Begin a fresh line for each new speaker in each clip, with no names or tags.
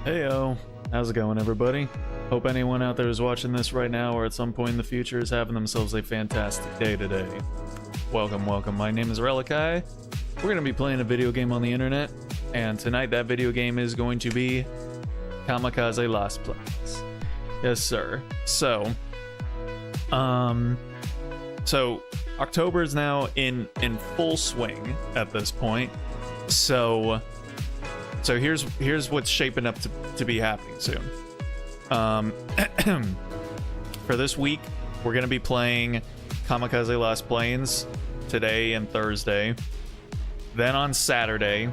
Heyo, how's it going, everybody? Hope anyone out there who's watching this right now or at some point in the future is having themselves a fantastic day today. Welcome, welcome. My name is Relikai. We're going to be playing a video game on the internet, and tonight that video game is going to be Kamikaze Lassplanes. Yes, sir. So October is now in full swing at this point. So here's what's shaping up to be happening soon. For this week, we're gonna be playing Kamikaze Lassplanes today and Thursday. Then on Saturday,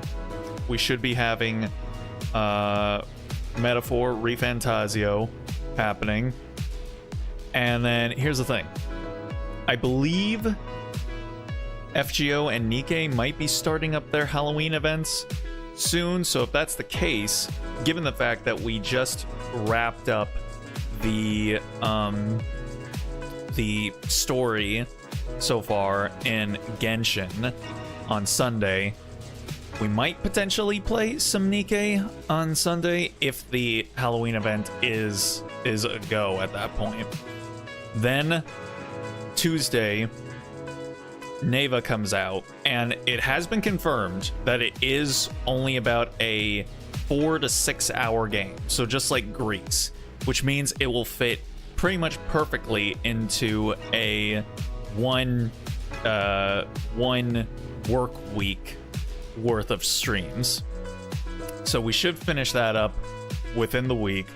we should be having Metaphor Refantasio happening. And then here's the thing. I believe FGO and Nikke might be starting up their Halloween events soon, so if that's the case, given the fact that we just wrapped up the story so far in Genshin on Sunday, we might potentially play some Nikke on Sunday if the Halloween event is a go at that point. Then Tuesday, Neva comes out, and it has been confirmed that it is only about a 4 to 6 hour game, so just like Greece, which means it will fit pretty much perfectly into a one work week worth of streams. So we should finish that up within the week,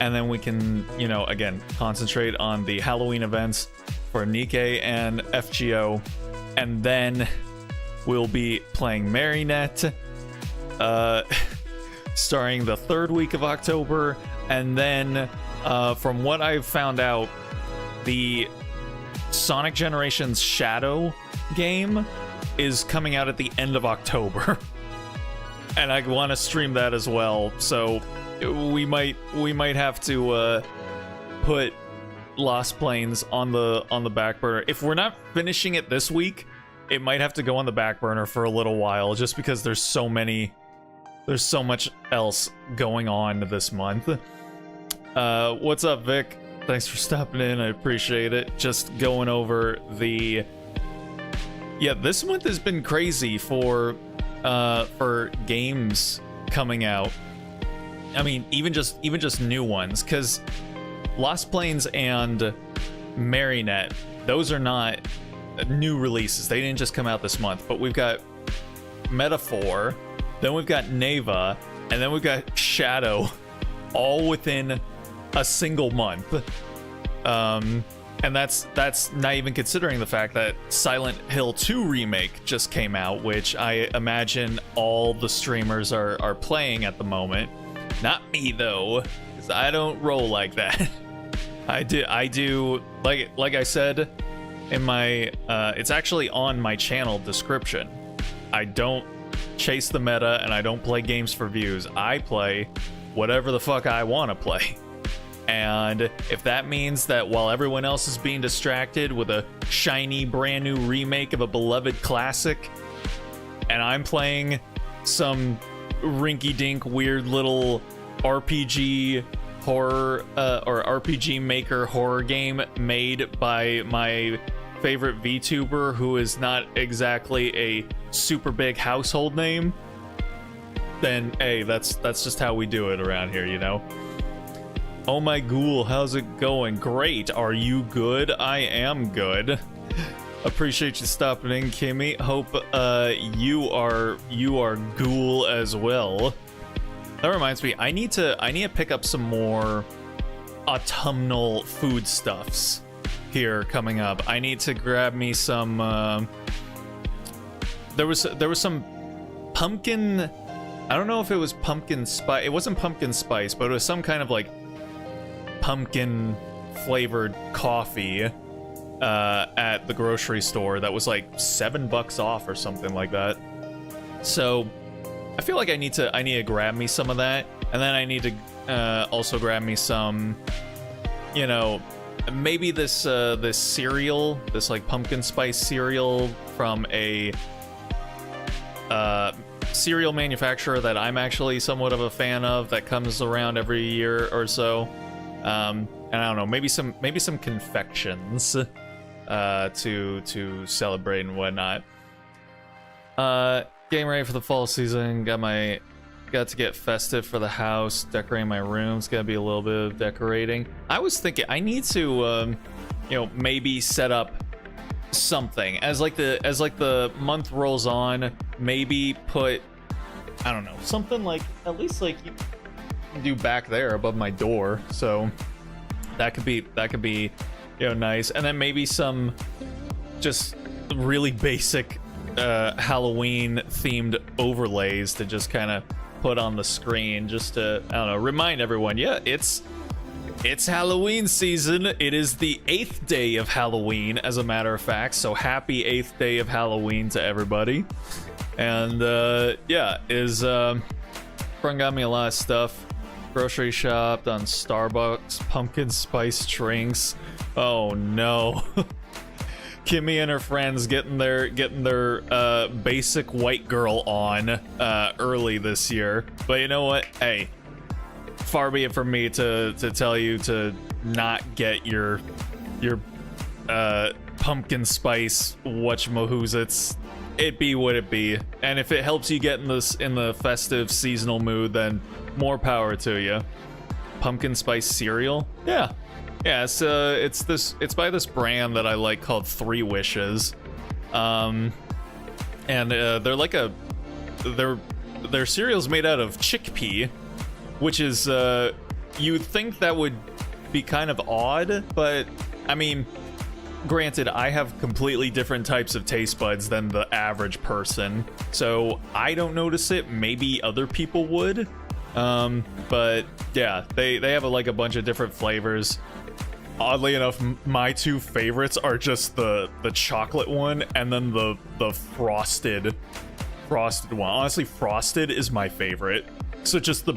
and then we can, again, concentrate on the Halloween events for Nikke and FGO. And then we'll be playing Marinette starting the third week of October. And then from what I've found out, the Sonic Generations Shadow game is coming out at the end of October. And I want to stream that as well. So we might have to put Lassplanes on the back burner. If we're not finishing it this week, it might have to go on the back burner for a little while, just because there's so much else going on this month. What's up, Vic? Thanks for stopping in. I appreciate it. Just going over this month has been crazy for games coming out. I mean, even just new ones, because Lassplanes and Marinette, those are not new releases. They didn't just come out this month, but we've got Metaphor, then we've got Neva, and then we've got Shadow, all within a single month. And that's not even considering the fact that Silent Hill 2 Remake just came out, which I imagine all the streamers are playing at the moment. Not me, though, because I don't roll like that. I do like I said in my it's actually on my channel description. I don't chase the meta, and I don't play games for views. I play whatever the fuck I want to play. And if that means that while everyone else is being distracted with a shiny brand new remake of a beloved classic, and I'm playing some rinky-dink weird little RPG horror or RPG Maker horror game made by my favorite VTuber, who is not exactly a super big household name, then hey, that's just how we do it around here, Oh my ghoul, how's it going? Great. Are you good? I am good. Appreciate you stopping in, Kimmy. Hope you are ghoul as well. That reminds me, I need to pick up some more autumnal foodstuffs here coming up. I need to grab me some there was some pumpkin, I don't know if it was pumpkin spice. It wasn't pumpkin spice, but it was some kind of like pumpkin flavored coffee at the grocery store that was like $7 off or something like that. So I feel like I need to grab me some of that, and then I need to also grab me some, maybe this cereal, this like pumpkin spice cereal from a cereal manufacturer that I'm actually somewhat of a fan of that comes around every year or so. And I don't know, maybe some confections to celebrate and whatnot. Getting ready for the fall season. Got to get festive for the house, decorating my rooms. Gotta be a little bit of decorating. I was thinking I need to maybe set up something as like the month rolls on. Maybe put, I don't know, something like at least like you can do back there above my door, so that could be nice. And then maybe some just really basic Halloween themed overlays to just kind of put on the screen, just to, I don't know, remind everyone, yeah, it's Halloween season. It is the 8th day of Halloween, as a matter of fact, so happy 8th day of Halloween to everybody. And friend got me a lot of stuff. Grocery shopped on Starbucks, pumpkin spice drinks. Oh no. Kimmy and her friends getting their basic white girl on early this year. But you know what? Hey, far be it from me to tell you to not get your pumpkin spice whatchamahoozits. It be what it be. And if it helps you get in the festive seasonal mood, then more power to you. Pumpkin spice cereal? Yeah. Yeah, it's by this brand that I like called Three Wishes. And they're like their cereal's made out of chickpea, which is you'd think that would be kind of odd, but I mean, granted, I have completely different types of taste buds than the average person, so I don't notice it. Maybe other people would. But yeah, they have a bunch of different flavors. Oddly enough, my two favorites are just the chocolate one and then the frosted one. Honestly, frosted is my favorite. So just the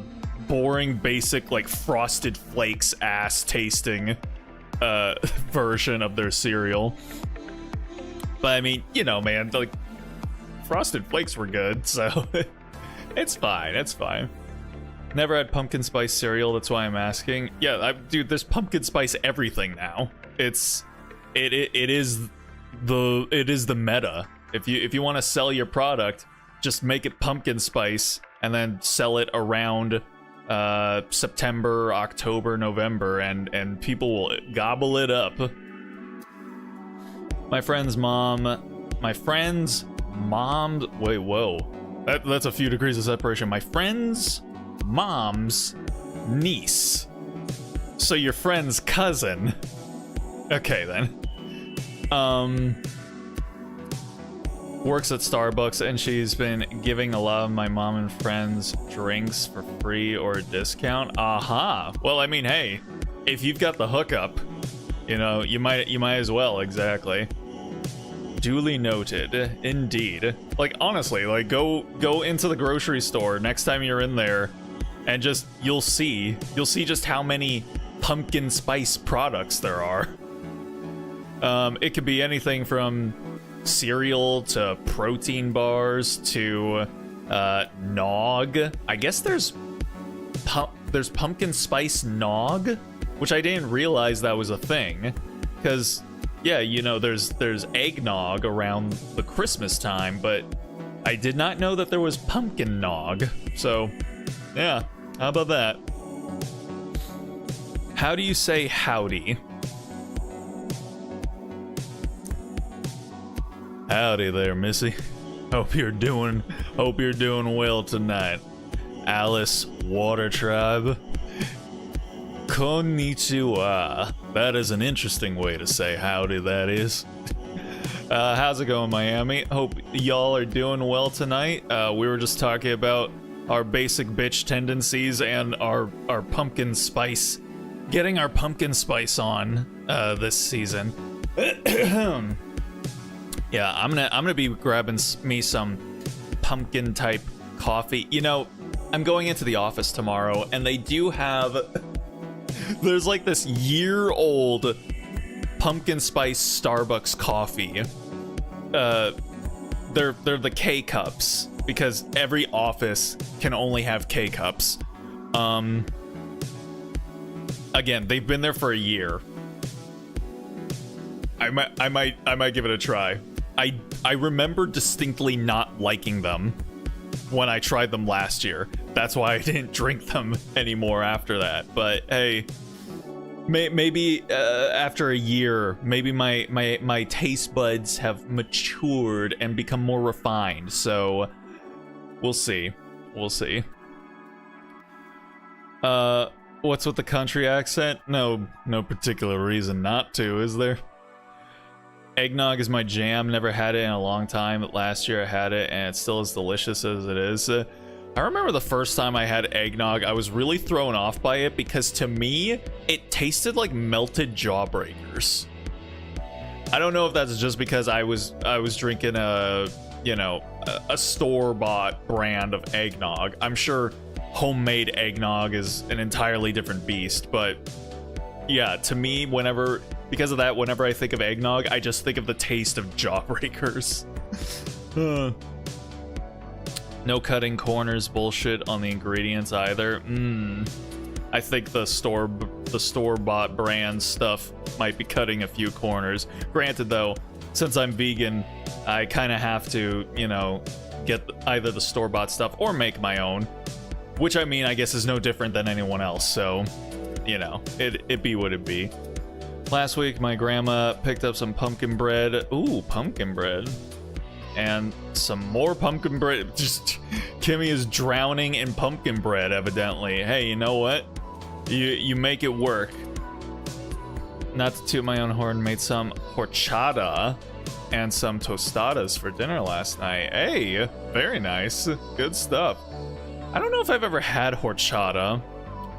boring, basic, like Frosted Flakes ass tasting version of their cereal. But I mean, you know, man, like Frosted Flakes were good, so it's fine. Never had pumpkin spice cereal, that's why I'm asking. Yeah, dude, there's pumpkin spice everything now. It is the meta. If you want to sell your product, just make it pumpkin spice and then sell it around September, October, November, and people will gobble it up. My friend's mom. Wait, whoa. That's a few degrees of separation. My friend's mom's niece. So your friend's cousin. Okay then. Works at Starbucks, and she's been giving a lot of my mom and friends drinks for free or a discount. Aha. Well, I mean, hey, if you've got the hookup, you know, you might as well. Exactly. Duly noted. Indeed. Like, honestly, like go into the grocery store next time you're in there, and just you'll see just how many pumpkin spice products there are. It could be anything from cereal to protein bars to nog. I guess there's pumpkin spice nog, which I didn't realize that was a thing, because yeah, you know, there's eggnog around the Christmas time, but I did not know that there was pumpkin nog. So yeah, how about that? How do you say howdy? Howdy there, Missy. Hope you're doing well tonight. Alice Water Tribe. Konnichiwa. That is an interesting way to say howdy, that is. How's it going, Miami? Hope y'all are doing well tonight. We were just talking about our basic bitch tendencies and our pumpkin spice. Getting our pumpkin spice on this season. Yeah, I'm gonna be grabbing me some pumpkin type coffee. You know, I'm going into the office tomorrow, and they do have there's like this year-old pumpkin spice Starbucks coffee. They're the K cups, because every office can only have K-cups. Again, they've been there for a year. I might give it a try. I remember distinctly not liking them when I tried them last year. That's why I didn't drink them anymore after that. But hey, maybe after a year, maybe my taste buds have matured and become more refined. So we'll see. We'll see. What's with the country accent? No particular reason not to, is there? Eggnog is my jam. Never had it in a long time. Last year I had it, and it's still as delicious as it is. I remember the first time I had eggnog, I was really thrown off by it because to me, it tasted like melted Jawbreakers. I don't know if that's just because I was drinking a store-bought brand of eggnog. I'm sure homemade eggnog is an entirely different beast, but yeah, to me, because of that, whenever I think of eggnog, I just think of the taste of Jawbreakers. No cutting corners bullshit on the ingredients either. I think the store-bought brand stuff might be cutting a few corners. Granted, though, since I'm vegan, I kind of have to, get either the store-bought stuff or make my own. Which, I mean, I guess is no different than anyone else, so, it be what it be. Last week, my grandma picked up some pumpkin bread. Ooh, pumpkin bread. And some more pumpkin bread. Just, Kimmy is drowning in pumpkin bread, evidently. Hey, you know what? You make it work. Not to toot my own horn, made some horchata and some tostadas for dinner last night. Hey, very nice. Good stuff. I don't know if I've ever had horchata,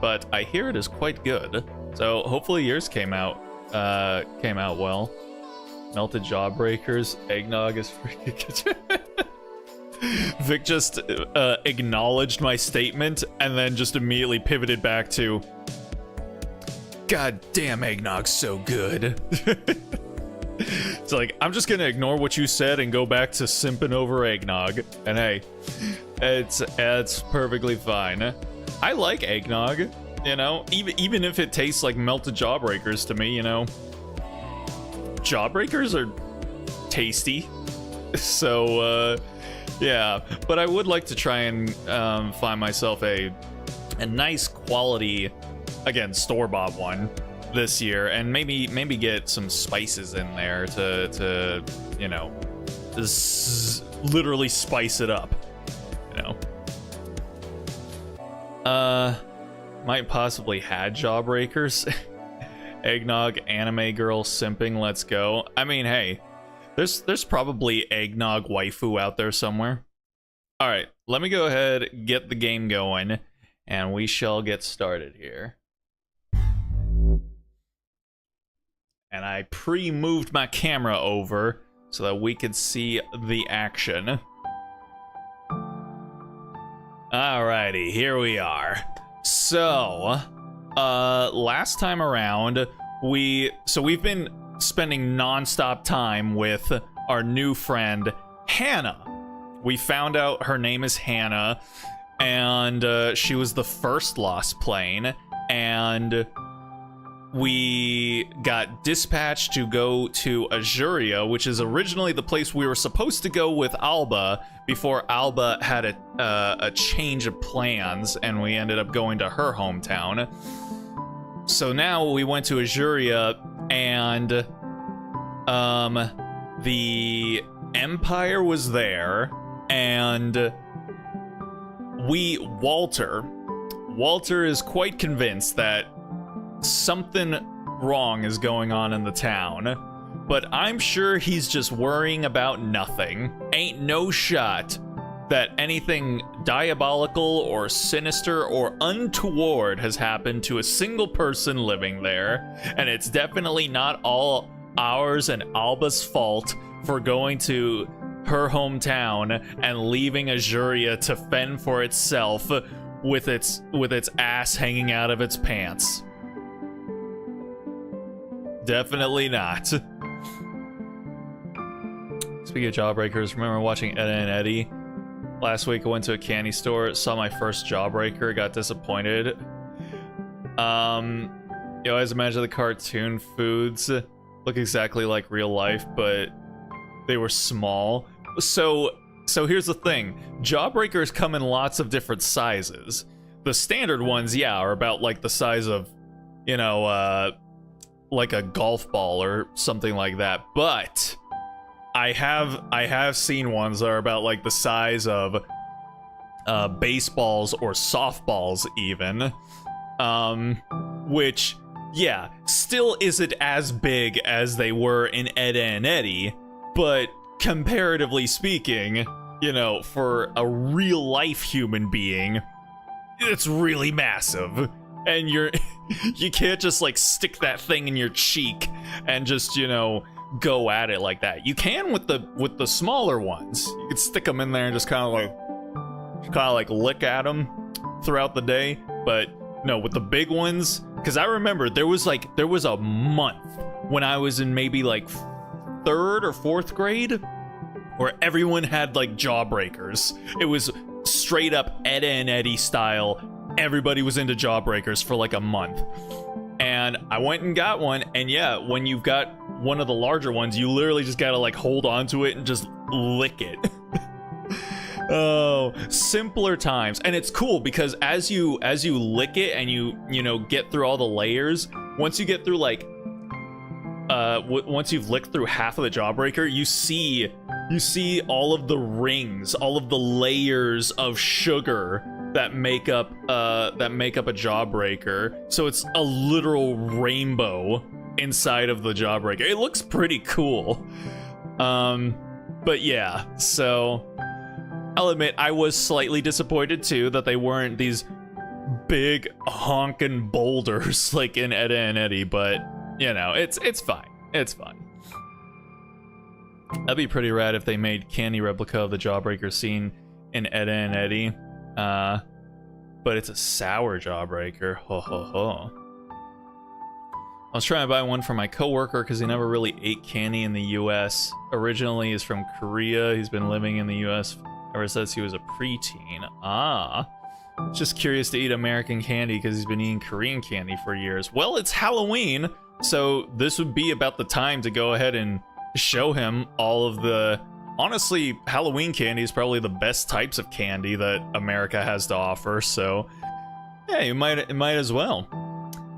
but I hear it is quite good. So hopefully yours came out well. Melted Jawbreakers, eggnog is freaking good. Vic just acknowledged my statement and then just immediately pivoted back to, God damn, eggnog's so good. It's like, I'm just gonna ignore what you said and go back to simping over eggnog. And hey, it's perfectly fine. I like eggnog, even if it tastes like melted Jawbreakers to me, Jawbreakers are tasty. So, yeah. But I would like to try and find myself a nice quality, again, store-bought one this year, and maybe get some spices in there to just literally spice it up, might possibly had Jawbreakers. Eggnog, anime girl, simping, let's go. I mean, hey, there's probably eggnog waifu out there somewhere. All right, let me go ahead, get the game going, and we shall get started here. And I pre-moved my camera over so that we could see the action. Alrighty, here we are. So, last time around, we've been spending non-stop time with our new friend, Hannah. We found out her name is Hannah, and she was the first lost plane, and we got dispatched to go to Azuria, which is originally the place we were supposed to go with Alba before Alba had a change of plans, and we ended up going to her hometown. So now we went to Azuria, and the Empire was there, and Walter is quite convinced that something wrong is going on in the town, but I'm sure he's just worrying about nothing. Ain't no shot that anything diabolical or sinister or untoward has happened to a single person living there, and it's definitely not all ours and Alba's fault for going to her hometown and leaving Azuria to fend for itself with its ass hanging out of its pants. Definitely not. Speaking of Jawbreakers, remember watching Edda and Eddie? Last week I went to a candy store, saw my first Jawbreaker, got disappointed. You always imagine the cartoon foods look exactly like real life, but they were small. So here's the thing. Jawbreakers come in lots of different sizes. The standard ones, yeah, are about like the size of, you know, like a golf ball or something like that. But I have seen ones that are about like the size of baseballs or softballs even. Which, yeah, still isn't as big as they were in Edda and Eddie, but comparatively speaking, you know, for a real life human being, it's really massive. And you can't just like stick that thing in your cheek and just, you know, go at it like that. You can with the smaller ones. You could stick them in there and just kind of like lick at them throughout the day, but no, with the big ones, because I remember there was a month when I was in maybe like 3rd or 4th grade where everyone had like Jawbreakers. It was straight up Edda and Eddie style. Everybody was into Jawbreakers for like a month. And I went and got one, and yeah, when you've got one of the larger ones, you literally just gotta like hold on to it and just lick it. Oh, simpler times. And it's cool because as you lick it and you know get through all the layers, once you get through like once you've licked through half of the Jawbreaker, you see all of the rings, all of the layers of sugar that make up a Jawbreaker. So it's a literal rainbow inside of the Jawbreaker. It looks pretty cool. But yeah, so I'll admit I was slightly disappointed too that they weren't these big honking boulders like in Edda and Eddie, but you know, it's fine. It's fun. That'd be pretty rad if they made candy replica of the Jawbreaker scene in Edda and Eddie. But it's a sour Jawbreaker. Ho ho ho. I was trying to buy one for my coworker because he never really ate candy in the US. Originally he's from Korea. He's been living in the US ever since he was a preteen. Just curious to eat American candy because he's been eating Korean candy for years. Well, it's Halloween, so this would be about the time to go ahead and show him all of the... Honestly, Halloween candy is probably the best types of candy that America has to offer, so yeah, you might as well.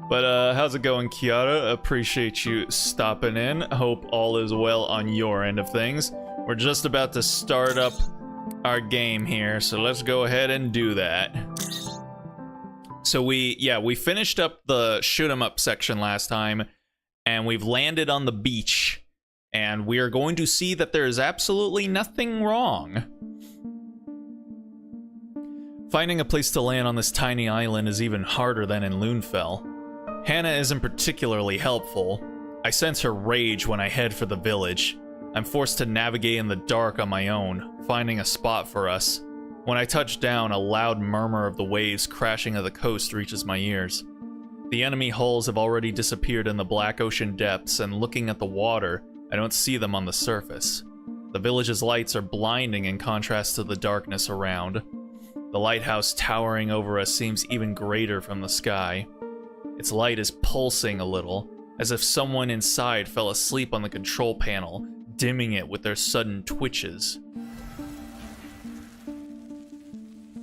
But how's it going, Kiara? Appreciate you stopping in. Hope all is well on your end of things. We're just about to start up our game here, so let's go ahead and do that. So we finished up the shoot 'em up section last time, and we've landed on the beach, and we are going to see that there is absolutely nothing wrong. Finding a place to land on this tiny island is even harder than in Loonfell. Hannah isn't particularly helpful. I sense her rage when I head for the village. I'm forced to navigate in the dark on my own, finding a spot for us. When I touch down, a loud murmur of the waves crashing at the coast reaches my ears. The enemy hulls have already disappeared in the black ocean depths, and looking at the water, I don't see them on the surface. The village's lights are blinding in contrast to the darkness around. The lighthouse towering over us seems even greater from the sky. Its light is pulsing a little, as if someone inside fell asleep on the control panel, dimming it with their sudden twitches.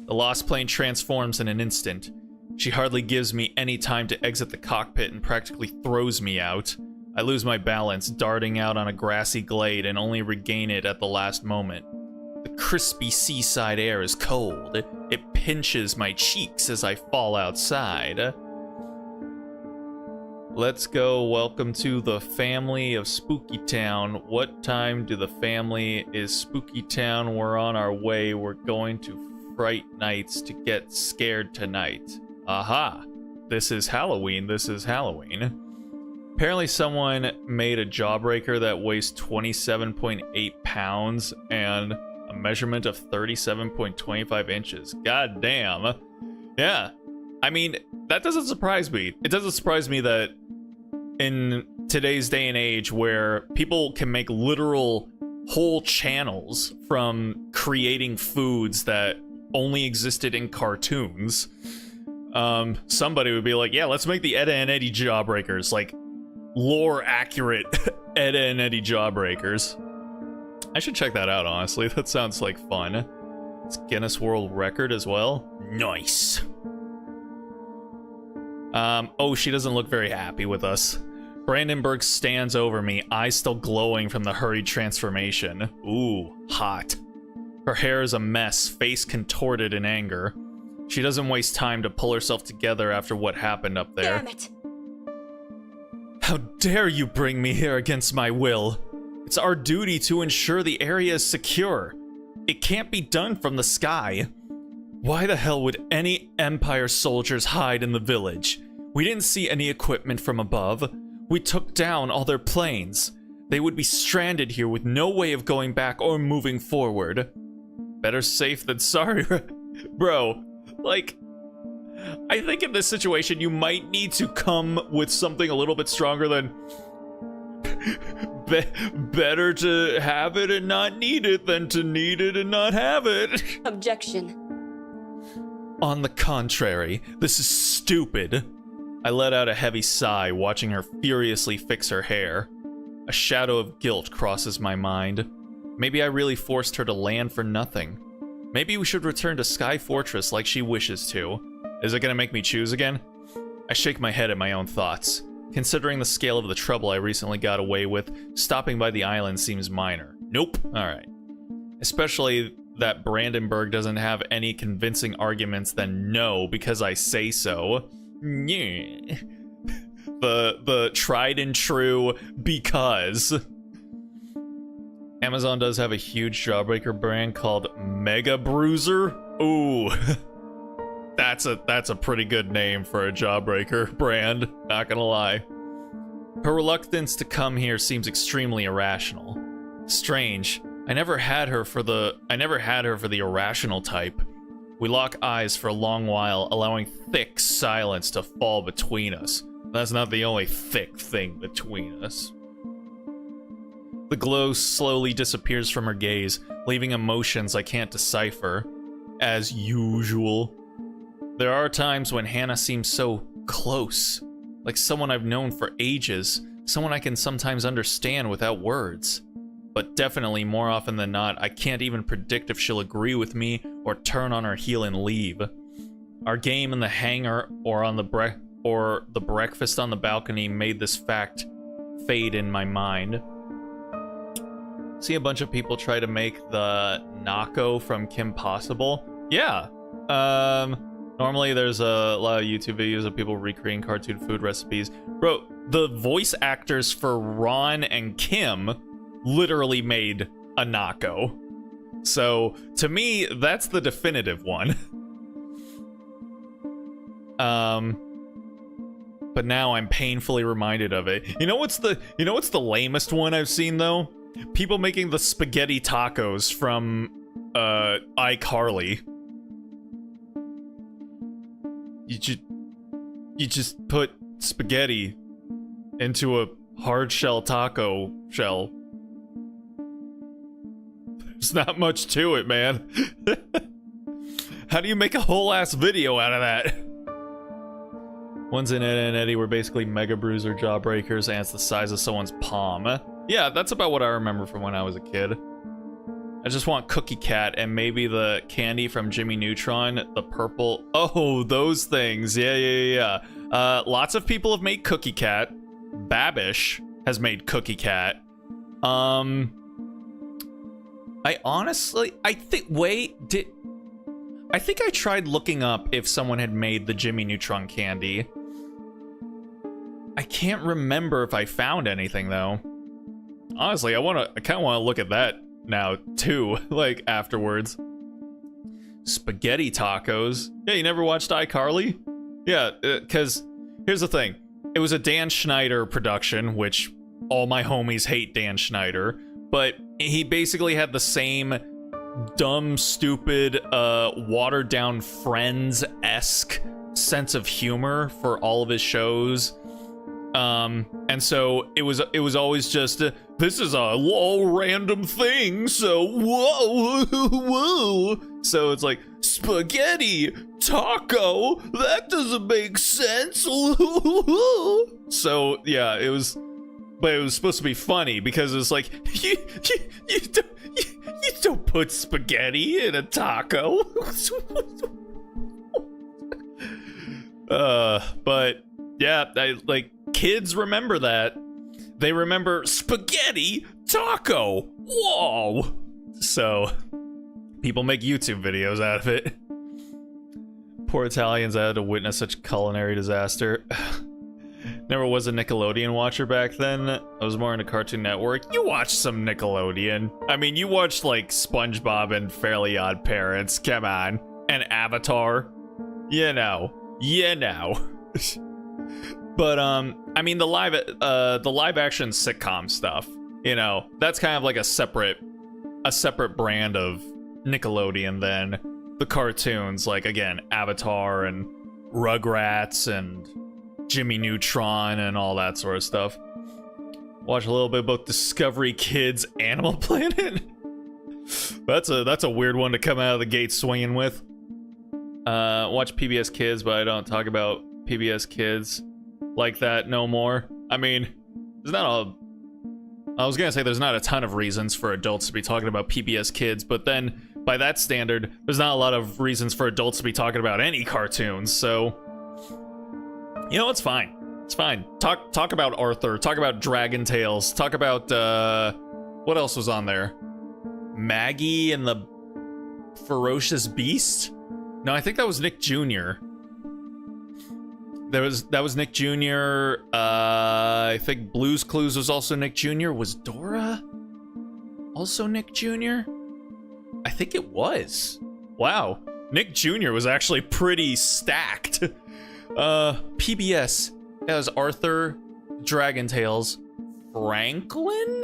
The lost plane transforms in an instant. She hardly gives me any time to exit the cockpit and practically throws me out. I lose my balance, darting out on a grassy glade, and only regain it at the last moment. The crispy seaside air is cold. It pinches my cheeks as I fall outside. Let's go. Welcome to the family of Spooky Town. What time do the family is Spooky Town? We're on our way. We're going to Fright Nights to get scared tonight. Aha! This is Halloween. This is Halloween. Apparently someone made a Jawbreaker that weighs 27.8 pounds and a measurement of 37.25 inches. God damn. Yeah. I mean, that doesn't surprise me. It doesn't surprise me that in today's day and age where people can make literal whole channels from creating foods that only existed in cartoons. Somebody would be like, yeah, let's make the Edda and Eddie Jawbreakers, like lore accurate Edda and Eddie Jawbreakers. I should check that out, honestly. That sounds like fun. It's Guinness World Record as well. Nice. Oh, she doesn't look very happy with us. Brandenburg stands over me, eyes still glowing from the hurried transformation. Ooh, hot. Her hair is a mess, face contorted in anger. She doesn't waste time to pull herself together after what happened up there.
Damn it!
How dare you bring me here against my will? It's our duty to ensure the area is secure. It can't be done from the sky. Why the hell would any Empire soldiers hide in the village? We didn't see any equipment from above. We took down all their planes. They would be stranded here with no way of going back or moving forward. Better safe than sorry. Bro, like, I think in this situation you might need to come with something a little bit stronger than better to have it and not need it than to need it and not have it.
Objection.
On the contrary, this is stupid. I let out a heavy sigh, watching her furiously fix her hair. A shadow of guilt crosses my mind. Maybe I really forced her to land for nothing. Maybe we should return to Sky Fortress like she wishes to. Is it gonna make me choose again? I shake my head at my own thoughts. Considering the scale of the trouble I recently got away with, stopping by the island seems minor. Nope. Alright. Especially that Brandenburg doesn't have any convincing arguments than no because I say so. Yeah. The tried and true because. Amazon does have a huge Jawbreaker brand called Mega Bruiser. Ooh. That's a pretty good name for a Jawbreaker brand, not gonna lie. Her reluctance to come here seems extremely irrational. Strange. I never had her for the irrational type. We lock eyes for a long while, allowing thick silence to fall between us. That's not the only thick thing between us. The glow slowly disappears from her gaze, leaving emotions I can't decipher. As usual. There are times when Hannah seems so close, like someone I've known for ages, someone I can sometimes understand without words. But definitely, more often than not, I can't even predict if she'll agree with me or turn on her heel and leave. Our game in the hangar or the breakfast on the balcony made this fact fade in my mind. See a bunch of people try to make the Nako from Kim Possible. Yeah. Normally there's a lot of YouTube videos of people recreating cartoon food recipes. Bro, the voice actors for Ron and Kim literally made a Nako. So, to me, that's the definitive one. But now I'm painfully reminded of it. You know what's the lamest one I've seen though? People making the spaghetti tacos from iCarly. You just put spaghetti into a hard shell taco shell. There's not much to it, man. How do you make a whole ass video out of that? Ones in Ed and Eddie were basically Mega Bruiser Jawbreakers, and it's the size of someone's palm. Yeah, that's about what I remember from when I was a kid. I just want Cookie Cat and maybe the candy from Jimmy Neutron, the purple. Oh, those things. Yeah. Lots of people have made Cookie Cat. Babish has made Cookie Cat. I think I tried looking up if someone had made the Jimmy Neutron candy. I can't remember if I found anything though. Honestly, I kind of want to look at that now too, like afterwards. Spaghetti tacos. Yeah, you never watched iCarly? Yeah, because here's the thing. It was a Dan Schneider production, which all my homies hate Dan Schneider, but he basically had the same dumb, stupid, watered down Friends-esque sense of humor for all of his shows. And so it was always just this is a all random thing, so whoa whoa. So it's like spaghetti taco, that doesn't make sense. So yeah, it was, but it was supposed to be funny because it's like you don't put spaghetti in a taco. But yeah, like kids remember that. They remember spaghetti taco. Whoa. So people make YouTube videos out of it. Poor Italians had to witness such culinary disaster. Never was a Nickelodeon watcher back then. I was more into Cartoon Network. You watched some Nickelodeon. I mean, you watched like SpongeBob and Fairly Odd Parents. Come on. And Avatar. You know. But I mean the live action sitcom stuff, you know, that's kind of like a separate brand of Nickelodeon than the cartoons, like again, Avatar and Rugrats and Jimmy Neutron and all that sort of stuff. Watch a little bit about Discovery Kids, Animal Planet. That's a weird one to come out of the gate swinging with. Watch PBS Kids, but I don't talk about PBS Kids like that no more. I mean, I was gonna say there's not a ton of reasons for adults to be talking about PBS Kids, but then by that standard, there's not a lot of reasons for adults to be talking about any cartoons, so you know, it's fine. It's fine. Talk about Arthur, talk about Dragon Tales, talk about what else was on there? Maggie and the Ferocious Beast? No, I think that was Nick Jr. That was Nick Jr. I think Blue's Clues was also Nick Jr. Was Dora also Nick Jr.? I think it was. Wow. Nick Jr. was actually pretty stacked. PBS. That was Arthur, Dragon Tales, Franklin?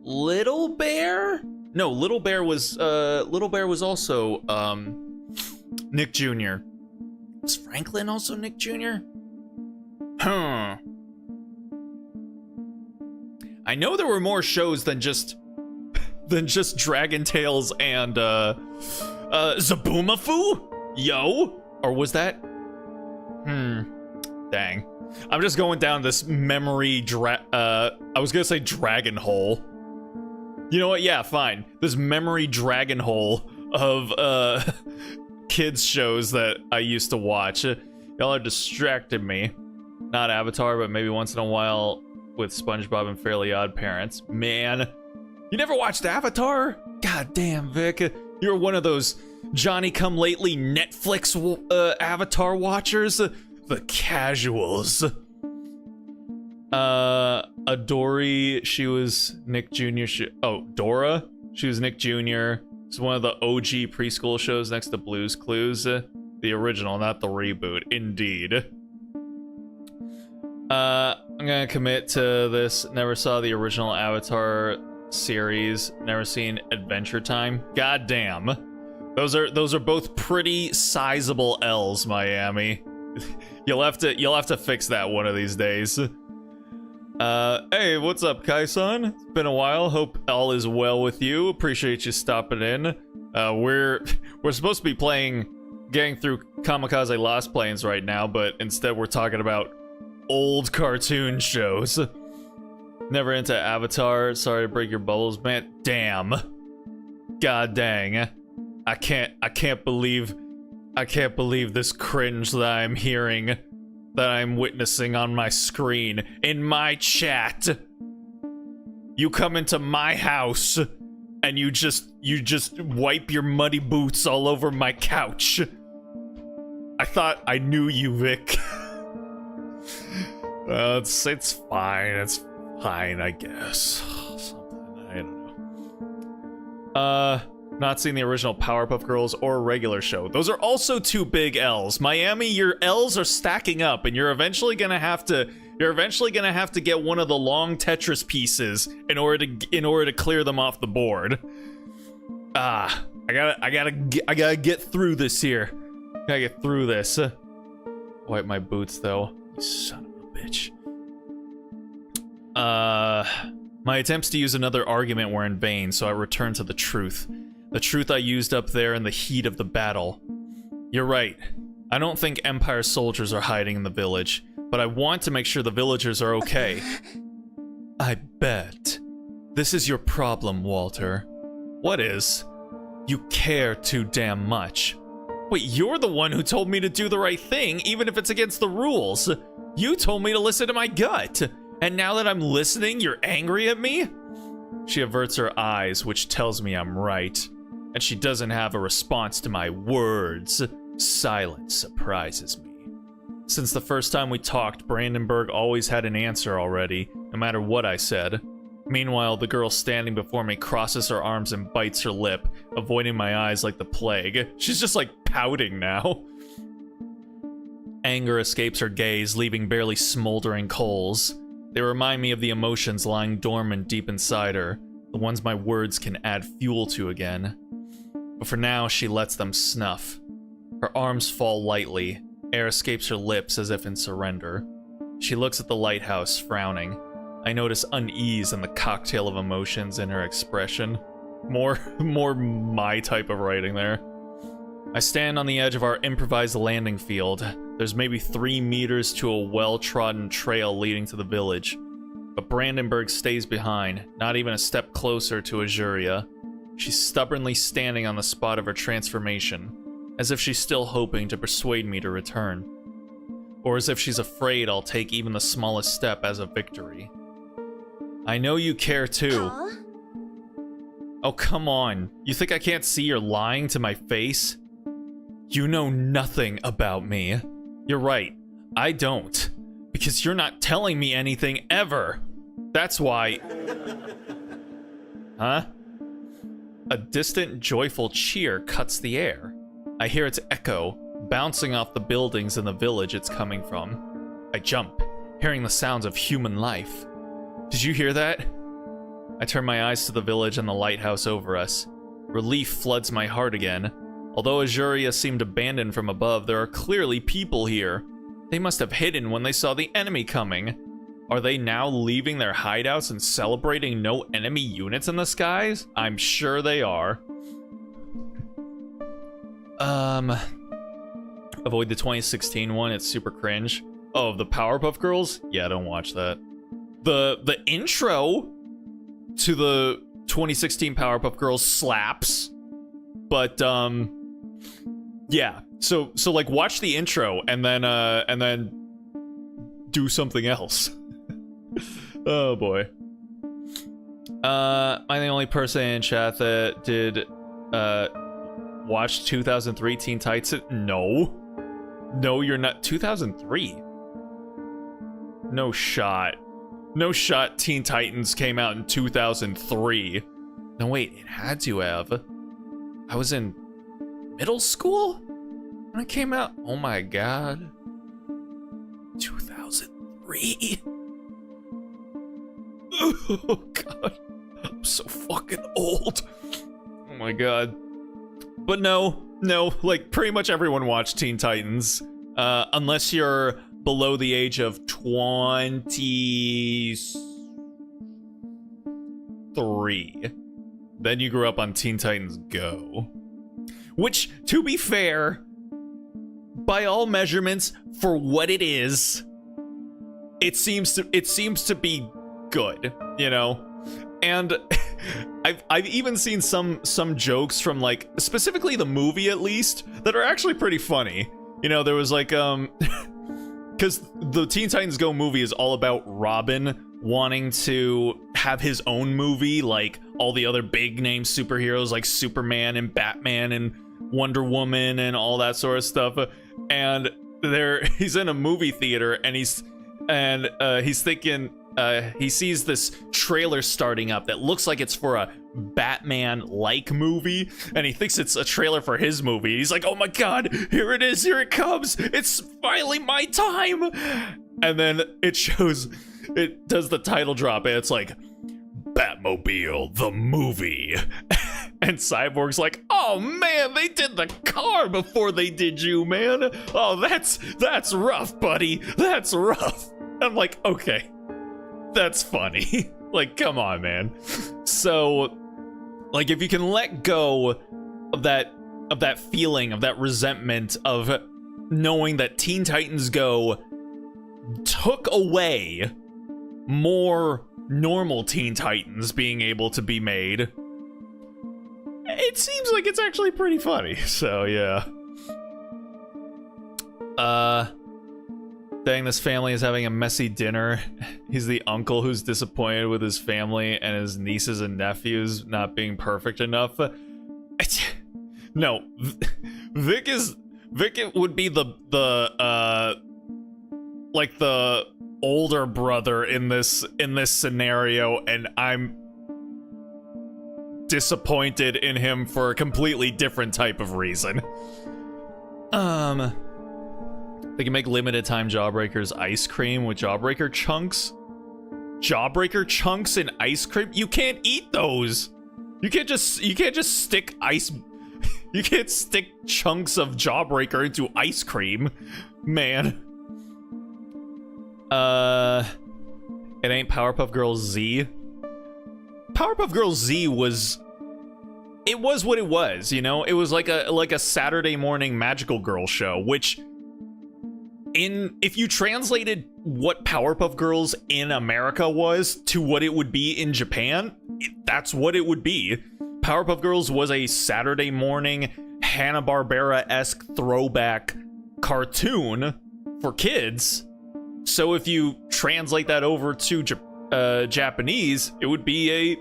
Little Bear? No, Little Bear was also Nick Jr. Was Franklin also Nick Jr.? Huh. I know there were more shows than just Dragon Tales and Zaboomafoo? Yo? Or was that? Dang. I'm just going down this memory I was gonna say dragon hole. You know what? Yeah, fine. This memory dragon hole of kids shows that I used to watch. Y'all are distracting me. Not Avatar, but maybe once in a while with SpongeBob and Fairly Odd Parents. Man, you never watched Avatar? God damn, Vic. You're one of those Johnny-come-lately Netflix Avatar watchers. The casuals. Adori, she was Nick Jr. Dora? She was Nick Jr. It's one of the OG preschool shows next to Blue's Clues. The original, not the reboot. Indeed. I'm gonna commit to this. Never saw the original Avatar series. Never seen Adventure Time. God damn. Those are both pretty sizable L's, Miami. You'll have to fix that one of these days. Hey, what's up, Kai-san? It's been a while. Hope all is well with you. Appreciate you stopping in. We're supposed to be getting through Kamikaze Lassplanes right now, but instead we're talking about old cartoon shows. Never into Avatar. Sorry to break your bubbles, man. Damn. God dang. I can't believe this cringe that I'm hearing, that I'm witnessing on my screen, in my chat. You come into my house and you just wipe your muddy boots all over my couch. I thought I knew you, Vic. It's fine. It's fine, I guess. Something, I don't know. Not seen the original Powerpuff Girls or regular show. Those are also two big L's. Miami, your L's are stacking up, and you're eventually gonna have to get one of the long Tetris pieces in order to clear them off the board. I gotta get through this here. Gotta get through this. Wipe my boots though. You son of a bitch. My attempts to use another argument were in vain, so I returned to the truth. The truth I used up there in the heat of the battle. You're right. I don't think Empire soldiers are hiding in the village, but I want to make sure the villagers are okay. I bet. This is your problem, Walter. What is? You care too damn much. Wait, you're the one who told me to do the right thing, even if it's against the rules. You told me to listen to my gut. And now that I'm listening, you're angry at me? She averts her eyes, which tells me I'm right. And she doesn't have a response to my words. Silence surprises me. Since the first time we talked, Brandenburg always had an answer already, no matter what I said. Meanwhile, the girl standing before me crosses her arms and bites her lip, avoiding my eyes like the plague. She's just like pouting now. Anger escapes her gaze, leaving barely smoldering coals. They remind me of the emotions lying dormant deep inside her, the ones my words can add fuel to again. But for now, she lets them snuff. Her arms fall lightly, air escapes her lips as if in surrender. She looks at the lighthouse, frowning. I notice unease in the cocktail of emotions in her expression. More my type of writing there. I stand on the edge of our improvised landing field. There's maybe 3 meters to a well-trodden trail leading to the village. But Brandenburg stays behind, not even a step closer to Azuria. She's stubbornly standing on the spot of her transformation, as if she's still hoping to persuade me to return. Or as if she's afraid I'll take even the smallest step as a victory. I know you care too. Oh, come on. You think I can't see you're lying to my face? You know nothing about me. You're right. I don't. Because you're not telling me anything ever. That's why... Huh? A distant, joyful cheer cuts the air. I hear its echo, bouncing off the buildings in the village it's coming from. I jump, hearing the sounds of human life. Did you hear that? I turn my eyes to the village and the lighthouse over us. Relief floods my heart again. Although Azuria seemed abandoned from above, there are clearly people here. They must have hidden when they saw the enemy coming. Are they now leaving their hideouts and celebrating no enemy units in the skies? I'm sure they are. Avoid the 2016 one, it's super cringe. Oh, the Powerpuff Girls? Yeah, don't watch that. The intro to the 2016 Powerpuff Girls slaps. But, yeah. So like watch the intro and then do something else. Oh boy. I'm the only person in chat that did watch 2003 Teen Titans. No, you're not. 2003. No shot. No shot. Teen Titans came out in 2003. No wait, it had to have. I was in middle school when it came out. Oh my god. 2003. Oh god. I'm so fucking old. Oh my god. But no, like pretty much everyone watched Teen Titans. Unless you're below the age of 23. Then you grew up on Teen Titans Go. Which, to be fair, by all measurements, for what it is, it seems to be good, you know? And I've even seen some jokes from, like, specifically the movie at least, that are actually pretty funny. You know, there was like, because the Teen Titans Go movie is all about Robin wanting to have his own movie, like all the other big name superheroes like Superman and Batman and Wonder Woman and all that sort of stuff. And he's in a movie theater and he's thinking, he sees this trailer starting up that looks like it's for a Batman-like movie, and he thinks it's a trailer for his movie. He's like, oh my god, here it is, here it comes, it's finally my time. And then it does the title drop, and it's like, Batmobile, the movie. And Cyborg's like, oh man, they did the car before they did you, man. Oh, that's rough, buddy, that's rough. I'm like, okay, That's funny. Like, come on, man. So, like, if you can let go of that feeling, of that resentment of knowing that Teen Titans Go took away more normal Teen Titans being able to be made, it seems like it's actually pretty funny. So, yeah. Dang, this family is having a messy dinner. He's the uncle who's disappointed with his family and his nieces and nephews not being perfect enough. No, Vic would be the like the older brother in this scenario, and I'm disappointed in him for a completely different type of reason. They can make limited time Jawbreakers ice cream with Jawbreaker chunks. Jawbreaker chunks in ice cream? You can't eat those. You can't just stick ice. You can't stick chunks of Jawbreaker into ice cream, man. It ain't Powerpuff Girls Z. Powerpuff Girls Z was. It was what it was, you know. It was like a Saturday morning magical girl show, which. If you translated what Powerpuff Girls in America was to what it would be in Japan, that's what it would be. Powerpuff Girls was a Saturday morning Hanna-Barbera-esque throwback cartoon for kids. So if you translate that over to Japanese, it would be a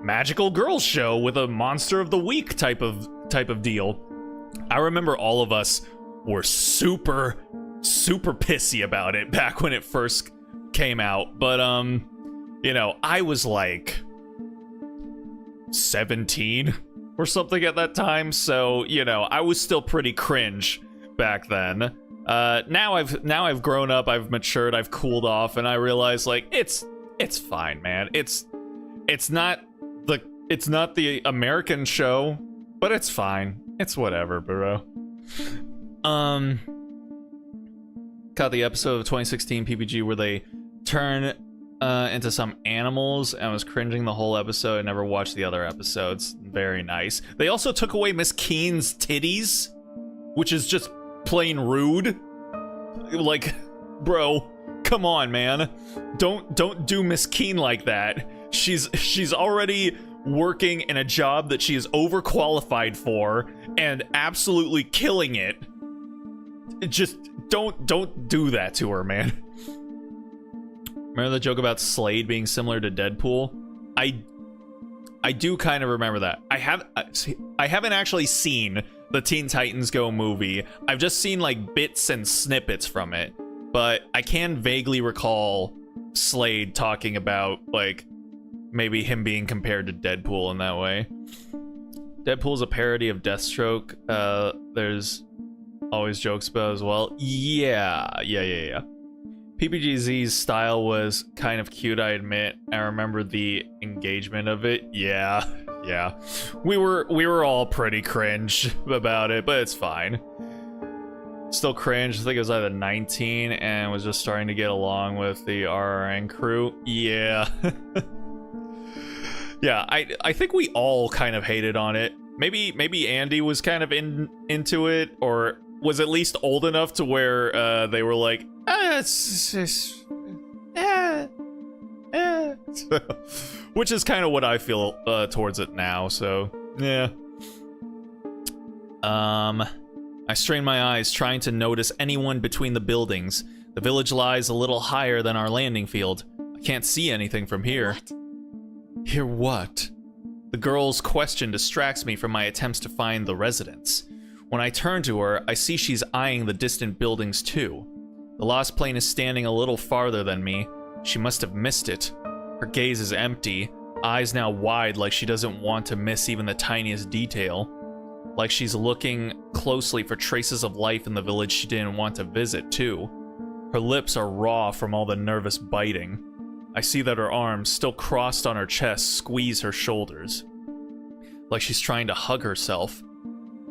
magical girl show with a monster of the week type of deal. I remember all of us were super pissy about it back when it first came out, but you know, I was like 17 or something at that time, so you know, I was still pretty cringe back then. Now I've grown up, I've matured, I've cooled off, and I realize like it's fine, man. It's not the American show, but it's fine. It's whatever, bro. Caught the episode of 2016 PPG where they turn into some animals and was cringing the whole episode. I never watched the other episodes. Very nice. They also took away Miss Keen's titties, which is just plain rude. Like, bro, come on, man. Don't do Miss Keen like that. She's already working in a job that she is overqualified for and absolutely killing it. Just don't do that to her, man. Remember the joke about Slade being similar to Deadpool? I do kind of remember that. I haven't actually seen the Teen Titans Go movie. I've just seen like bits and snippets from it, but I can vaguely recall Slade talking about like maybe him being compared to Deadpool in that way. Deadpool's a parody of Deathstroke. There's always jokes about as well. Yeah. PPGZ's style was kind of cute, I admit. I remember the engagement of it. Yeah. We were all pretty cringe about it, but it's fine. Still cringe. I think it was either 19 and was just starting to get along with the RRN crew. Yeah. Yeah, I think we all kind of hated on it. Maybe Andy was kind of into it, or was at least old enough to where they were like, which is kind of what I feel towards it now. So yeah. I strain my eyes, trying to notice anyone between the buildings. The village lies a little higher than our landing field. I can't see anything from here.
What?
Hear what? The girl's question distracts me from my attempts to find the residence. When I turn to her, I see she's eyeing the distant buildings too. The lost plane is standing a little farther than me. She must have missed it. Her gaze is empty, eyes now wide like she doesn't want to miss even the tiniest detail. Like she's looking closely for traces of life in the village she didn't want to visit too. Her lips are raw from all the nervous biting. I see that her arms, still crossed on her chest, squeeze her shoulders. Like she's trying to hug herself.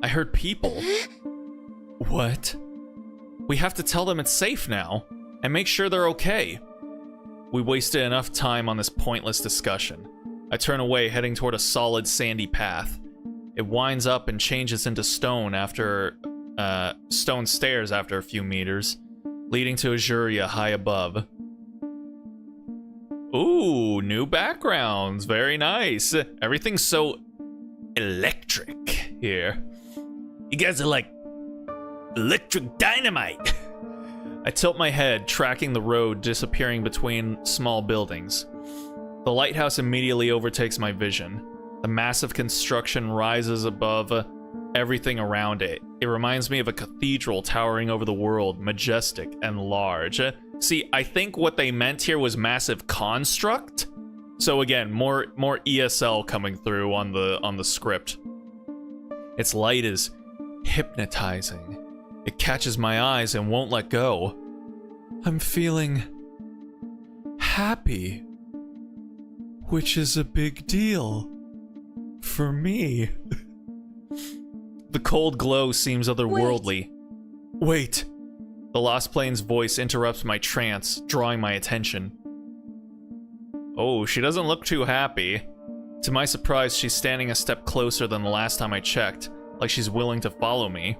I heard people. What? We have to tell them it's safe now, and make sure they're okay. We wasted enough time on this pointless discussion. I turn away, heading toward a solid sandy path. It winds up and changes into stone stairs after a few meters, leading to Azuria high above. Ooh, new backgrounds. Very nice. Everything's so electric here. You guys are like electric dynamite. I tilt my head, tracking the road disappearing between small buildings. The lighthouse immediately overtakes my vision. The massive construction rises above everything around it. It reminds me of a cathedral towering over the world, majestic and large. See, I think what they meant here was massive construct. So again, more ESL coming through on the script. Its light is hypnotizing. It catches my eyes and won't let go. I'm feeling happy, which is a big deal for me. The cold glow seems otherworldly. Wait. The Lassplanes' voice interrupts my trance, drawing my attention. Oh, she doesn't look too happy. To my surprise, she's standing a step closer than the last time I checked, like she's willing to follow me.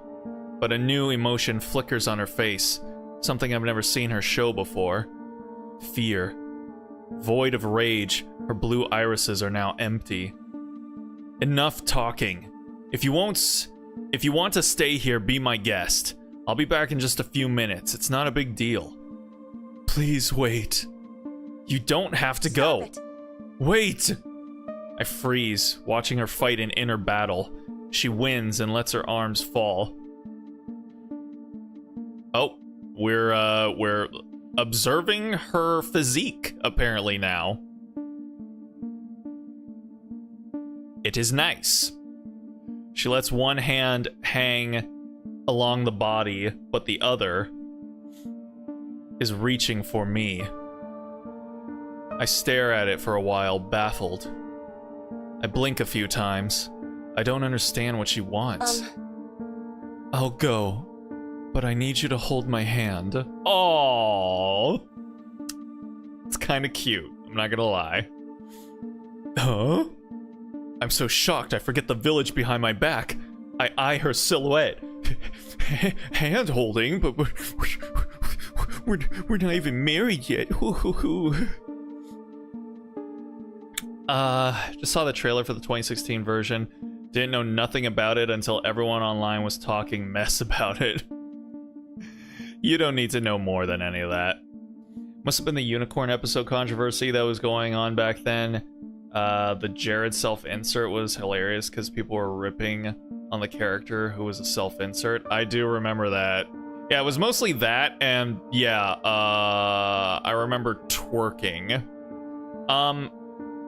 But a new emotion flickers on her face, something I've never seen her show before. Fear. Void of rage, her blue irises are now empty. Enough talking. If you want to stay here, be my guest. I'll be back in just a few minutes. It's not a big deal. Please wait. You don't have to go.
Stop it.
Wait! I freeze, watching her fight an inner battle. She wins and lets her arms fall. Oh, we're observing her physique, apparently now. It is nice. She lets one hand hang along the body, but the other is reaching for me. I stare at it for a while, baffled. I blink a few times. I don't understand what she wants. I'll go, but I need you to hold my hand. Aww. It's kind of cute, I'm not gonna lie. Huh? I'm so shocked I forget the village behind my back. I eye her silhouette. Hand holding, but we're not even married yet. Just saw the trailer for the 2016 version. Didn't know nothing about it until everyone online was talking mess about it. You don't need to know more than any of that. Must have been the unicorn episode controversy that was going on back then. The Jared self-insert was hilarious because people were ripping on the character who was a self-insert. I do remember that. Yeah, it was mostly that, and yeah, I remember twerking.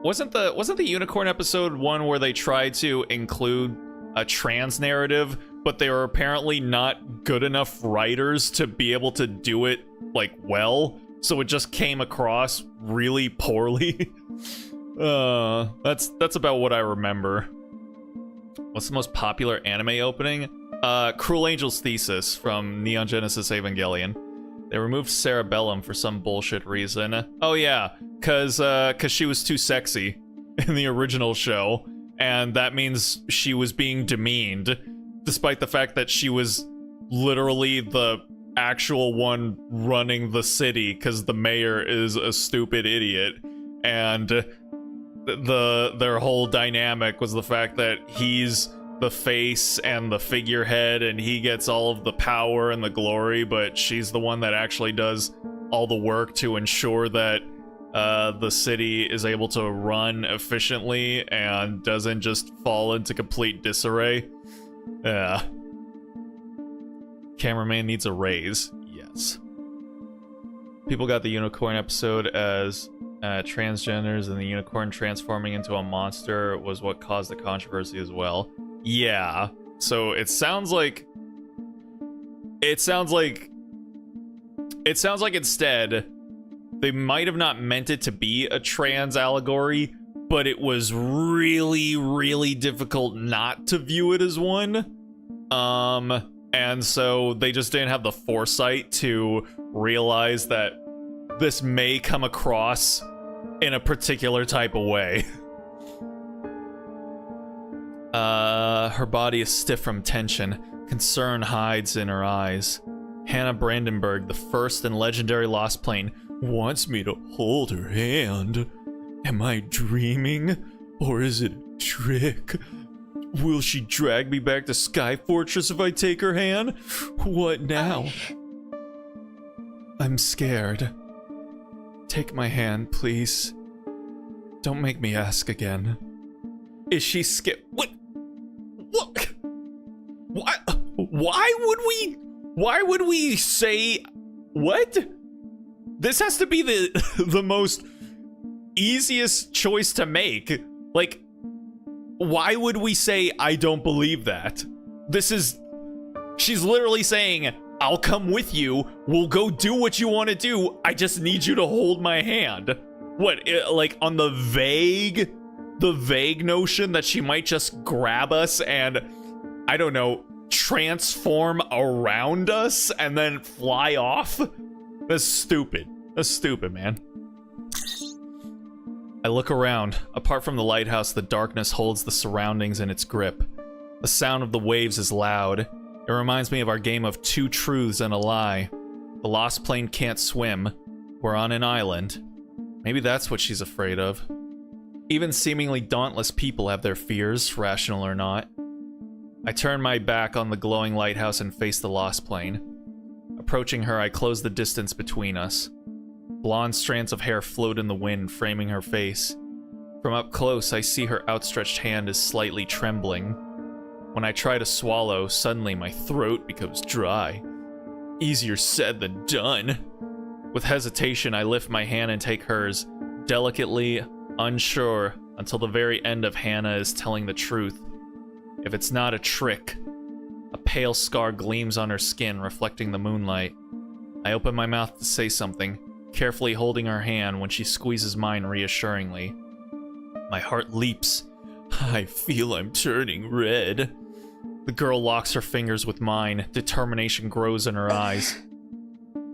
Wasn't the unicorn episode one where they tried to include a trans narrative, but they were apparently not good enough writers to be able to do it, like, well, so it just came across really poorly? That's about what I remember. What's the most popular anime opening? Cruel Angel's Thesis from Neon Genesis Evangelion. They removed Cerebellum for some bullshit reason. Oh yeah, cause she was too sexy in the original show, and that means she was being demeaned, despite the fact that she was literally the actual one running the city, cause the mayor is a stupid idiot, and their whole dynamic was the fact that he's the face and the figurehead and he gets all of the power and the glory, but she's the one that actually does all the work to ensure that the city is able to run efficiently and doesn't just fall into complete disarray. Yeah. Cameraman needs a raise. Yes. People got the unicorn episode as transgenders, and the unicorn transforming into a monster was what caused the controversy as well. Yeah, so it sounds like instead they might have not meant it to be a trans allegory, but it was really, really difficult not to view it as one. And so they just didn't have the foresight to realize that this may come across in a particular type of way. Her body is stiff from tension. Concern hides in her eyes. Hannah Brandenburg, the first and legendary Lost Plane, wants me to hold her hand. Am I dreaming? Or is it a trick? Will she drag me back to Sky Fortress if I take her hand? What now? I'm scared. Take my hand, please. Don't make me ask again. Is she scared? What? What? Why would we say... What? This has to be the most easiest choice to make. Like, why would we say, I don't believe that? This is... She's literally saying, I'll come with you. We'll go do what you want to do. I just need you to hold my hand. What, like, on the vague notion that she might just grab us and, I don't know, transform around us and then fly off? That's stupid. That's stupid, man. I look around. Apart from the lighthouse, the darkness holds the surroundings in its grip. The sound of the waves is loud. It reminds me of our game of two truths and a lie. The Lost Plane can't swim. We're on an island. Maybe that's what she's afraid of. Even seemingly dauntless people have their fears, rational or not. I turn my back on the glowing lighthouse and face the Lost Plane. Approaching her, I close the distance between us. Blonde strands of hair float in the wind, framing her face. From up close, I see her outstretched hand is slightly trembling. When I try to swallow, suddenly my throat becomes dry. Easier said than done. With hesitation, I lift my hand and take hers, delicately, unsure, until the very end of Hannah is telling the truth. If it's not a trick. A pale scar gleams on her skin, reflecting the moonlight. I open my mouth to say something, carefully holding her hand when she squeezes mine reassuringly. My heart leaps. I feel I'm turning red. The girl locks her fingers with mine. Determination grows in her eyes.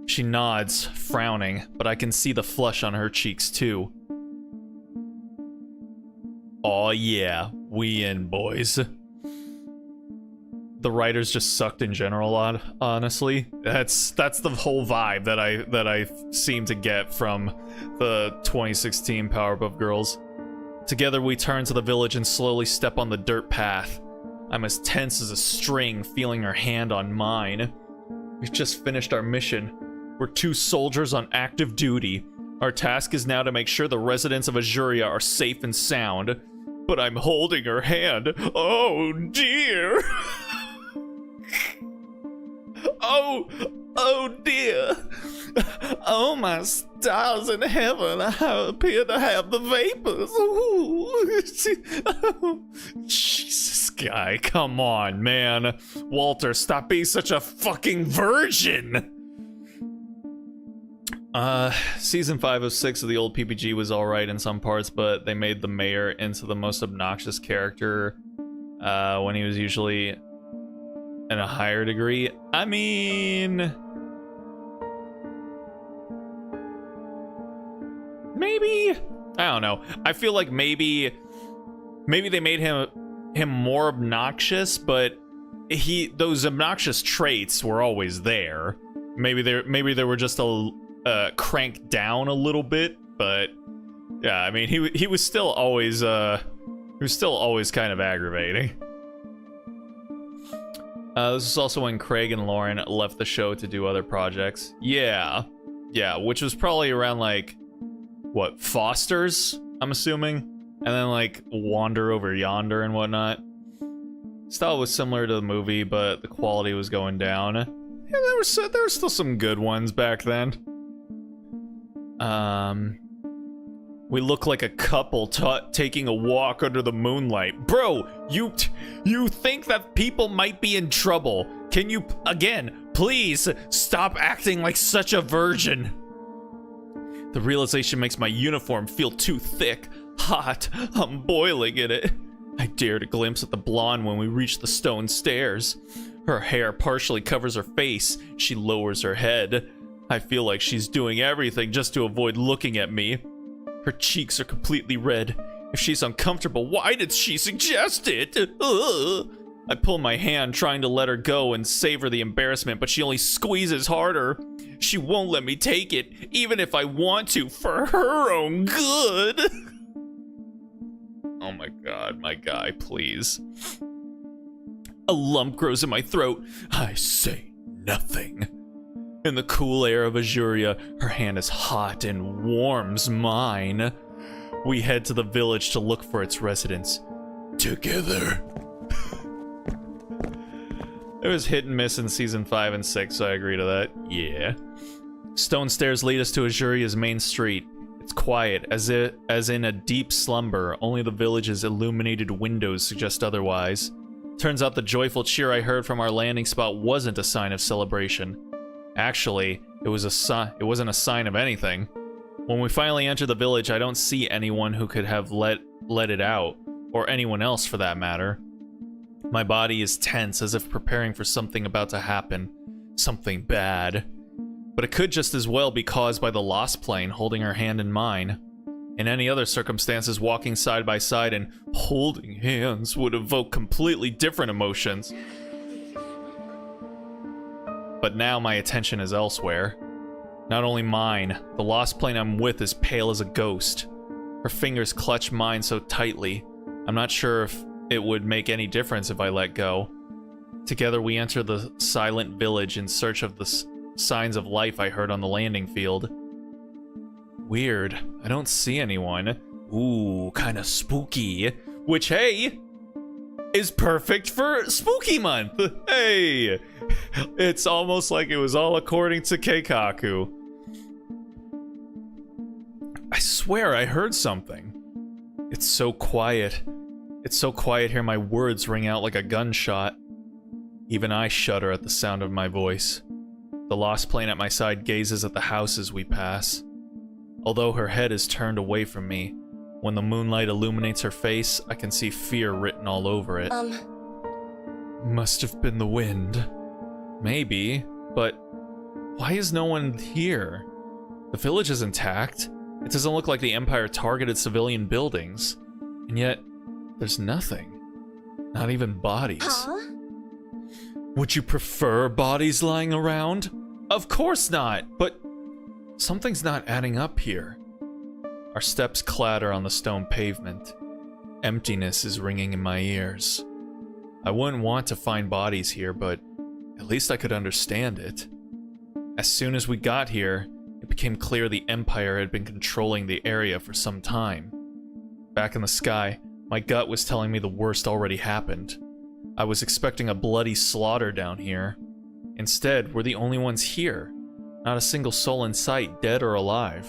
She nods, frowning, but I can see the flush on her cheeks too. Aw yeah, we in, boys. The writers just sucked in general, honestly. That's the whole vibe that I seem to get from the 2016 Powerpuff Girls. Together we turn to the village and slowly step on the dirt path. I'm as tense as a string, feeling her hand on mine. We've just finished our mission. We're two soldiers on active duty. Our task is now to make sure the residents of Azuria are safe and sound. But I'm holding her hand. Oh dear! Oh dear. Oh my stars in heaven, I appear to have the vapors. Oh, Jesus, guy, come on, man. Walter, stop being such a fucking virgin. Season 5 of 6 of the old PPG was alright in some parts, but they made the mayor into the most obnoxious character when he was usually in a higher degree. I mean, maybe, I don't know. I feel like maybe they made him more obnoxious, but those obnoxious traits were always there. Maybe they were just cranked down a little bit, but yeah, I mean, he was still always kind of aggravating. This is also when Craig and Lauren left the show to do other projects. Yeah, which was probably around, like, what, Foster's, I'm assuming? And then, like, Wander Over Yonder and whatnot. Style was similar to the movie, but the quality was going down. Yeah, there were still some good ones back then. We look like a couple taking a walk under the moonlight. Bro, you think that people might be in trouble. Can you, again, please stop acting like such a virgin? The realization makes my uniform feel too thick. Hot. I'm boiling in it. I dared a glimpse at the blonde when we reach the stone stairs. Her hair partially covers her face. She lowers her head. I feel like she's doing everything just to avoid looking at me. Her cheeks are completely red. If she's uncomfortable, why did she suggest it? Ugh. I pull my hand, trying to let her go and savor the embarrassment, but she only squeezes harder. She won't let me take it, even if I want to, for her own good. Oh my god, my guy, please. A lump grows in my throat. I say nothing. In the cool air of Azuria, her hand is hot and warms mine. We head to the village to look for its residents. Together. It was hit and miss in season 5 and 6, so I agree to that. Yeah. Stone stairs lead us to Azuria's main street. It's quiet, as in a deep slumber. Only the village's illuminated windows suggest otherwise. Turns out the joyful cheer I heard from our landing spot wasn't a sign of celebration. Actually, it wasn't a sign of anything. When we finally enter the village, I don't see anyone who could have let it out, or anyone else for that matter. My body is tense, as if preparing for something about to happen. Something bad. But it could just as well be caused by the Lassplane holding her hand in mine. In any other circumstances, walking side by side and holding hands would evoke completely different emotions. But now my attention is elsewhere. Not only mine, the Lassplane I'm with is pale as a ghost. Her fingers clutch mine so tightly, I'm not sure if it would make any difference if I let go. Together we enter the silent village in search of the signs of life I heard on the landing field. Weird, I don't see anyone. Ooh, kinda spooky. Which, hey, is perfect for spooky month. Hey, it's almost like it was all according to Keikaku. I swear I heard something. It's so quiet. It's so quiet here my words ring out like a gunshot. Even I shudder at the sound of my voice. The Lassplane at my side gazes at the houses we pass. Although her head is turned away from me, when the moonlight illuminates her face, I can see fear written all over it. Must have been the wind. Maybe, but why is no one here? The village is intact. It doesn't look like the Empire targeted civilian buildings. And yet, there's nothing. Not even bodies. Huh? Would you prefer bodies lying around? Of course not, but something's not adding up here. Our steps clatter on the stone pavement. Emptiness is ringing in my ears. I wouldn't want to find bodies here, but at least I could understand it. As soon as we got here, it became clear the Empire had been controlling the area for some time. Back in the sky, my gut was telling me the worst already happened. I was expecting a bloody slaughter down here. Instead, we're the only ones here. Not a single soul in sight, dead or alive.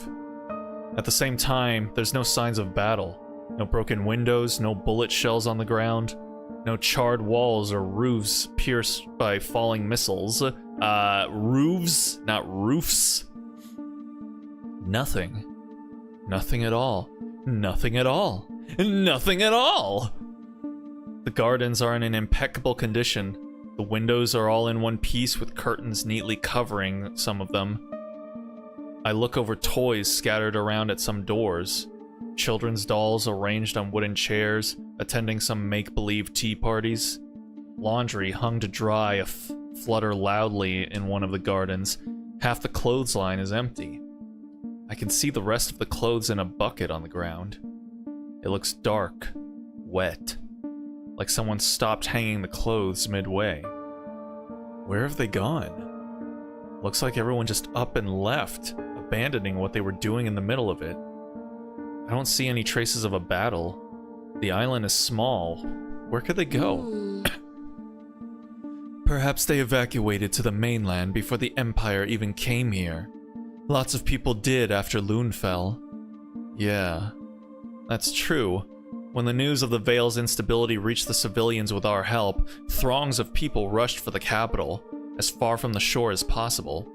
At the same time, there's no signs of battle. No broken windows, no bullet shells on the ground. No charred walls or roofs pierced by falling missiles. Roofs, not roofs. Nothing. Nothing at all. Nothing at all. Nothing at all! The gardens are in an impeccable condition. The windows are all in one piece with curtains neatly covering some of them. I look over toys scattered around at some doors. Children's dolls arranged on wooden chairs, attending some make-believe tea parties. Laundry hung to dry flutter loudly in one of the gardens. Half the clothesline is empty. I can see the rest of the clothes in a bucket on the ground. It looks dark, wet, like someone stopped hanging the clothes midway. Where have they gone? Looks like everyone just up and left, abandoning what they were doing in the middle of it. I don't see any traces of a battle. The island is small. Where could they go? Perhaps they evacuated to the mainland before the Empire even came here. Lots of people did after Loon fell. Yeah, that's true. When the news of the Vale's instability reached the civilians with our help, throngs of people rushed for the capital, as far from the shore as possible.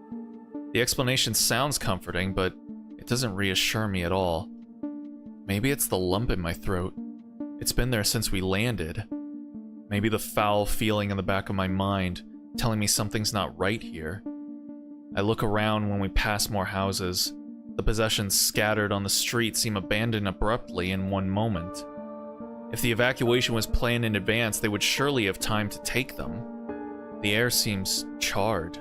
The explanation sounds comforting, but it doesn't reassure me at all. Maybe it's the lump in my throat. It's been there since we landed. Maybe the foul feeling in the back of my mind, telling me something's not right here. I look around when we pass more houses. The possessions scattered on the street seem abandoned abruptly in one moment. If the evacuation was planned in advance, they would surely have time to take them. The air seems charged,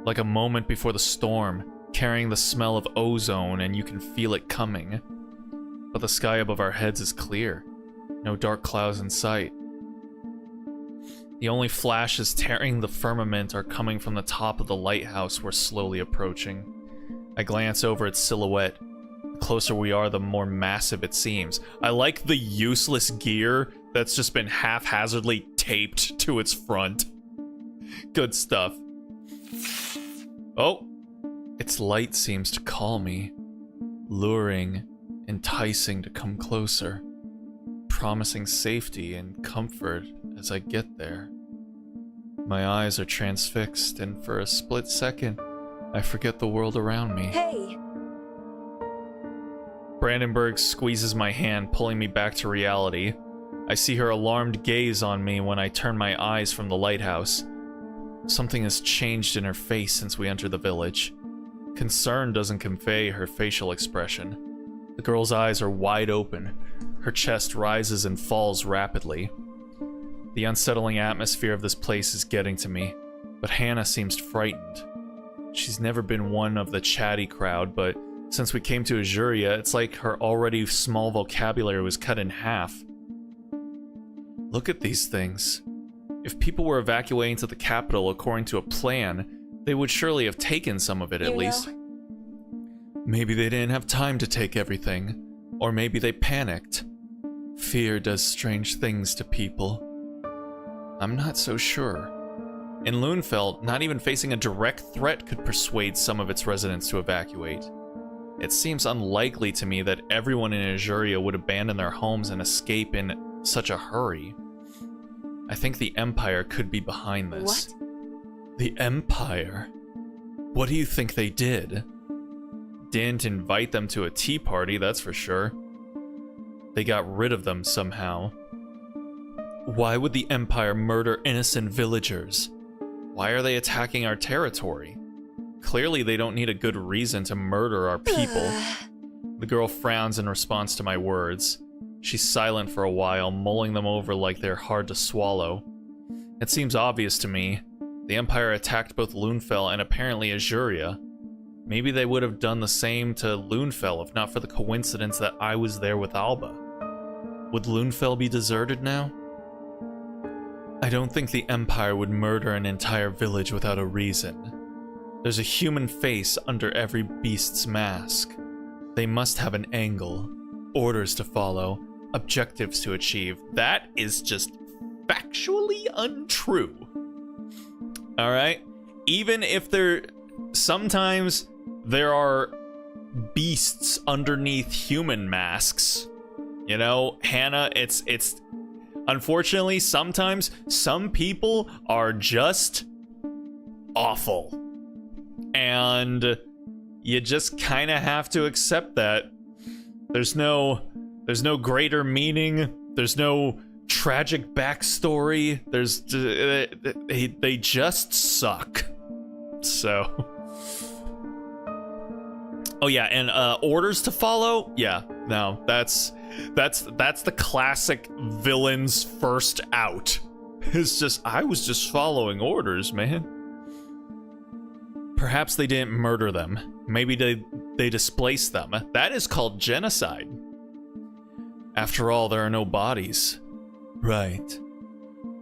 like a moment before the storm, carrying the smell of ozone, and you can feel it coming. But the sky above our heads is clear. No dark clouds in sight. The only flashes tearing the firmament are coming from the top of the lighthouse we're slowly approaching. I glance over its silhouette. The closer we are, the more massive it seems. I like the useless gear that's just been haphazardly taped to its front. Good stuff. Oh! Its light seems to call me, luring, enticing to come closer, promising safety and comfort as I get there. My eyes are transfixed, and for a split second, I forget the world around me.
Hey!
Brandenburg squeezes my hand, pulling me back to reality. I see her alarmed gaze on me when I turn my eyes from the lighthouse. Something has changed in her face since we entered the village. Concern doesn't convey her facial expression. The girl's eyes are wide open. Her chest rises and falls rapidly. The unsettling atmosphere of this place is getting to me, but Hannah seems frightened. She's never been one of the chatty crowd, but since we came to Azuria, it's like her already small vocabulary was cut in half. Look at these things. If people were evacuating to the capital according to a plan, they would surely have taken some of it at least. Maybe they didn't have time to take everything, or maybe they panicked. Fear does strange things to people. I'm not so sure. In Lünfeld, not even facing a direct threat could persuade some of its residents to evacuate. It seems unlikely to me that everyone in Azuria would abandon their homes and escape in such a hurry. I think the Empire could be behind this.
What?
The Empire? What do you think they did? Didn't invite them to a tea party, that's for sure. They got rid of them somehow. Why would the Empire murder innocent villagers? Why are they attacking our territory? Clearly they don't need a good reason to murder our people. The girl frowns in response to my words. She's silent for a while, mulling them over like they're hard to swallow. It seems obvious to me. The Empire attacked both Lünfeld and apparently Azuria. Maybe they would have done the same to Lünfeld if not for the coincidence that I was there with Alba. Would Lünfeld be deserted now? I don't think the Empire would murder an entire village without a reason. There's a human face under every beast's mask. They must have an angle, orders to follow, objectives to achieve. That is just factually untrue. Alright? Even if sometimes there are beasts underneath human masks. You know, Hannah, it's unfortunately, sometimes some people are just awful. And you just kind of have to accept that. There's no greater meaning. There's no tragic backstory. They just suck. So, oh yeah, and orders to follow. Yeah, no, that's the classic villain's first out. It's just I was just following orders, man. Perhaps they didn't murder them. Maybe they displaced them. That is called genocide. After all, there are no bodies. Right.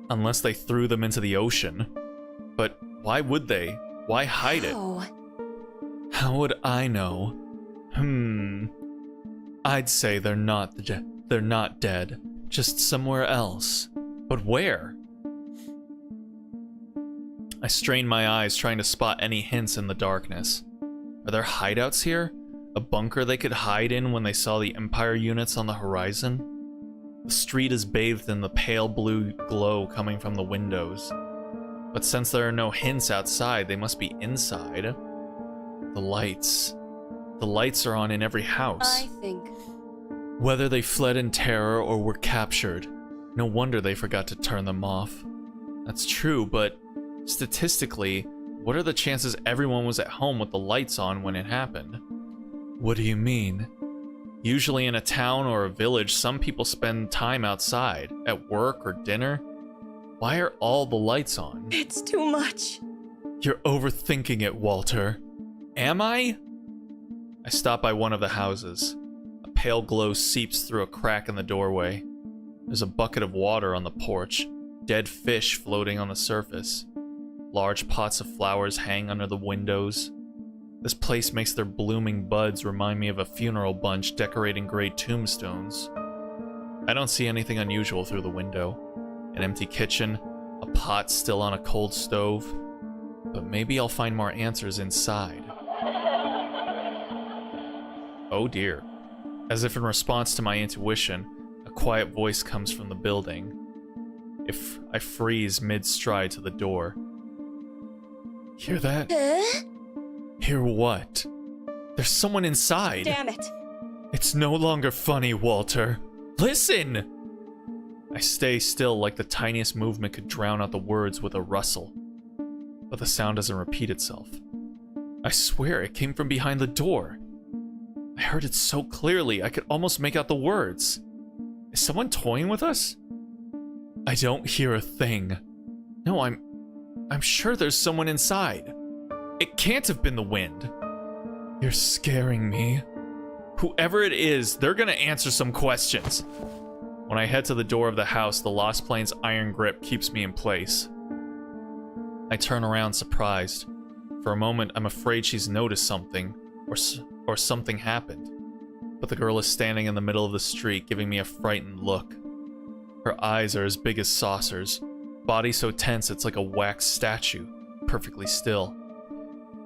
Unless they threw them into the ocean. But why would they? Why hide it? How would I know? I'd say they're not dead. Just somewhere else. But where? I strain my eyes, trying to spot any hints in the darkness. Are there hideouts here? A bunker they could hide in when they saw the Empire units on the horizon? The street is bathed in the pale blue glow coming from the windows. But since there are no hints outside, they must be inside. The lights are on in every house.
I think.
Whether they fled in terror or were captured, no wonder they forgot to turn them off. That's true, but statistically, What are the chances everyone was at home with the lights on when it happened? What do you mean? Usually in a town or a village, some people spend time outside, at work or dinner. Why are all the lights on?
It's too much.
You're overthinking it, Walter. Am I? I stop by one of the houses. A pale glow seeps through a crack in the doorway. There's a bucket of water on the porch, dead fish floating on the surface. Large pots of flowers hang under the windows. This place makes their blooming buds remind me of a funeral bunch decorating gray tombstones. I don't see anything unusual through the window. An empty kitchen, a pot still on a cold stove. But maybe I'll find more answers inside. Oh dear. As if in response to my intuition, a quiet voice comes from the building. If I freeze mid-stride to the door. Hear that?
Huh?
Hear what? There's someone inside.
Damn it.
It's no longer funny, Walter. Listen! I stay still like the tiniest movement could drown out the words with a rustle. But the sound doesn't repeat itself. I swear it came from behind the door. I heard it so clearly I could almost make out the words. Is someone toying with us? I don't hear a thing. No, I'm sure there's someone inside. It can't have been the wind. You're scaring me. Whoever it is, they're gonna answer some questions. When I head to the door of the house, the Lassplanes' iron grip keeps me in place. I turn around surprised. For a moment, I'm afraid she's noticed something, or something happened. But the girl is standing in the middle of the street, giving me a frightened look. Her eyes are as big as saucers, body so tense it's like a wax statue, perfectly still.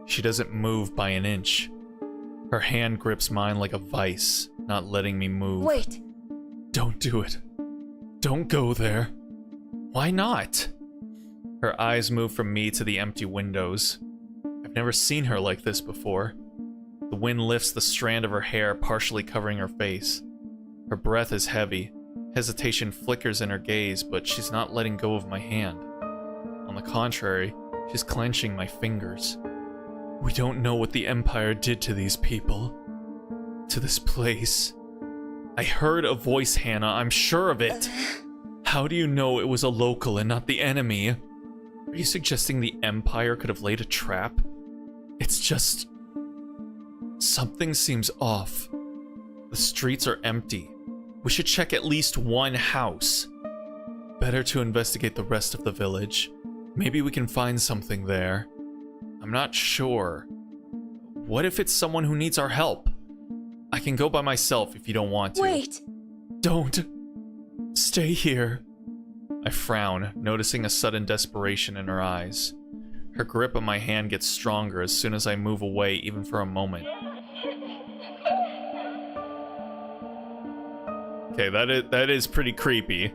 She doesn't move by an inch. Her hand grips mine like a vice, not letting me move.
Wait.
Don't do it. Don't go there. Why not? Her eyes move from me to the empty windows. I've never seen her like this before. The wind lifts the strand of her hair, partially covering her face. Her breath is heavy. Hesitation flickers in her gaze, but she's not letting go of my hand. On the contrary, she's clenching my fingers. We don't know what the Empire did to these people. To this place. I heard a voice, Hannah. I'm sure of it. How do you know it was a local and not the enemy? Are you suggesting the Empire could have laid a trap? It's just... something seems off. The streets are empty. We should check at least one house. Better to investigate the rest of the village. Maybe we can find something there. I'm not sure. What if it's someone who needs our help? I can go by myself if you don't want to.
Wait.
Don't. Stay here. I frown, noticing a sudden desperation in her eyes. Her grip on my hand gets stronger as soon as I move away, even for a moment. Okay, that is pretty creepy.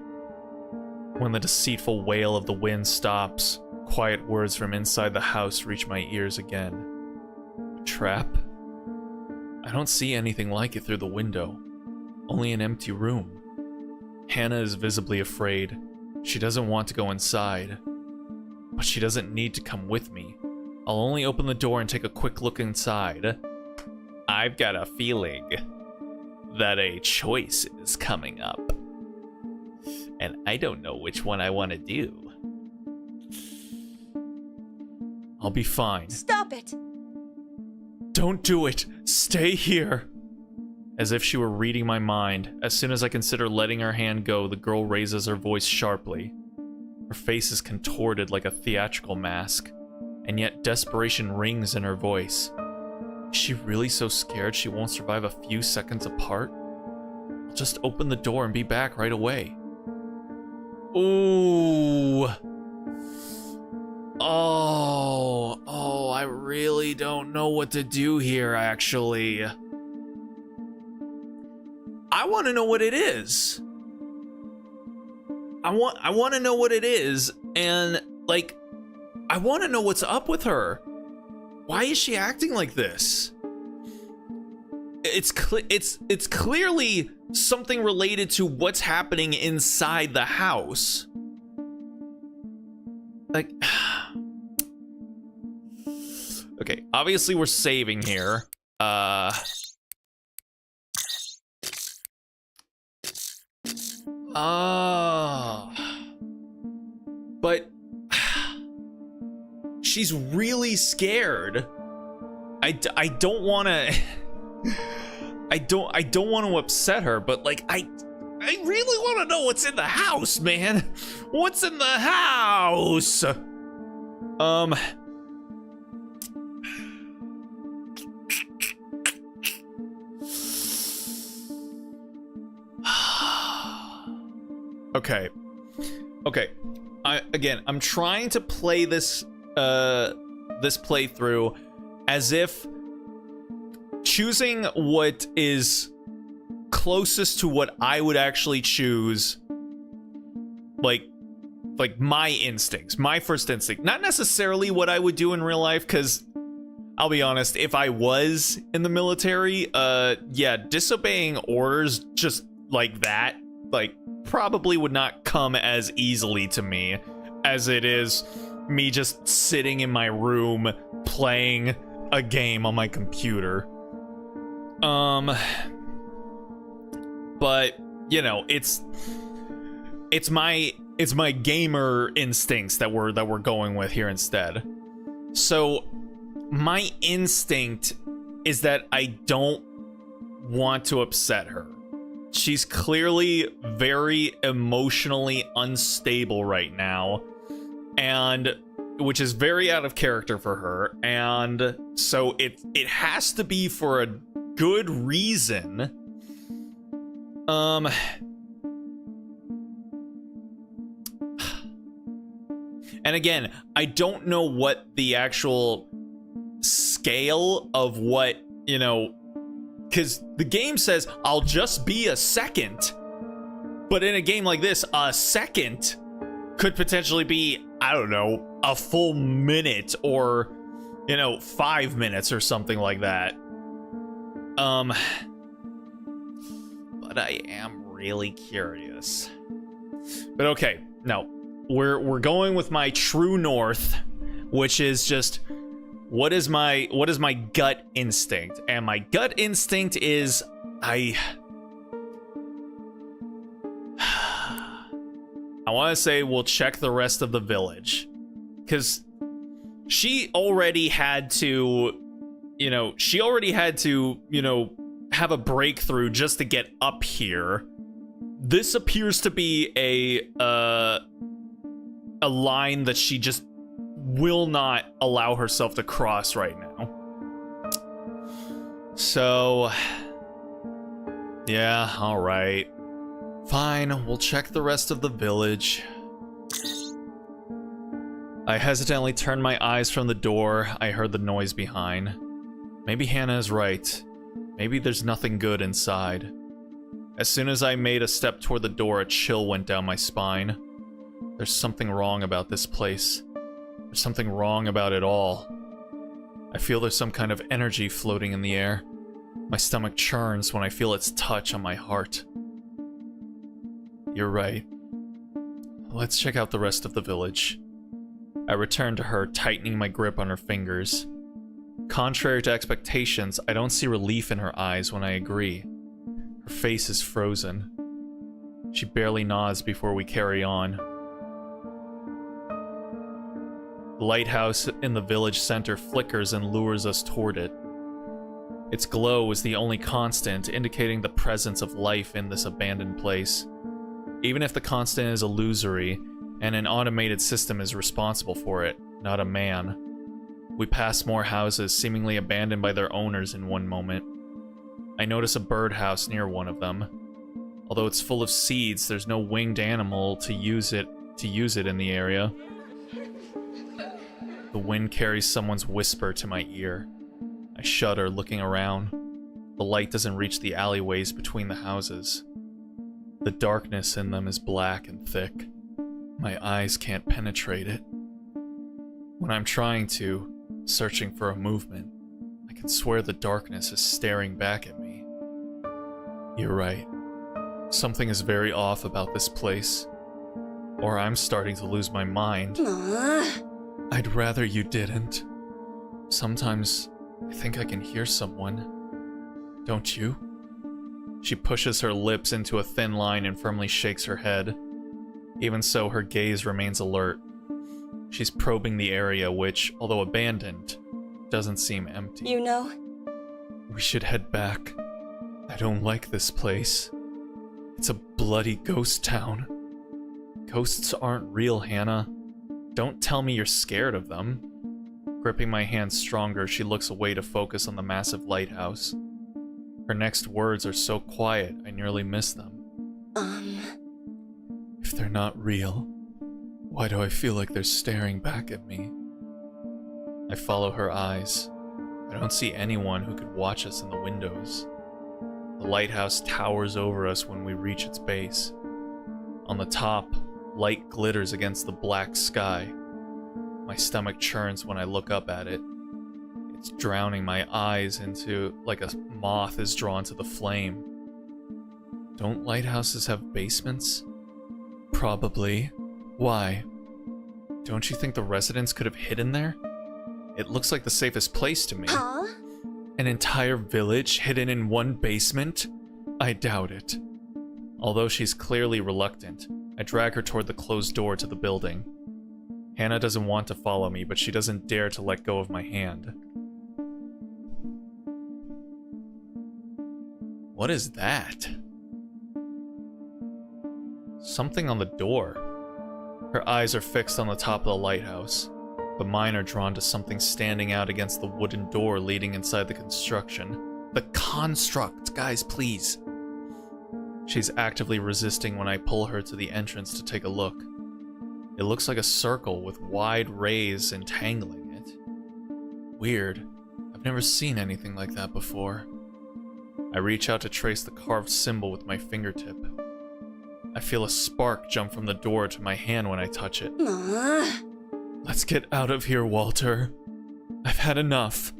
When the deceitful wail of the wind stops, quiet words from inside the house reach my ears again. A trap? I don't see anything like it through the window. Only an empty room. Hannah is visibly afraid. She doesn't want to go inside. But she doesn't need to come with me. I'll only open the door and take a quick look inside. I've got a feeling that a choice is coming up. And I don't know which one I want to do. I'll be fine.
Stop it.
Don't do it. Stay here. As if she were reading my mind, as soon as I consider letting her hand go, the girl raises her voice sharply. Her face is contorted like a theatrical mask, and yet desperation rings in her voice. Is she really so scared she won't survive a few seconds apart? I'll just open the door and be back right away. Ooh. Oh, I really don't know what to do here, actually. I want to know what it is. I want to know what it is, and, like, I want to know what's up with her. Why is she acting like this? It's clearly something related to what's happening inside the house. Like, Okay, obviously we're saving here. But she's really scared. I don't want to I don't want to upset her, but like I really want to know what's in the house, man. What's in the house? Okay. I'm trying to play this this playthrough as if choosing what is closest to what I would actually choose, like my instincts, my first instinct, not necessarily what I would do in real life, because I'll be honest, if I was in the military, yeah, disobeying orders just like that, like, probably would not come as easily to me as it is me just sitting in my room playing a game on my computer. But you know, it's my gamer instincts that we're going with here instead. So my instinct is that I don't want to upset her. She's clearly very emotionally unstable right now, and which is very out of character for her, and so it has to be for a good reason. And again, I don't know what the actual scale of what, you know, because the game says I'll just be a second, but in a game like this, a second could potentially be, I don't know, a full minute, or, you know, 5 minutes or something like that. But I am really curious. But okay, no, we're going with my true north, which is just what is my gut instinct, and my gut instinct is I want to say we'll check the rest of the village, because she already had to, you know, have a breakthrough just to get up here. This appears to be a line that she just will not allow herself to cross right now. So, yeah, all right. Fine, we'll check the rest of the village. I hesitantly turned my eyes from the door. I heard the noise behind. Maybe Hannah is right. Maybe there's nothing good inside. As soon as I made a step toward the door, a chill went down my spine. There's something wrong about this place. There's something wrong about it all. I feel there's some kind of energy floating in the air. My stomach churns when I feel its touch on my heart. You're right. Let's check out the rest of the village. I returned to her, tightening my grip on her fingers. Contrary to expectations, I don't see relief in her eyes when I agree. Her face is frozen. She barely nods before we carry on. The lighthouse in the village center flickers and lures us toward it. Its glow is the only constant, indicating the presence of life in this abandoned place. Even if the constant is illusory, and an automated system is responsible for it, not a man. We pass more houses, seemingly abandoned by their owners in one moment. I notice a birdhouse near one of them. Although it's full of seeds, there's no winged animal to use it in the area. The wind carries someone's whisper to my ear. I shudder, looking around. The light doesn't reach the alleyways between the houses. The darkness in them is black and thick. My eyes can't penetrate it. When I'm trying to, searching for a movement, I can swear the darkness is staring back at me. You're right. Something is very off about this place. Or I'm starting to lose my mind.
Aww.
I'd rather you didn't. Sometimes I think I can hear someone. Don't you? She pushes her lips into a thin line and firmly shakes her head. Even so, her gaze remains alert. She's probing the area which, although abandoned, doesn't seem empty.
You know?
We should head back. I don't like this place. It's a bloody ghost town. Ghosts aren't real, Hannah. Don't tell me you're scared of them. Gripping my hand stronger, she looks away to focus on the massive lighthouse. Her next words are so quiet, I nearly miss them. If they're not real, why do I feel like they're staring back at me? I follow her eyes. I don't see anyone who could watch us in the windows. The lighthouse towers over us when we reach its base. On the top, light glitters against the black sky. My stomach churns when I look up at it. It's drowning my eyes into like a moth is drawn to the flame. Don't lighthouses have basements? Probably. Why? Don't you think the residents could have hidden there? It looks like the safest place to me.
Huh?
An entire village hidden in one basement? I doubt it. Although she's clearly reluctant, I drag her toward the closed door to the building. Hannah doesn't want to follow me, but she doesn't dare to let go of my hand. What is that? Something on the door. Her eyes are fixed on the top of the lighthouse, but mine are drawn to something standing out against the wooden door leading inside the construction. The construct, guys, please. She's actively resisting when I pull her to the entrance to take a look. It looks like a circle with wide rays entangling it. Weird. I've never seen anything like that before. I reach out to trace the carved symbol with my fingertip. I feel a spark jump from the door to my hand when I touch it. Let's get out of here, Walter. I've had enough.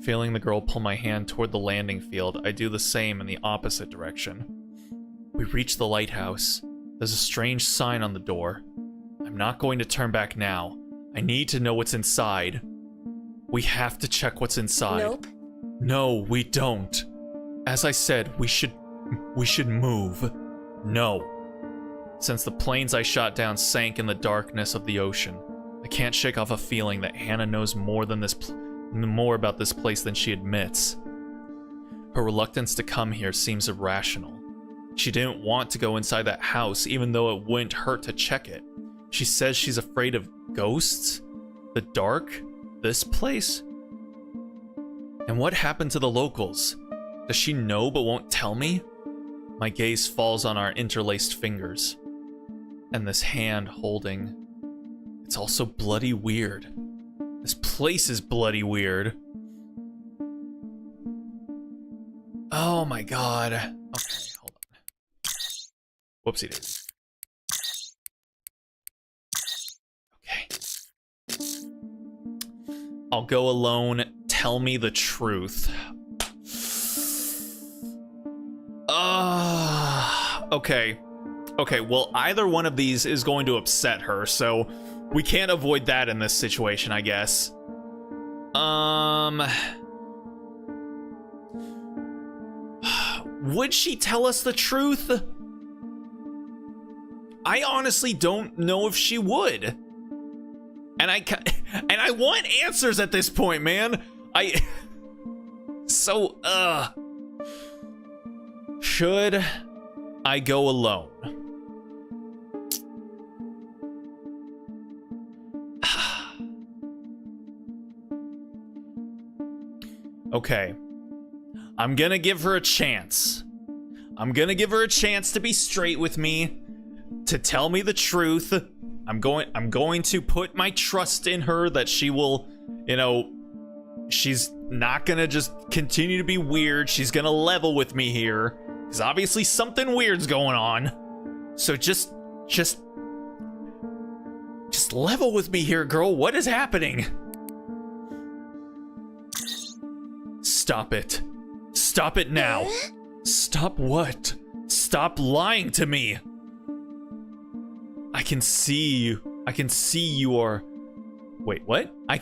Feeling the girl pull my hand toward the landing field, I do the same in the opposite direction. We reach the lighthouse. There's a strange sign on the door. I'm not going to turn back now. I need to know what's inside. We have to check what's inside.
Nope.
No, we don't. As I said, we should move. No. Since the planes I shot down sank in the darkness of the ocean, I can't shake off a feeling that Hannah knows more about this place than she admits. Her reluctance to come here seems irrational. She didn't want to go inside that house, even though it wouldn't hurt to check it. She says she's afraid of ghosts? The dark? This place? And what happened to the locals? Does she know but won't tell me? My gaze falls on our interlaced fingers. And this hand holding... It's also bloody weird. This place is bloody weird. Oh my god. Okay, hold on. Whoopsie daisy. Okay. I'll go alone. Tell me the truth. Okay. Okay, well, either one of these is going to upset her, so we can't avoid that in this situation, I guess. Would she tell us the truth? I honestly don't know if she would. And I want answers at this point, man. Should I go alone? Okay. I'm gonna give her a chance. I'm gonna give her a chance to be straight with me, to tell me the truth. I'm going to put my trust in her that she will, you know, she's not gonna just continue to be weird. She's gonna level with me here, because obviously something weird's going on. So just level with me here, girl. What is happening? Stop it. Stop it now. Stop what? Stop lying to me. I can see you. I can see you are... Wait, what? I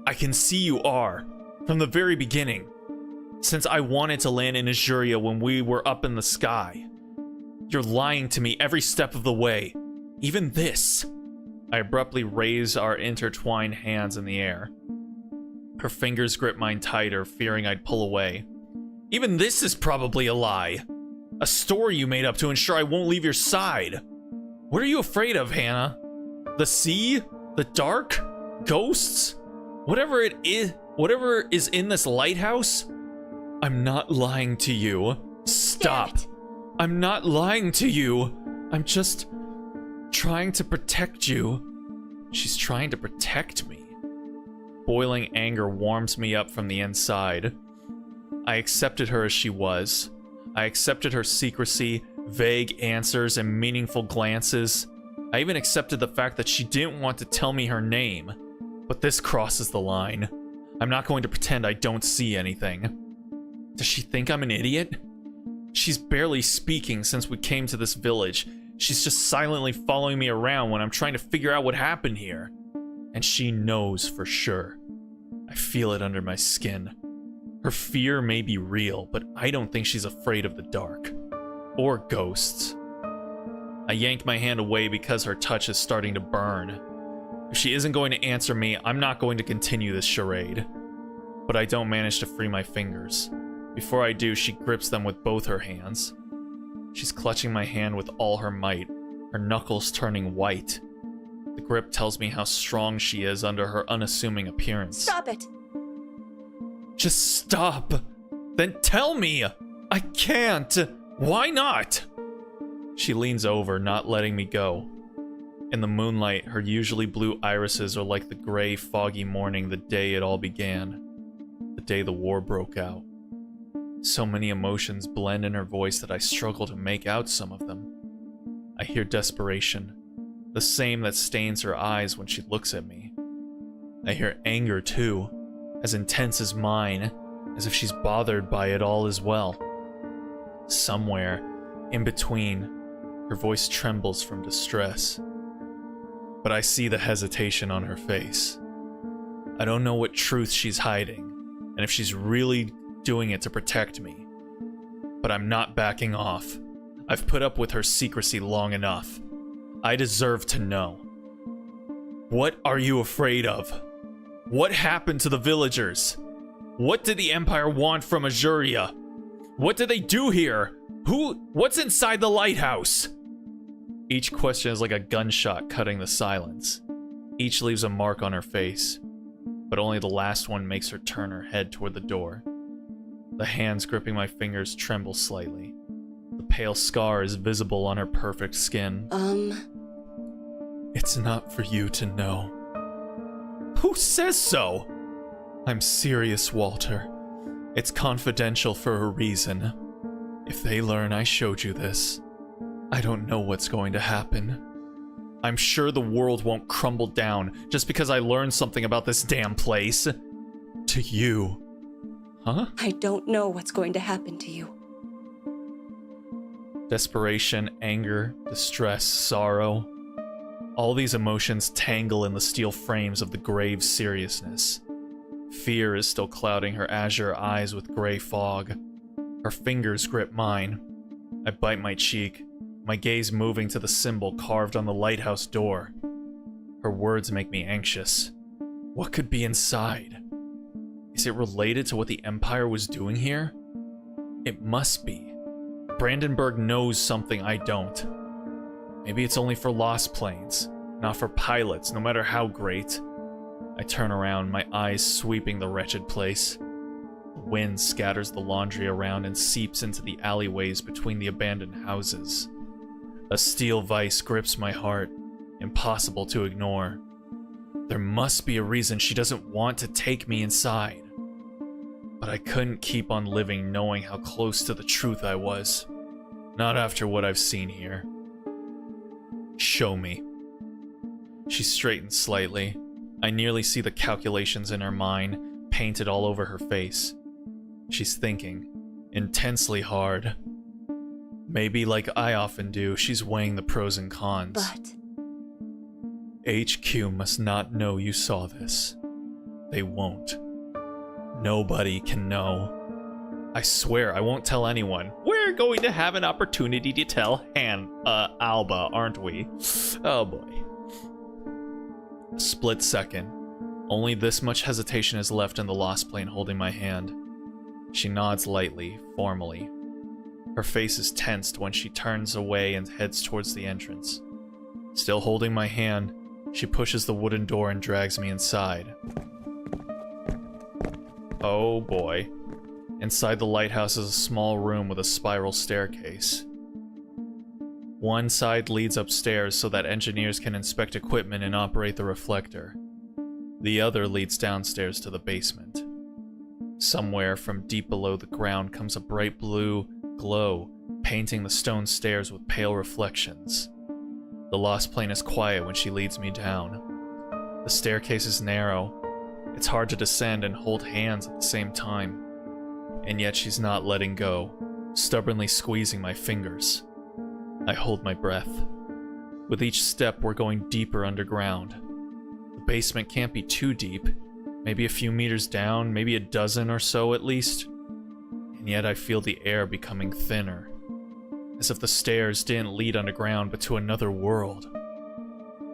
I can see you are. From the very beginning. Since I wanted to land in Azuria when we were up in the sky. You're lying to me every step of the way. Even this. I abruptly raise our intertwined hands in the air. Her fingers grip mine tighter, fearing I'd pull away. Even this is probably a lie. A story you made up to ensure I won't leave your side. What are you afraid of, Hannah? The sea? The dark? Ghosts? Whatever is in this lighthouse? I'm not lying to you. Stop. I'm not lying to you. I'm just trying to protect you. She's trying to protect me. Boiling anger warms me up from the inside. I accepted her as she was. I accepted her secrecy, vague answers, and meaningful glances. I even accepted the fact that she didn't want to tell me her name. But this crosses the line. I'm not going to pretend I don't see anything. Does she think I'm an idiot? She's barely speaking since we came to this village. She's just silently following me around when I'm trying to figure out what happened here. And she knows for sure. I feel it under my skin. Her fear may be real, but I don't think she's afraid of the dark. Or ghosts. I yank my hand away because her touch is starting to burn. If she isn't going to answer me, I'm not going to continue this charade. But I don't manage to free my fingers. Before I do, she grips them with both her hands. She's clutching my hand with all her might, her knuckles turning white. The grip tells me how strong she is under her unassuming appearance.
Stop it!
Just stop! Then tell me! I can't! Why not? She leans over, not letting me go. In the moonlight, her usually blue irises are like the gray, foggy morning the day it all began. The day the war broke out. So many emotions blend in her voice that I struggle to make out some of them. I hear desperation, the same that stains her eyes when she looks at me. I hear anger too, as intense as mine, as if she's bothered by it all as well. Somewhere, in between, her voice trembles from distress. But I see the hesitation on her face. I don't know what truth she's hiding, and if she's really doing it to protect me. But I'm not backing off. I've put up with her secrecy long enough. I deserve to know. What are you afraid of? What happened to the villagers? What did the Empire want from Azuria? What did they do here? What's inside the lighthouse? Each question is like a gunshot cutting the silence. Each leaves a mark on her face, but only the last one makes her turn her head toward the door. The hands gripping my fingers tremble slightly. The pale scar is visible on her perfect skin. It's not for you to know. Who says so? I'm serious, Walter. It's confidential for a reason. If they learn I showed you this, I don't know what's going to happen. I'm sure the world won't crumble down just because I learned something about this damn place. To you. Huh?
I don't know what's going to happen to you.
Desperation, anger, distress, sorrow. All these emotions tangle in the steel frames of the grave seriousness. Fear is still clouding her azure eyes with gray fog. Her fingers grip mine. I bite my cheek, my gaze moving to the symbol carved on the lighthouse door. Her words make me anxious. What could be inside? Is it related to what the Empire was doing here? It must be. Brandenburg knows something I don't. Maybe it's only for lost planes, not for pilots, no matter how great. I turn around, my eyes sweeping the wretched place. The wind scatters the laundry around and seeps into the alleyways between the abandoned houses. A steel vice grips my heart, impossible to ignore. There must be a reason she doesn't want to take me inside. But I couldn't keep on living knowing how close to the truth I was. Not after what I've seen here. Show me. She straightens slightly. I nearly see the calculations in her mind, painted all over her face. She's thinking, intensely hard. Maybe like I often do, she's weighing the pros and cons.
But...
HQ must not know you saw this. They won't. Nobody can know. I swear I won't tell anyone. We're going to have an opportunity to tell Alba, aren't we? Oh boy. A split second. Only this much hesitation is left in the lost plane holding my hand. She nods lightly, formally. Her face is tensed when she turns away and heads towards the entrance. Still holding my hand, she pushes the wooden door and drags me inside. Oh boy. Inside the lighthouse is a small room with a spiral staircase. One side leads upstairs so that engineers can inspect equipment and operate the reflector. The other leads downstairs to the basement. Somewhere from deep below the ground comes a bright blue glow, painting the stone stairs with pale reflections. The lost plane is quiet when she leads me down. The staircase is narrow. It's hard to descend and hold hands at the same time. And yet she's not letting go, stubbornly squeezing my fingers. I hold my breath. With each step, we're going deeper underground. The basement can't be too deep. Maybe a few meters down, maybe a dozen or so at least. And yet I feel the air becoming thinner. As if the stairs didn't lead underground but to another world.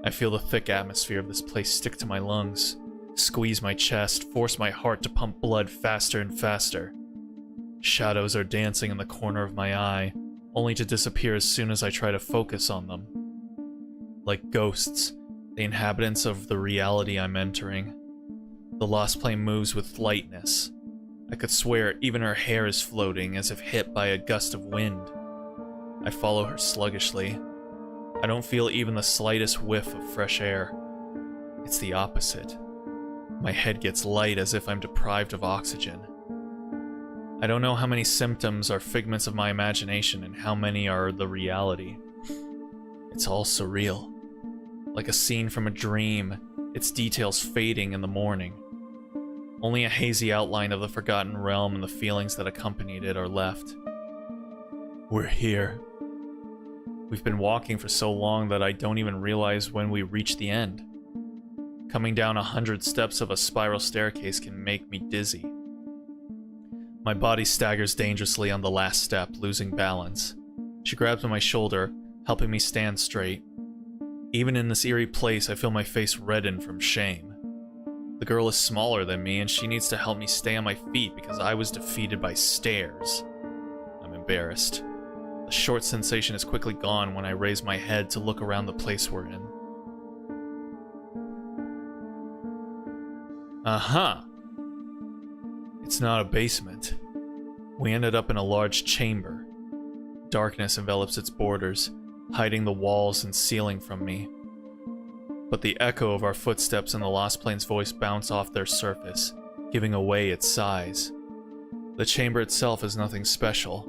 I feel the thick atmosphere of this place stick to my lungs, squeeze my chest, force my heart to pump blood faster and faster. Shadows are dancing in the corner of my eye, only to disappear as soon as I try to focus on them. Like ghosts, the inhabitants of the reality I'm entering. The lost plane moves with lightness. I could swear even her hair is floating as if hit by a gust of wind. I follow her sluggishly. I don't feel even the slightest whiff of fresh air. It's the opposite. My head gets light as if I'm deprived of oxygen. I don't know how many symptoms are figments of my imagination and how many are the reality. It's all surreal. Like a scene from a dream, its details fading in the morning. Only a hazy outline of the forgotten realm and the feelings that accompanied it are left. We're here. We've been walking for so long that I don't even realize when we reach the end. Coming down 100 steps of a spiral staircase can make me dizzy. My body staggers dangerously on the last step, losing balance. She grabs my shoulder, helping me stand straight. Even in this eerie place, I feel my face redden from shame. The girl is smaller than me, and she needs to help me stay on my feet because I was defeated by stairs. I'm embarrassed. The short sensation is quickly gone when I raise my head to look around the place we're in. Uh-huh. It's not a basement. We ended up in a large chamber. Darkness envelops its borders, hiding the walls and ceiling from me. But the echo of our footsteps and the lost plane's voice bounce off their surface, giving away its size. The chamber itself is nothing special,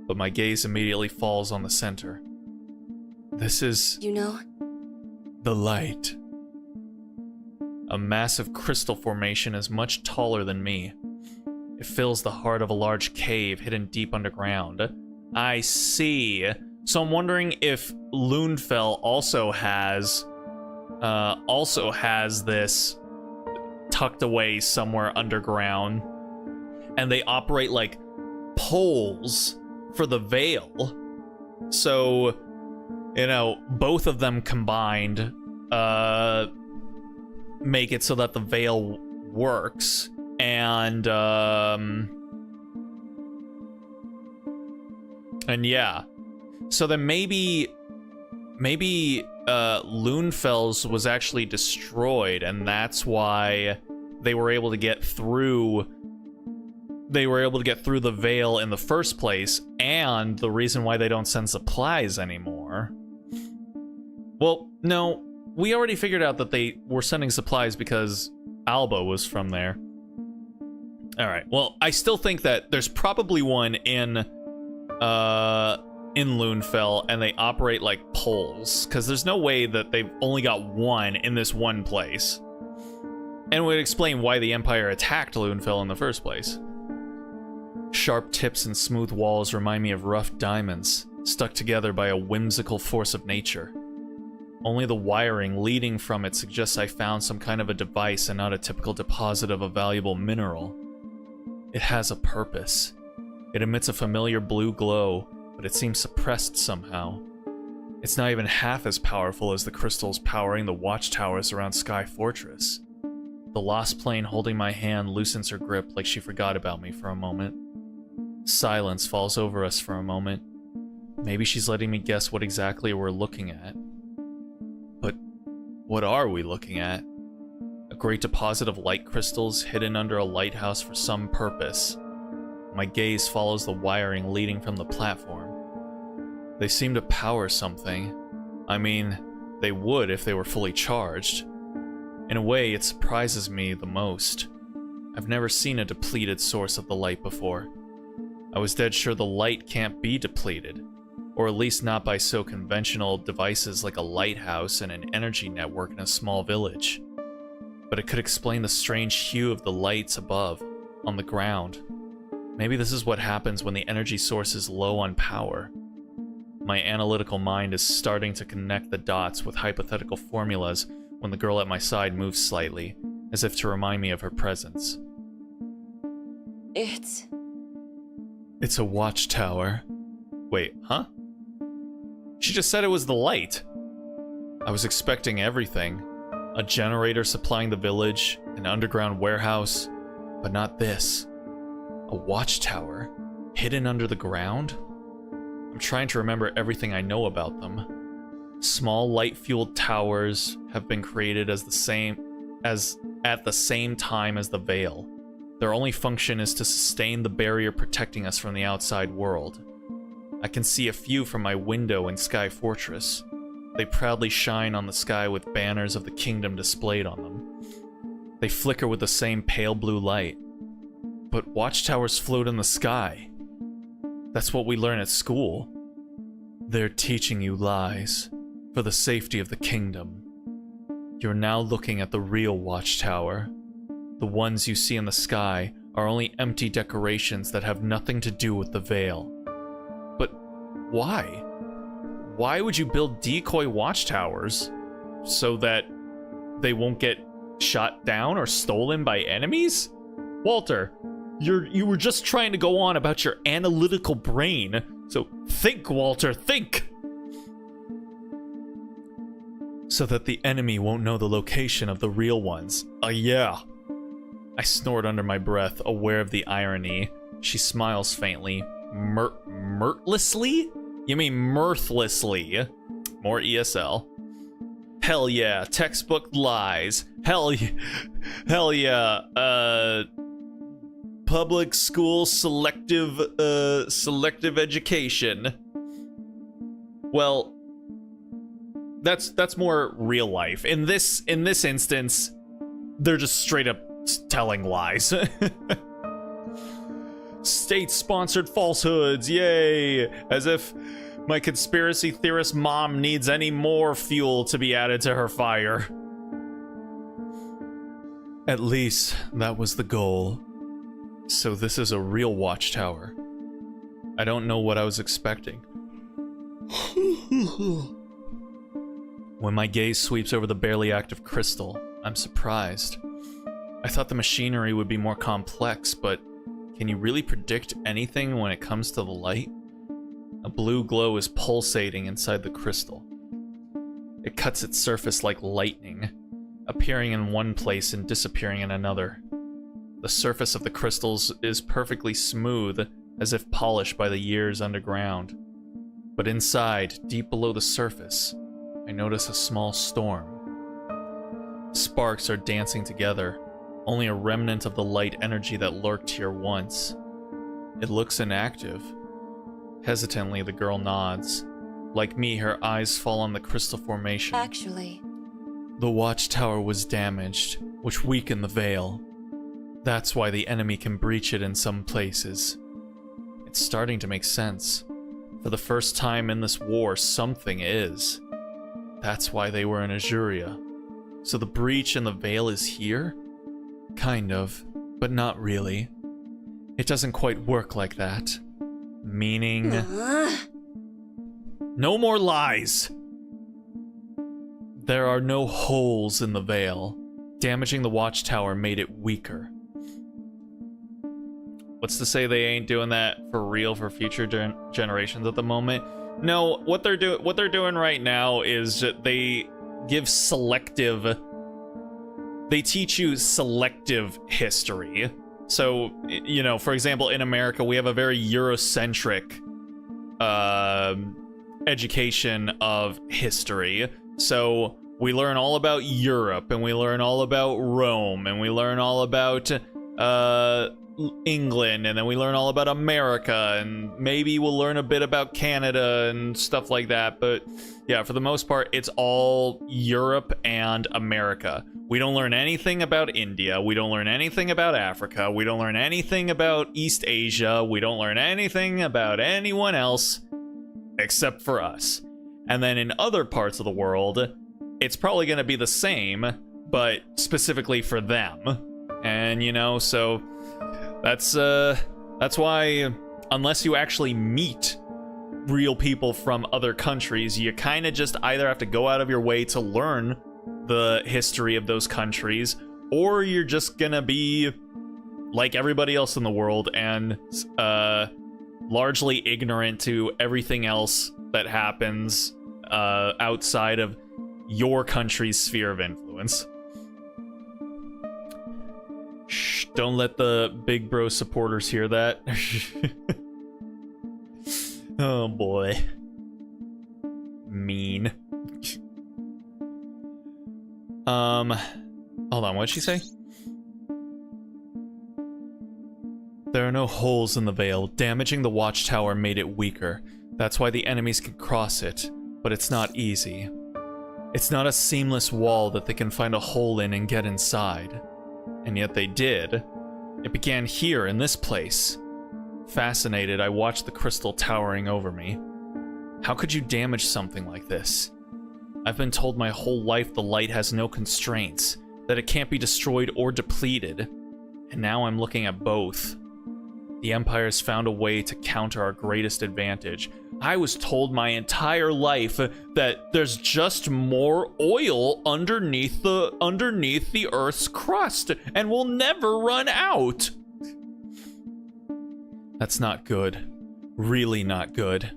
but my gaze immediately falls on the center. This is...
You know?
The light. A massive crystal formation is much taller than me. It fills the heart of a large cave hidden deep underground. I see. So I'm wondering if Lundfell also has this tucked away somewhere underground, and they operate like poles for the veil. So, you know, both of them combined make it so that the veil works. And yeah. So then maybe Lundfell's was actually destroyed, and that's why they were able to get through the veil in the first place, and the reason why they don't send supplies anymore. Well, no, we already figured out that they were sending supplies because Alba was from there. Alright, well, I still think that there's probably one in Lundfell, and they operate like poles, because there's no way that they've only got one in this one place. And it would explain why the Empire attacked Lundfell in the first place. Sharp tips and smooth walls remind me of rough diamonds, stuck together by a whimsical force of nature. Only the wiring leading from it suggests I found some kind of a device and not a typical deposit of a valuable mineral. It has a purpose. It emits a familiar blue glow, but it seems suppressed somehow. It's not even half as powerful as the crystals powering the watchtowers around Sky Fortress. The lost plane holding my hand loosens her grip like she forgot about me for a moment. Silence falls over us for a moment. Maybe she's letting me guess what exactly we're looking at. But what are we looking at? A great deposit of light crystals hidden under a lighthouse for some purpose. My gaze follows the wiring leading from the platform. They seem to power something. I mean, they would if they were fully charged. In a way, it surprises me the most. I've never seen a depleted source of the light before. I was dead sure the light can't be depleted, or at least not by so conventional devices like a lighthouse and an energy network in a small village. But it could explain the strange hue of the lights above, on the ground. Maybe this is what happens when the energy source is low on power. My analytical mind is starting to connect the dots with hypothetical formulas when the girl at my side moves slightly, as if to remind me of her presence. It's a watchtower. Wait, huh? She just said it was the light. I was expecting everything. A generator supplying the village, an underground warehouse, but not this. A watchtower, hidden under the ground? I'm trying to remember everything I know about them. Small light-fueled towers have been created at the same time as the Veil. Their only function is to sustain the barrier protecting us from the outside world. I can see a few from my window in Sky Fortress. They proudly shine on the sky with banners of the kingdom displayed on them. They flicker with the same pale blue light. But watchtowers float in the sky. That's what we learn at school. They're teaching you lies for the safety of the kingdom. You're now looking at the real watchtower. The ones you see in the sky are only empty decorations that have nothing to do with the Veil. But why? Why would you build decoy watchtowers? So that they won't get shot down or stolen by enemies? Walter, you were just trying to go on about your analytical brain. So think, Walter, think! So that the enemy won't know the location of the real ones. Yeah. I snort under my breath, aware of the irony. She smiles faintly. Mirthlessly? You mean mirthlessly. More ESL. Hell yeah, textbook lies. Hell yeah, public school selective education. Well, that's more real life. In this instance, they're just straight up telling lies. State-sponsored falsehoods, yay! As if my conspiracy theorist mom needs any more fuel to be added to her fire. At least that was the goal. So this is a real watchtower. I don't know what I was expecting. When my gaze sweeps over the barely active crystal, I'm surprised. I thought the machinery would be more complex, but can you really predict anything when it comes to the light? A blue glow is pulsating inside the crystal. It cuts its surface like lightning, appearing in one place and disappearing in another. The surface of the crystals is perfectly smooth, as if polished by the years underground. But inside, deep below the surface, I notice a small storm. Sparks are dancing together, only a remnant of the light energy that lurked here once. It looks inactive. Hesitantly, the girl nods. Like me, her eyes fall on the crystal formation.
Actually,
the watchtower was damaged, which weakened the Veil. That's why the enemy can breach it in some places. It's starting to make sense. For the first time in this war, something is. That's why they were in Azuria. So the breach in the Veil is here? Kind of, but not really. It doesn't quite work like that. Meaning... No more lies! There are no holes in the veil. Damaging the watchtower made it weaker. What's to say they ain't doing that for real for future generations at the moment? No, what they're doing right now is they give selective. They teach you selective history. So, you know, for example, in America, we have a very Eurocentric education of history. So we learn all about Europe, and we learn all about Rome, and we learn all about England, and then we learn all about America, and maybe we'll learn a bit about Canada and stuff like that. But yeah, for the most part, it's all Europe and America. We don't learn anything about India. We don't learn anything about Africa. We don't learn anything about East Asia. We don't learn anything about anyone else except for us. And then in other parts of the world, it's probably going to be the same, but specifically for them. And, you know, so that's why, unless you actually meet real people from other countries, you kind of just either have to go out of your way to learn the history of those countries, or you're just gonna be like everybody else in the world and largely ignorant to everything else that happens outside of your country's sphere of influence. Shh, don't let the big bro supporters hear that. Oh boy. Mean. Hold on, what'd she say? There are no holes in the veil. Damaging the watchtower made it weaker. That's why the enemies can cross it, but it's not easy. It's not a seamless wall that they can find a hole in and get inside. And yet they did. It began here, in this place. Fascinated, I watched the crystal towering over me. How could you damage something like this? I've been told my whole life the light has no constraints, that it can't be destroyed or depleted. And now I'm looking at both. The Empire's found a way to counter our greatest advantage. I was told my entire life that there's just more oil underneath the Earth's crust, and we'll never run out. That's not good. Really not good.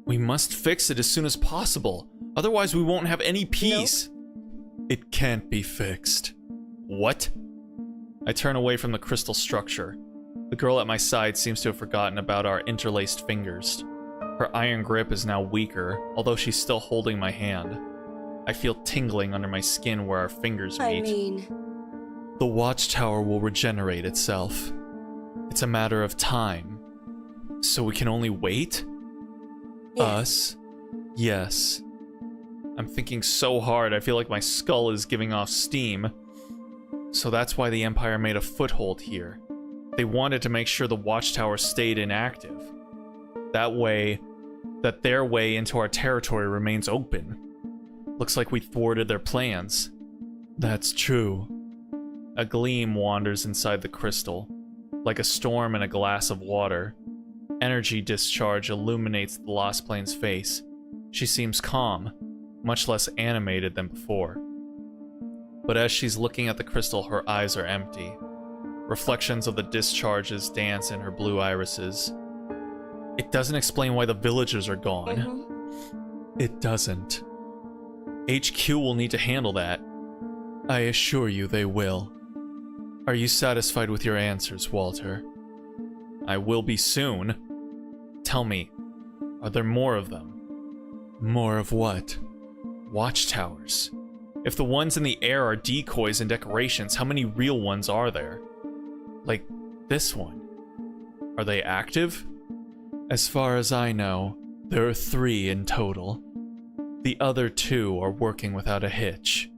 We must fix it as soon as possible. Otherwise, we won't have any peace. Nope. It can't be fixed. What? I turn away from the crystal structure. The girl at my side seems to have forgotten about our interlaced fingers. Her iron grip is now weaker, although she's still holding my hand. I feel tingling under my skin where our fingers meet. The watchtower will regenerate itself. It's a matter of time. So we can only wait? Yes. Us? Yes. I'm thinking so hard, I feel like my skull is giving off steam. So that's why the Empire made a foothold here. They wanted to make sure the watchtower stayed inactive. That way, their way into our territory remains open. Looks like we thwarted their plans. That's true. A gleam wanders inside the crystal, like a storm in a glass of water. Energy discharge illuminates the Lassplane's face. She seems calm, much less animated than before. But as she's looking at the crystal, her eyes are empty. Reflections of the discharges dance in her blue irises. It doesn't explain why the villagers are gone. It doesn't. HQ will need to handle that. I assure you they will. Are you satisfied with your answers, Walter? I will be soon. Tell me, are there more of them? More of what? Watchtowers. If the ones in the air are decoys and decorations, how many real ones are there? Like this one. Are they active? As far as I know, there are 3 in total. The other 2 are working without a hitch.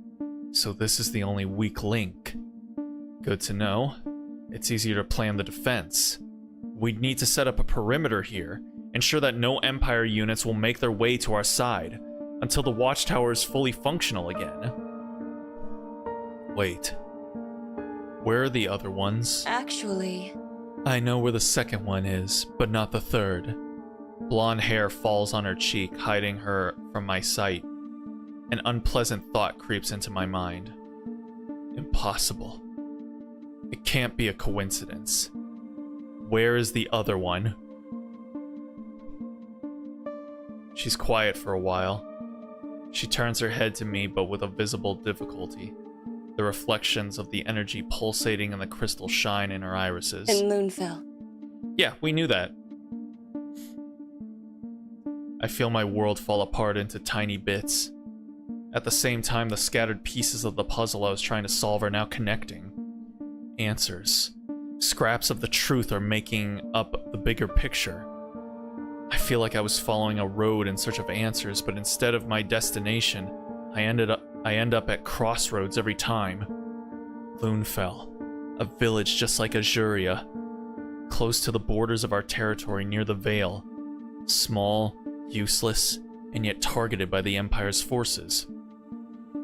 So this is the only weak link. Good to know. It's easier to plan the defense. We'd need to set up a perimeter here, ensure that no Empire units will make their way to our side, until the watchtower is fully functional again. Wait. Where are the other ones? Actually... I know where the second one is, but not the third. Blonde hair falls on her cheek, hiding her from my sight. An unpleasant thought creeps into my mind. Impossible. It can't be a coincidence. Where is the other one? She's quiet for a while. She turns her head to me, but with a visible difficulty. The reflections of the energy pulsating in the crystal shine in her irises.
And Loonfell.
Yeah, we knew that. I feel my world fall apart into tiny bits. At the same time, the scattered pieces of the puzzle I was trying to solve are now connecting. Answers. Scraps of the truth are making up the bigger picture. I feel like I was following a road in search of answers, but instead of my destination, I end up at crossroads every time. Loonfell, a village just like Azuria, close to the borders of our territory near the Vale. Small, useless, and yet targeted by the Empire's forces.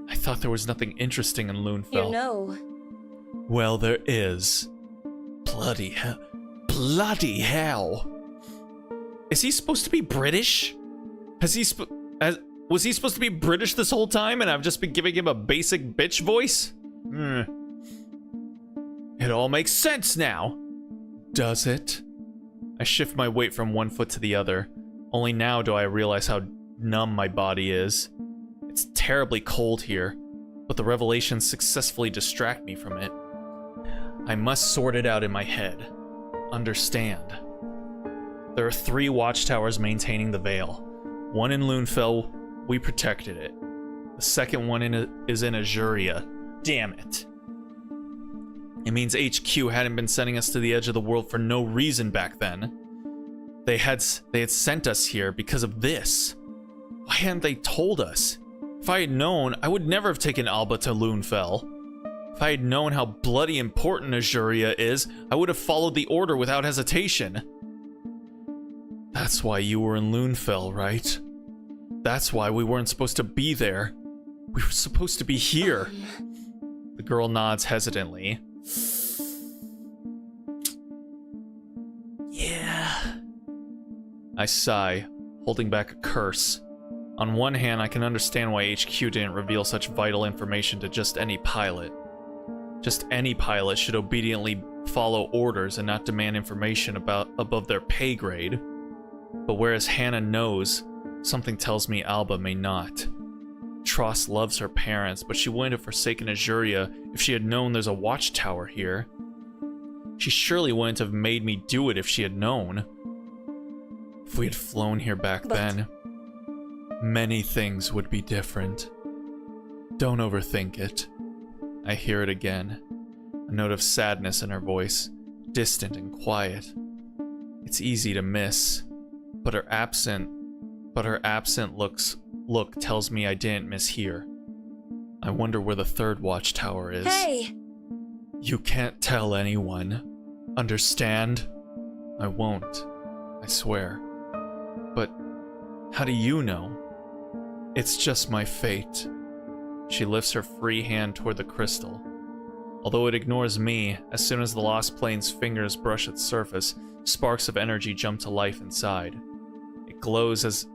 I thought there was nothing interesting in Loonfell.
You know.
Well, there is. Bloody hell. Bloody hell. Is he supposed to be British? Was he supposed to be British this whole time and I've just been giving him a basic bitch voice? It all makes sense now. Does it? I shift my weight from one foot to the other. Only now do I realize how numb my body is. It's terribly cold here, but the revelations successfully distract me from it. I must sort it out in my head. Understand. There are 3 watchtowers maintaining the Vale. One in Loonfell, we protected it. The second one is in Azuria. Damn it. It means HQ hadn't been sending us to the edge of the world for no reason back then. They had sent us here because of this. Why hadn't they told us? If I had known, I would never have taken Alba to Loonfell. If I had known how bloody important Azuria is, I would have followed the order without hesitation. That's why you were in Loonfell, right? That's why we weren't supposed to be there. We were supposed to be here. The girl nods hesitantly. Yeah. I sigh, holding back a curse. On one hand, I can understand why HQ didn't reveal such vital information to just any pilot. Just any pilot should obediently follow orders and not demand information above their pay grade. But whereas Hannah knows, something tells me Alba may not. Tross loves her parents, but she wouldn't have forsaken Azuria if she had known there's a watchtower here. She surely wouldn't have made me do it if she had known. If we had flown here back then, many things would be different. Don't overthink it. I hear it again. A note of sadness in her voice, distant and quiet. It's easy to miss, but her absent look tells me I didn't mishear. I wonder where the third watchtower is.
Hey!
You can't tell anyone. Understand? I won't. I swear. But how do you know? It's just my fate. She lifts her free hand toward the crystal. Although it ignores me, as soon as the Lassplanes' fingers brush its surface, sparks of energy jump to life inside. It glows as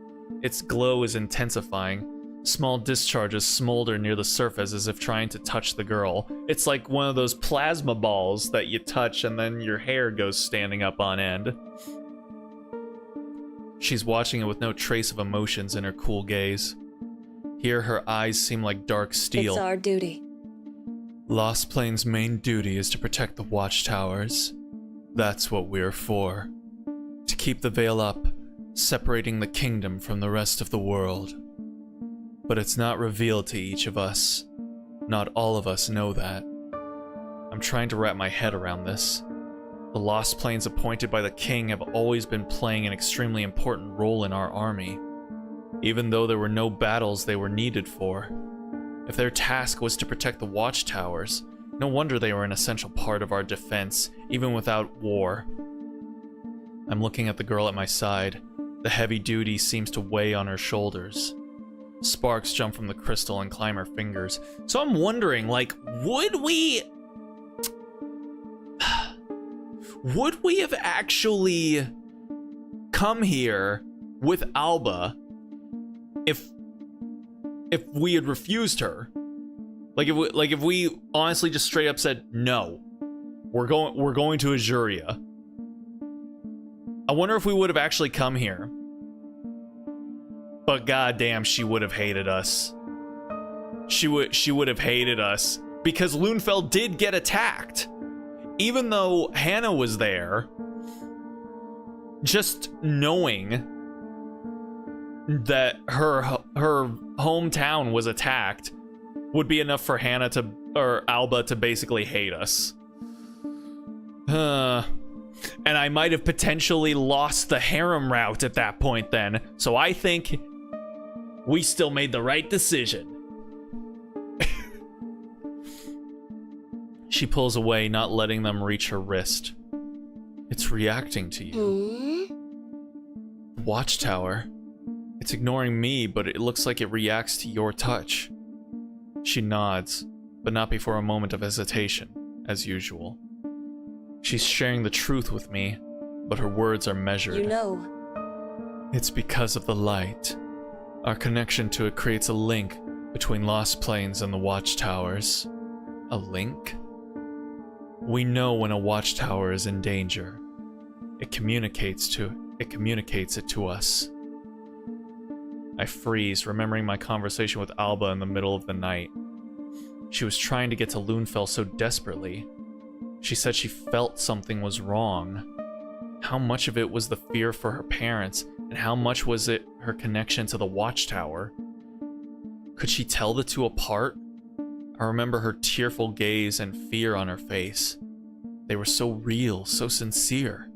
its glow is intensifying. Small discharges smolder near the surface as if trying to touch the girl. It's like one of those plasma balls that you touch and then your hair goes standing up on end. She's watching it with no trace of emotions in her cool gaze. Here her eyes seem like dark steel.
It's our duty.
Lassplanes' main duty is to protect the watchtowers. That's what we're for. To keep the veil up, separating the kingdom from the rest of the world. But it's not revealed to each of us. Not all of us know that. I'm trying to wrap my head around this. The Lassplanes appointed by the king have always been playing an extremely important role in our army, even though there were no battles they were needed for. If their task was to protect the watchtowers, no wonder they were an essential part of our defense, even without war. I'm looking at the girl at my side. The heavy duty seems to weigh on her shoulders. Sparks jump from the crystal and climb her fingers. So I'm wondering, like, would we have actually come here with Alba if we had refused her. Like if we honestly just straight up said no. We're going to Azuria. I wonder if we would have actually come here. But goddamn, she would have hated us. She would have hated us because Lunefeld did get attacked. Even though Hannah was there, just knowing that her hometown was attacked would be enough for Hannah to, or Alba, to basically hate us. And I might have potentially lost the harem route at that point then. So I think we still made the right decision. She pulls away, not letting them reach her wrist. It's reacting to you. Watchtower. It's ignoring me, but it looks like it reacts to your touch. She nods, but not before a moment of hesitation, as usual. She's sharing the truth with me, but her words are measured.
You know.
It's because of the light. Our connection to it creates a link between Lost Plains and the Watchtowers. A link? We know when a Watchtower is in danger. It communicates it to us. I freeze, remembering my conversation with Alba in the middle of the night. She was trying to get to Lunefell so desperately. She said she felt something was wrong. How much of it was the fear for her parents, and how much was it her connection to the Watchtower? Could she tell the two apart? I remember her tearful gaze and fear on her face. They were so real, so sincere.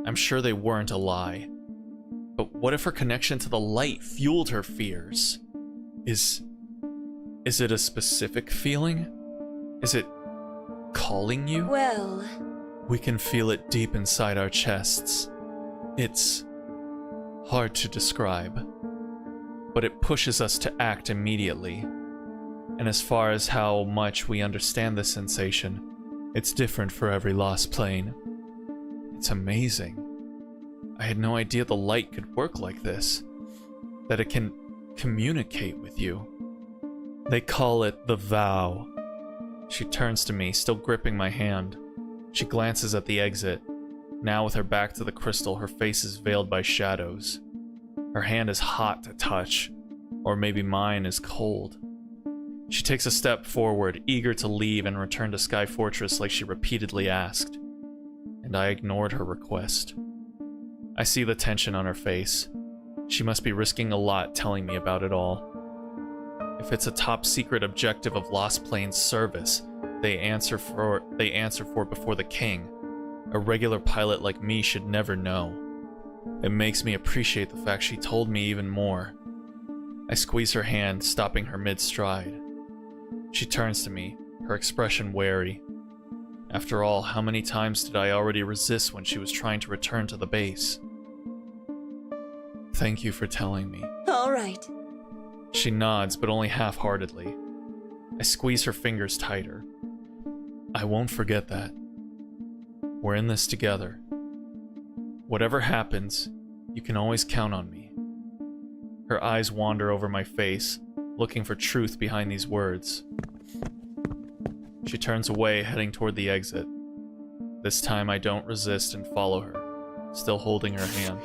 I'm sure they weren't a lie. But what if her connection to the light fueled her fears? Is it a specific feeling? Is it calling you?
Well...
We can feel it deep inside our chests. It's hard to describe, but it pushes us to act immediately. And as far as how much we understand this sensation, it's different for every Lost Plane. It's amazing. I had no idea the light could work like this, that it can communicate with you. They call it the vow. She turns to me, still gripping my hand. She glances at the exit. Now with her back to the crystal, her face is veiled by shadows. Her hand is hot to touch, or maybe mine is cold. She takes a step forward, eager to leave and return to Sky Fortress like she repeatedly asked. And I ignored her request. I see the tension on her face. She must be risking a lot telling me about it all. If it's a top secret objective of Lost Plains service, they answer for before the king. A regular pilot like me should never know. It makes me appreciate the fact she told me even more. I squeeze her hand, stopping her mid-stride. She turns to me, her expression wary. After all, how many times did I already resist when she was trying to return to the base? Thank you for telling me.
All right.
She nods, but only half-heartedly. I squeeze her fingers tighter. I won't forget that. We're in this together. Whatever happens, you can always count on me. Her eyes wander over my face, looking for truth behind these words. She turns away, heading toward the exit. This time I don't resist and follow her, still holding her hand.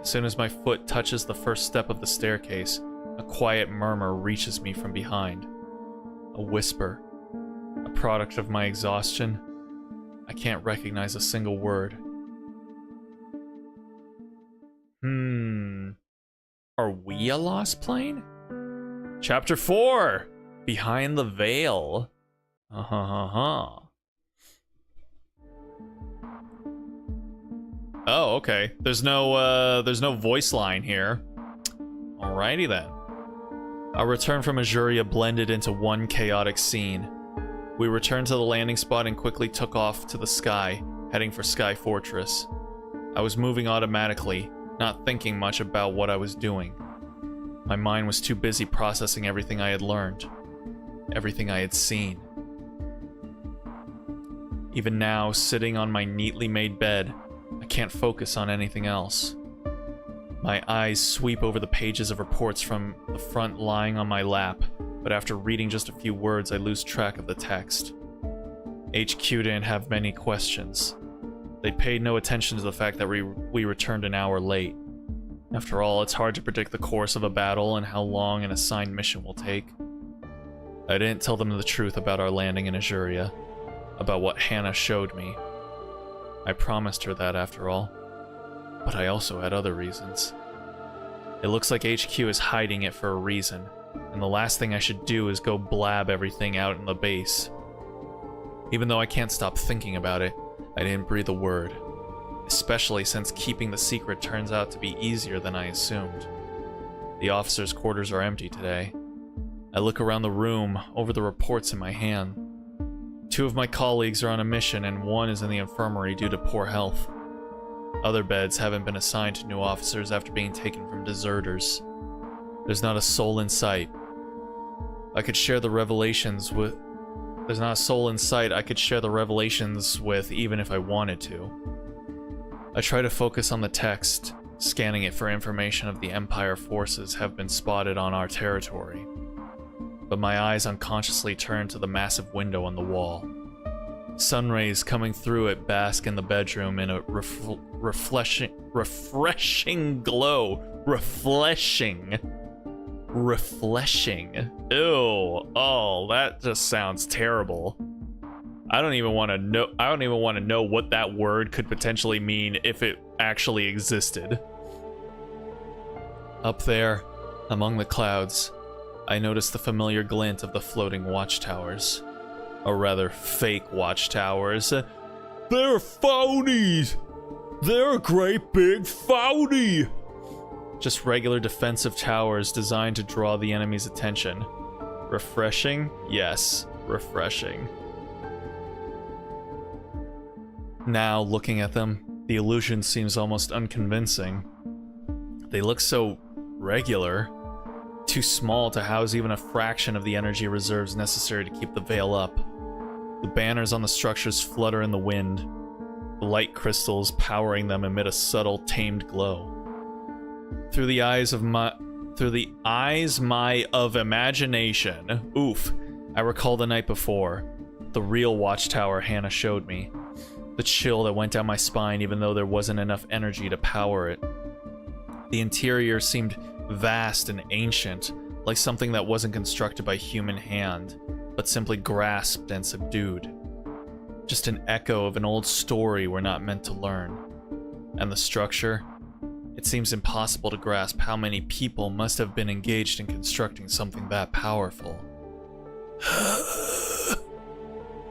As soon as my foot touches the first step of the staircase, a quiet murmur reaches me from behind. A whisper. A product of my exhaustion. I can't recognize a single word. Are we a Lost Plane? Chapter 4! Behind the Veil. Oh, okay. There's no voice line here. Alrighty then. Our return from Azuria blended into one chaotic scene. We returned to the landing spot and quickly took off to the sky, heading for Sky Fortress. I was moving automatically, not thinking much about what I was doing. My mind was too busy processing everything I had learned, everything I had seen. Even now, sitting on my neatly made bed, I can't focus on anything else. My eyes sweep over the pages of reports from the front lying on my lap, but after reading just a few words, I lose track of the text. HQ didn't have many questions. They paid no attention to the fact that we returned an hour late. After all, it's hard to predict the course of a battle and how long an assigned mission will take. I didn't tell them the truth about our landing in Azuria, about what Hannah showed me. I promised her that after all. But I also had other reasons. It looks like HQ is hiding it for a reason, and the last thing I should do is go blab everything out in the base. Even though I can't stop thinking about it, I didn't breathe a word, especially since keeping the secret turns out to be easier than I assumed. The officers' quarters are empty today. I look around the room, over the reports in my hand. 2 of my colleagues are on a mission, and 1 is in the infirmary due to poor health. Other beds haven't been assigned to new officers after being taken from deserters. There's not a soul in sight. I could share the revelations with... There's not a soul in sight I could share the revelations with even if I wanted to. I try to focus on the text, scanning it for information of the Empire forces have been spotted on our territory. But my eyes unconsciously turn to the massive window on the wall. Sun rays coming through it bask in the bedroom in a refreshing glow. Refreshing. Ew. Oh, that just sounds terrible. I don't even want to know what that word could potentially mean if it actually existed. Up there, among the clouds, I notice the familiar glint of the floating watchtowers. Or rather, fake watchtowers. They're phonies! They're a great big phony! Just regular defensive towers designed to draw the enemy's attention. Refreshing? Yes, refreshing. Now, looking at them, the illusion seems almost unconvincing. They look so regular. Too small to house even a fraction of the energy reserves necessary to keep the veil up. The banners on the structures flutter in the wind. The light crystals powering them emit a subtle, tamed glow. Through the eyes my imagination, oof, I recall the night before, the real watchtower Hannah showed me. The chill that went down my spine even though there wasn't enough energy to power it. The interior seemed vast and ancient, like something that wasn't constructed by human hand, but simply grasped and subdued. Just an echo of an old story we're not meant to learn. And the structure? It seems impossible to grasp how many people must have been engaged in constructing something that powerful.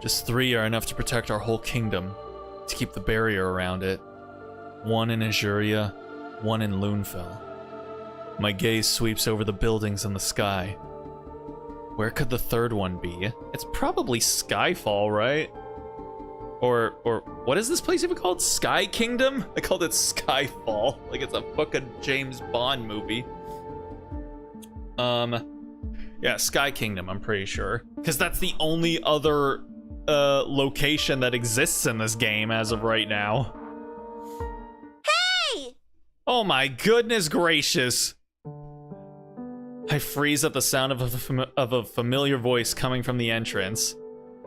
Just 3 are enough to protect our whole kingdom, to keep the barrier around it. 1 in Azuria, 1 in Lunefell. My gaze sweeps over the buildings and the sky. Where could the 3rd one be? It's probably Skyfall, right? Or what is this place even called? Sky Kingdom? I called it Skyfall, like it's a fucking James Bond movie. Yeah, Sky Kingdom, I'm pretty sure. Because that's the only other location that exists in this game as of right now.
Hey!
Oh my goodness gracious. I freeze at the sound of a familiar voice coming from the entrance.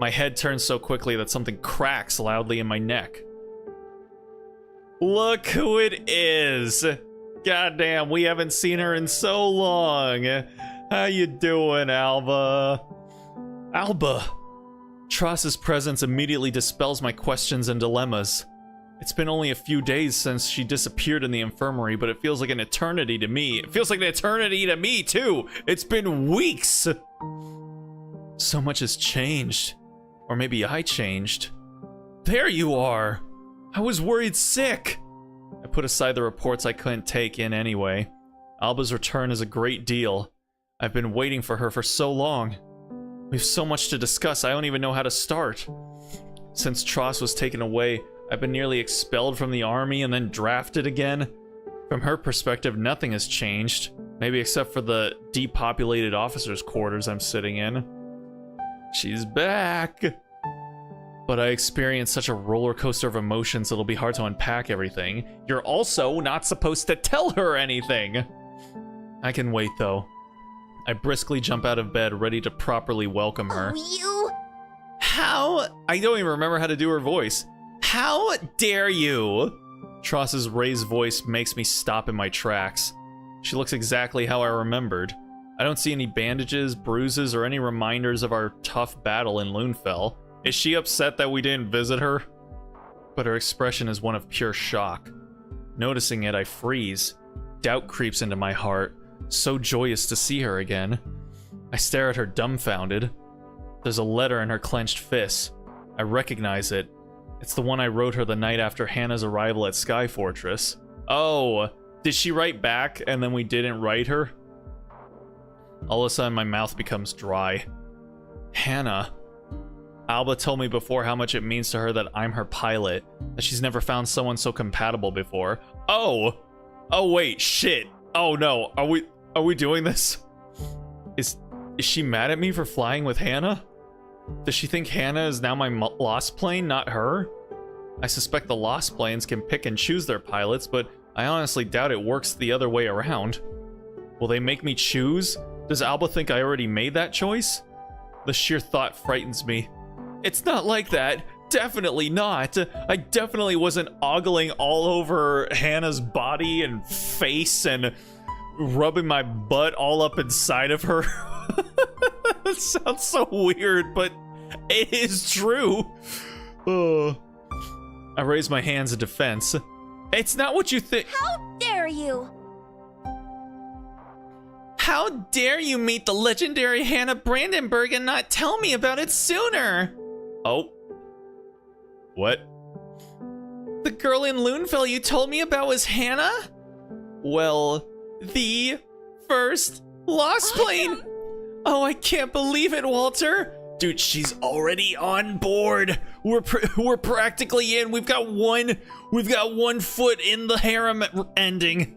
My head turns so quickly that something cracks loudly in my neck. Look who it is! Goddamn, we haven't seen her in so long. How you doing, Alba? Alba! Tross's presence immediately dispels my questions and dilemmas. It's been only a few days since she disappeared in the infirmary, but it feels like an eternity to me. It feels like an eternity to me, too! It's been weeks! So much has changed. Or maybe I changed. There you are! I was worried sick! I put aside the reports I couldn't take in anyway. Alba's return is a great deal. I've been waiting for her for so long. We have so much to discuss, I don't even know how to start. Since Tross was taken away, I've been nearly expelled from the army and then drafted again. From her perspective, nothing has changed. Maybe except for the depopulated officers' quarters I'm sitting in. She's back! but I experienced such a roller coaster of emotions it'll be hard to unpack everything. You're also not supposed to tell her anything. I can wait, though. I briskly jump out of bed, ready to properly welcome her.
Oh, you!
How? I don't even remember how to do her voice. How dare you? Tross's raised voice makes me stop in my tracks. She looks exactly how I remembered. I don't see any bandages, bruises, or any reminders of our tough battle in Lunefell. Is she upset that we didn't visit her? But her expression is one of pure shock. Noticing it, I freeze. Doubt creeps into my heart. So joyous to see her again. I stare at her dumbfounded. There's a letter in her clenched fist. I recognize it. It's the one I wrote her the night after Hannah's arrival at Sky Fortress. Oh, did she write back and then we didn't write her? All of a sudden my mouth becomes dry. Hannah. Alba told me before how much it means to her that I'm her pilot, that she's never found someone so compatible before. Oh wait, shit. Oh no, are we doing this? Is she mad at me for flying with Hannah? Does she think Hannah is now my lost plane, not her? I suspect the lost planes can pick and choose their pilots, but I honestly doubt it works the other way around. Will they make me choose? Does Alba think I already made that choice? The sheer thought frightens me. It's not like that. Definitely not. I definitely wasn't ogling all over Hannah's body and face and rubbing my butt all up inside of her. That sounds so weird, but it is true. I raise my hands in defense. It's not what you think.
How dare you?
How dare you meet the legendary Hannah Brandenburg and not tell me about it sooner? Oh. What? The girl in Lunefell you told me about was Hannah? Well, the first lost plane. Oh, I can't believe it, Walter. Dude, she's already on board. We're practically in. We've got one foot in the harem ending.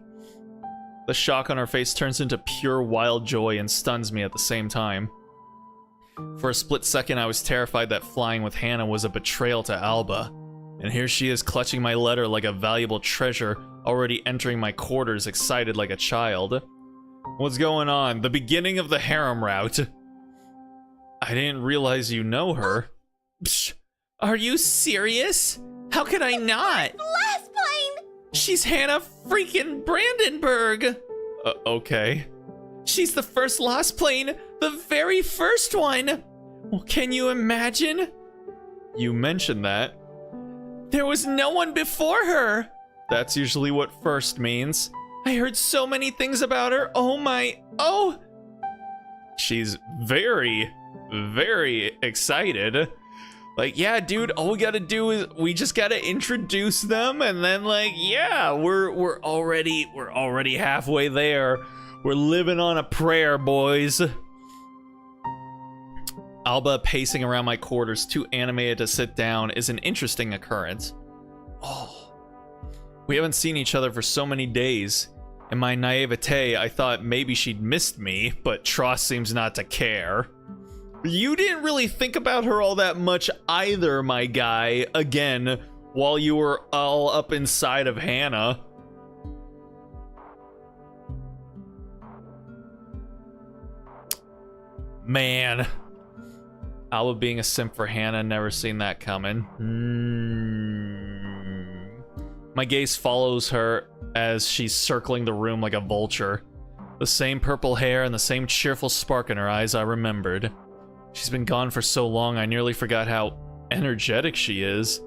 The shock on her face turns into pure wild joy and stuns me at the same time. For a split second, I was terrified that flying with Hannah was a betrayal to Alba. And here she is clutching my letter like a valuable treasure, already entering my quarters excited like a child. What's going on? The beginning of the harem route. I didn't realize you know her. Psh, are you serious? How could I not?
Last plane!
She's Hannah freaking Brandenburg. Okay. She's the first lost plane, the very first one. Well, can you imagine? You mentioned that. There was no one before her. That's usually what first means. I heard so many things about her. Oh. She's very, very excited. Like, yeah, dude, all we gotta do is we just gotta introduce them, and then, like, yeah, we're already halfway there. We're living on a prayer, boys. Alba pacing around my quarters, too animated to sit down, is an interesting occurrence. Oh, we haven't seen each other for so many days. In my naivete, I thought maybe she'd missed me, but Tross seems not to care. You didn't really think about her all that much either, my guy, again, while you were all up inside of Hannah. Man. Alba being a simp for Hannah, never seen that coming. My gaze follows her as she's circling the room like a vulture. The same purple hair and the same cheerful spark in her eyes I remembered. She's been gone for so long I nearly forgot how energetic she is.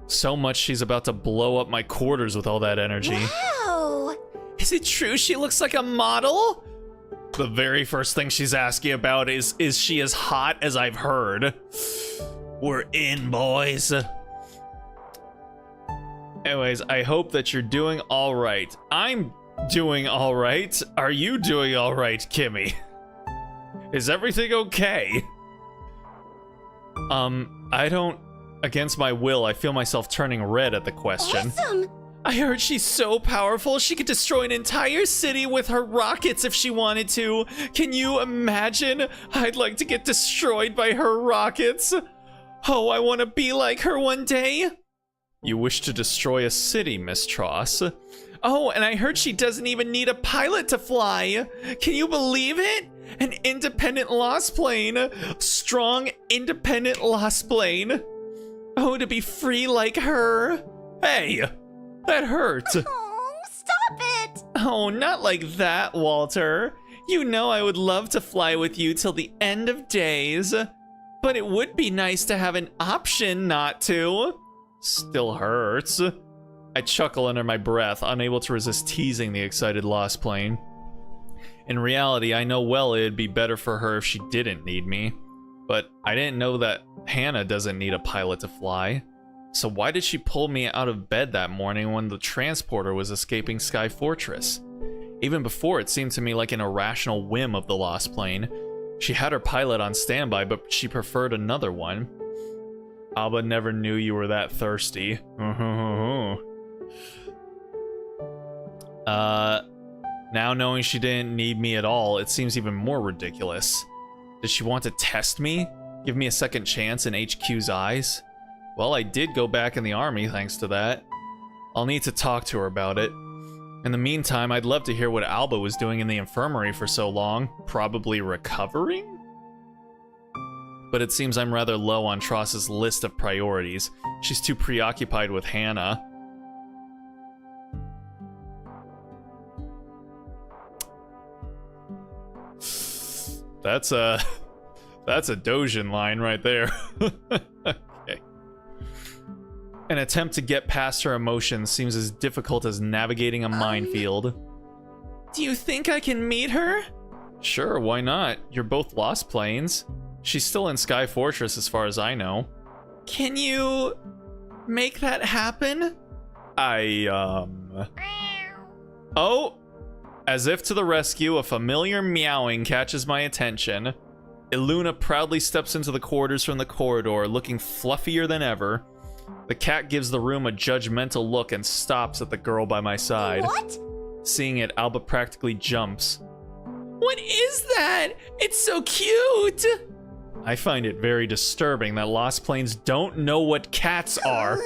So much she's about to blow up my quarters with all that energy.
Wow!
Is it true she looks like a model? The very first thing she's asking about is she as hot as I've heard? We're in, boys. Anyways, I hope that you're doing all right. I'm doing all right. Are you doing all right, Kimmy? Is everything okay? I don't... Against my will, I feel myself turning red at the question.
Awesome!
I heard she's so powerful, she could destroy an entire city with her rockets if she wanted to. Can you imagine? I'd like to get destroyed by her rockets. Oh, I want to be like her one day. You wish to destroy a city, Miss Tross. Oh, and I heard she doesn't even need a pilot to fly. Can you believe it? An independent lost plane. Strong, independent lost plane. Oh, to be free like her. Hey, that hurt.
Oh, stop it!
Oh, not like that, Walter. You know I would love to fly with you till the end of days. But it would be nice to have an option not to. Still hurts. I chuckle under my breath, unable to resist teasing the excited lost plane. In reality, I know well it'd be better for her if she didn't need me. But I didn't know that Hannah doesn't need a pilot to fly. So why did she pull me out of bed that morning when the transporter was escaping Sky Fortress? Even before, it seemed to me like an irrational whim of the lost plane. She had her pilot on standby, but she preferred another one. Alba never knew you were that thirsty. Now knowing she didn't need me at all, it seems even more ridiculous. Did she want to test me? Give me a second chance in HQ's eyes? Well, I did go back in the army thanks to that. I'll need to talk to her about it. In the meantime, I'd love to hear what Alba was doing in the infirmary for so long. Probably recovering? But it seems I'm rather low on Tross's list of priorities. She's too preoccupied with Hannah. That's a Dojin line right there. Okay. An attempt to get past her emotions seems as difficult as navigating a minefield. Do you think I can meet her? Sure, why not? You're both lost planes. She's still in Sky Fortress as far as I know. Can you make that happen? Oh! As if to the rescue, a familiar meowing catches my attention. Iluna proudly steps into the quarters from the corridor, looking fluffier than ever. The cat gives the room a judgmental look and stops at the girl by my side.
What?
Seeing it, Alba practically jumps. What is that? It's so cute! I find it very disturbing that lost planes don't know what cats are.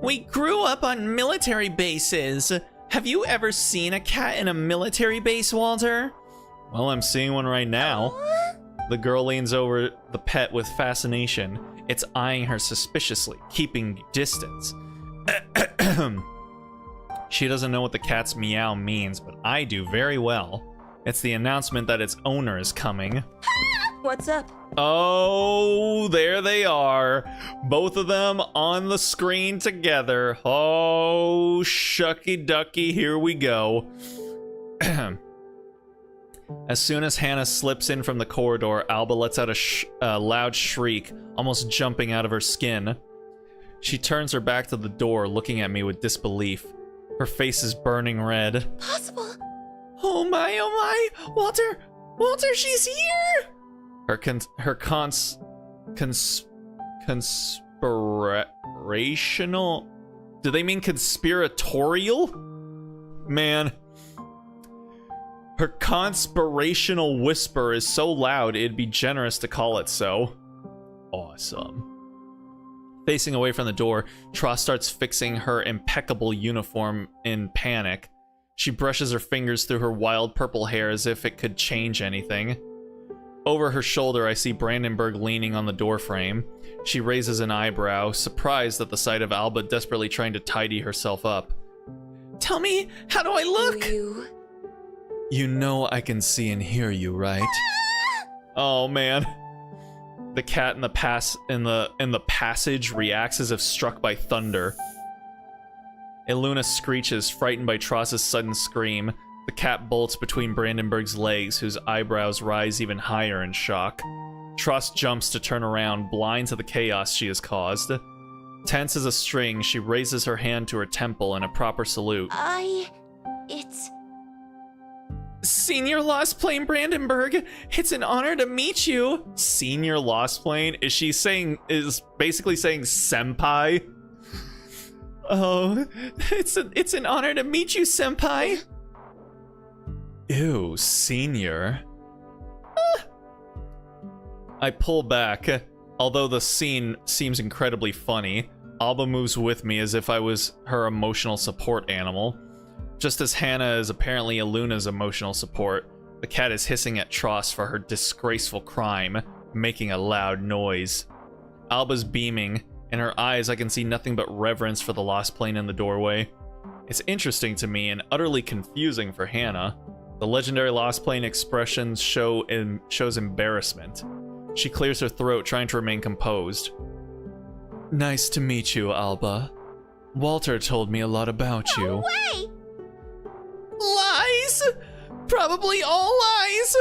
We grew up on military bases. Have you ever seen a cat in a military base, Walter? Well, I'm seeing one right now. The girl leans over the pet with fascination. It's eyeing her suspiciously, keeping distance. She doesn't know what the cat's meow means, but I do very well. It's the announcement that its owner is coming.
What's up?
Oh, there they are. Both of them on the screen together. Oh, shucky ducky, here we go. As soon as Hannah slips in from the corridor, Alba lets out a loud shriek, almost jumping out of her skin. She turns her back to the door, looking at me with disbelief. Her face is burning red.
Possible.
Oh my, Walter, she's here! Her conspirational? Do they mean conspiratorial? Man. Her conspirational whisper is so loud it'd be generous to call it so. Awesome. Facing away from the door, Tross starts fixing her impeccable uniform in panic. She brushes her fingers through her wild purple hair as if it could change anything. Over her shoulder, I see Brandenburg leaning on the doorframe. She raises an eyebrow, surprised at the sight of Alba desperately trying to tidy herself up. Tell me, how do I look? You know I can see and hear you, right? Oh man. The cat in the passage reacts as if struck by thunder. Iluna screeches, frightened by Tross's sudden scream. The cat bolts between Brandenburg's legs, whose eyebrows rise even higher in shock. Tross jumps to turn around, blind to the chaos she has caused. Tense as a string, she raises her hand to her temple in a proper salute.
It's...
Senior Lost Plane Brandenburg, it's an honor to meet you. Senior Lost Plane? Is basically saying senpai? Oh, it's an honor to meet you, senpai. Ew, senior. I pull back. Although the scene seems incredibly funny, Alba moves with me as if I was her emotional support animal. Just as Hannah is apparently Aluna's emotional support, the cat is hissing at Tross for her disgraceful crime, making a loud noise. Alba's beaming. In her eyes, I can see nothing but reverence for the lost plane in the doorway. It's interesting to me and utterly confusing for Hannah. The legendary lost plane expressions shows embarrassment. She clears her throat, trying to remain composed. Nice to meet you, Alba. Walter told me a lot about you.
No way!
Lies! Probably all lies!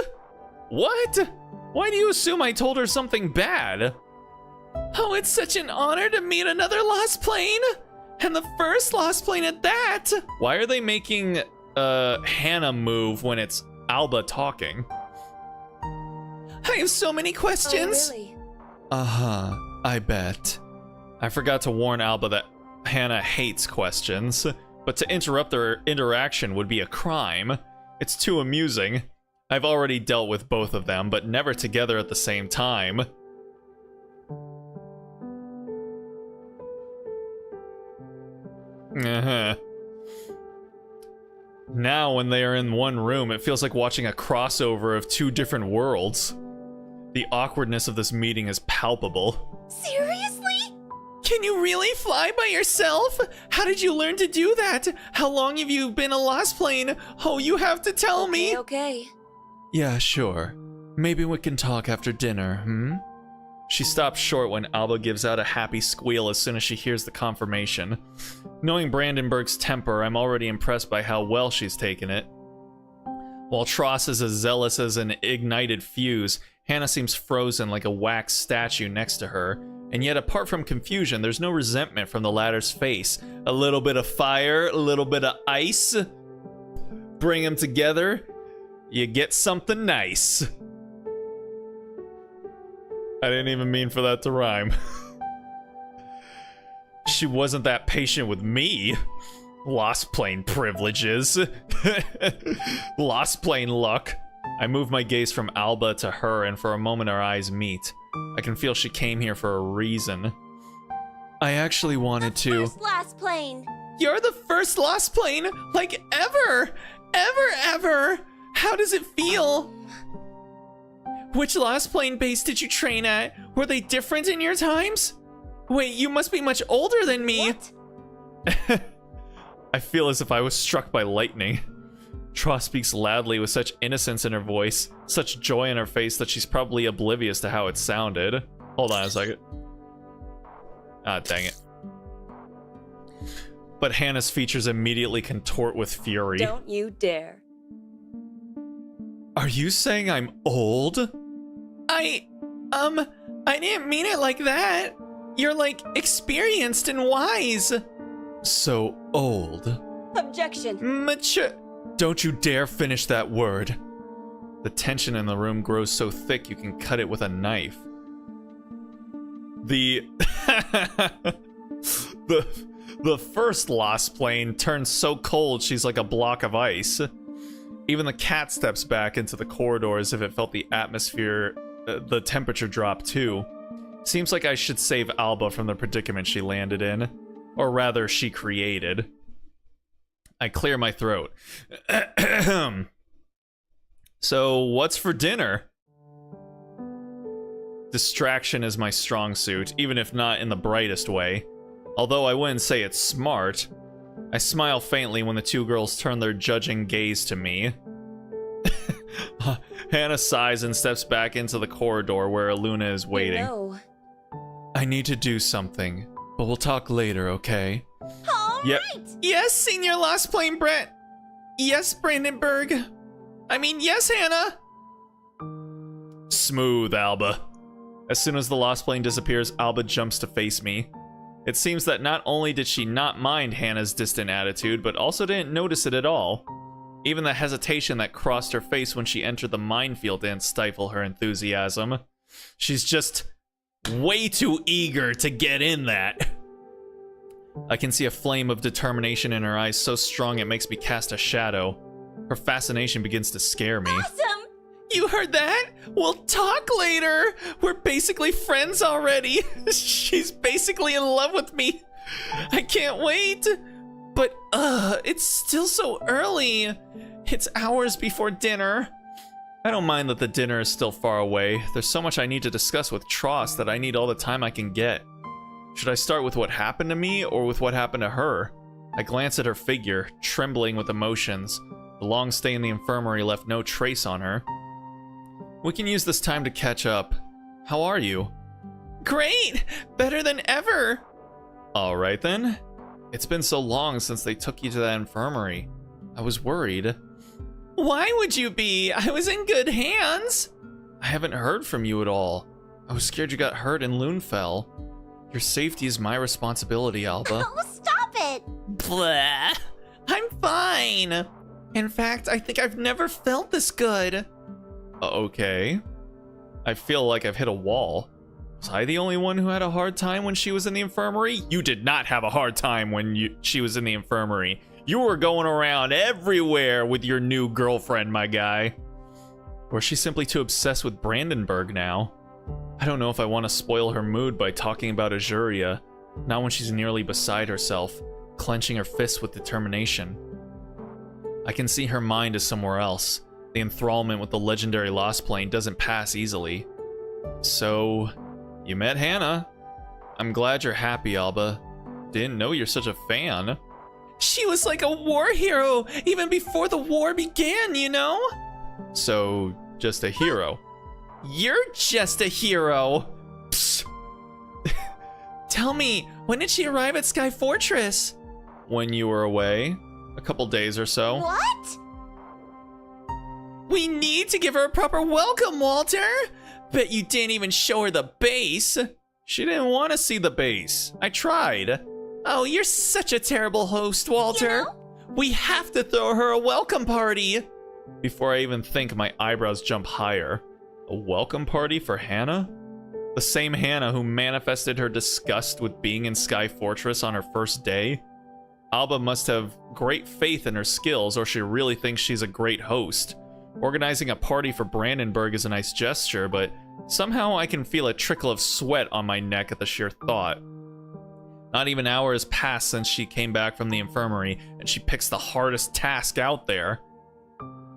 What? Why do you assume I told her something bad? Oh, it's such an honor to meet another lost plane! And the first lost plane at that! Why are they making Hannah move when it's Alba talking? I have so many questions!
Oh, really?
Uh-huh, I bet. I forgot to warn Alba that Hannah hates questions, but to interrupt their interaction would be a crime. It's too amusing. I've already dealt with both of them, but never together at the same time. Now, when they are in one room, it feels like watching a crossover of two different worlds. The awkwardness of this meeting is palpable.
Seriously?
Can you really fly by yourself? How did you learn to do that? How long have you been a lost plane? Oh, you have to tell me.
Okay.
Yeah, sure. Maybe we can talk after dinner, hmm? She stops short when Alba gives out a happy squeal as soon as she hears the confirmation. Knowing Brandenburg's temper, I'm already impressed by how well she's taken it. While Tross is as zealous as an ignited fuse, Hannah seems frozen like a wax statue next to her, and yet apart from confusion, there's no resentment from the latter's face. A little bit of fire, a little bit of ice. Bring them together, you get something nice. I didn't even mean for that to rhyme. She wasn't that patient with me. Lost plane privileges. Lost plane luck. I move my gaze from Alba to her, and for a moment our eyes meet. I can feel she came here for a reason. I actually wanted to...
First lost plane.
You're the first lost plane? Like ever! Ever! How does it feel? Which lost plane base did you train at? Were they different in your times? Wait, you must be much older than me.
What?
I feel as if I was struck by lightning. Tross speaks loudly with such innocence in her voice, such joy in her face that she's probably oblivious to how it sounded. Hold on a second. Ah, dang it. But Hannah's features immediately contort with fury.
Don't you dare.
Are you saying I'm old? I didn't mean it like that. You're like experienced and wise. So old.
Objection.
Mature. Don't you dare finish that word. The tension in the room grows so thick you can cut it with a knife. The the first lost plane turns so cold she's like a block of ice. Even the cat steps back into the corridor as if it felt the atmosphere, the temperature drop too. Seems like I should save Alba from the predicament she landed in. Or rather, she created. I clear my throat. So, what's for dinner? Distraction is my strong suit, even if not in the brightest way. Although I wouldn't say it's smart. I smile faintly when the two girls turn their judging gaze to me. Hannah sighs and steps back into the corridor where Aluna is waiting.
No.
I need to do something, but we'll talk later, okay?
All
Yep.
right.
Yes, Senior Lost Plane Brett. Yes, Brandenburg. I mean, yes, Hannah. Smooth, Alba. As soon as the Lost Plane disappears, Alba jumps to face me. It seems that not only did she not mind Hannah's distant attitude, but also didn't notice it at all. Even the hesitation that crossed her face when she entered the minefield didn't stifle her enthusiasm. She's just way too eager to get in that. I can see a flame of determination in her eyes so strong it makes me cast a shadow. Her fascination begins to scare me.
Awesome.
You heard that? We'll talk later. We're basically friends already. She's basically in love with me. I can't wait. But, it's still so early. It's hours before dinner. I don't mind that the dinner is still far away. There's so much I need to discuss with Tross that I need all the time I can get. Should I start with what happened to me or with what happened to her? I glance at her figure, trembling with emotions. The long stay in the infirmary left no trace on her. We can use this time to catch up. How are you? Great! Better than ever! Alright then. It's been so long since they took you to that infirmary. I was worried. Why would you be? I was in good hands! I haven't heard from you at all. I was scared you got hurt in Loonfell. Your safety is my responsibility, Alba.
Oh, stop it!
Blah! I'm fine! In fact, I think I've never felt this good. Okay. I feel like I've hit a wall. Was I the only one who had a hard time when she was in the infirmary? You did not have a hard time when she was in the infirmary. You were going around everywhere with your new girlfriend, my guy. Or is she simply too obsessed with Brandenburg now? I don't know if I want to spoil her mood by talking about Azuria, not when she's nearly beside herself, clenching her fists with determination. I can see her mind is somewhere else. The enthrallment with the legendary Lassplane doesn't pass easily. So, you met Hannah. I'm glad you're happy, Alba. Didn't know you're such a fan. She was like a war hero, even before the war began, you know? So, just a hero. You're just a hero. Psst. Tell me, when did she arrive at Sky Fortress? When you were away. A couple days or so.
What?
We need to give her a proper welcome, Walter. Bet you didn't even show her the base. She didn't want to see the base. I tried. Oh, you're such a terrible host, Walter.
You know?
We have to throw her a welcome party. Before I even think, my eyebrows jump higher. A welcome party for Hannah? The same Hannah who manifested her disgust with being in Sky Fortress on her first day? Alba must have great faith in her skills, or she really thinks she's a great host. Organizing a party for Brandenburg is a nice gesture, but somehow I can feel a trickle of sweat on my neck at the sheer thought. Not even an hour has passed since she came back from the infirmary, and she picks the hardest task out there.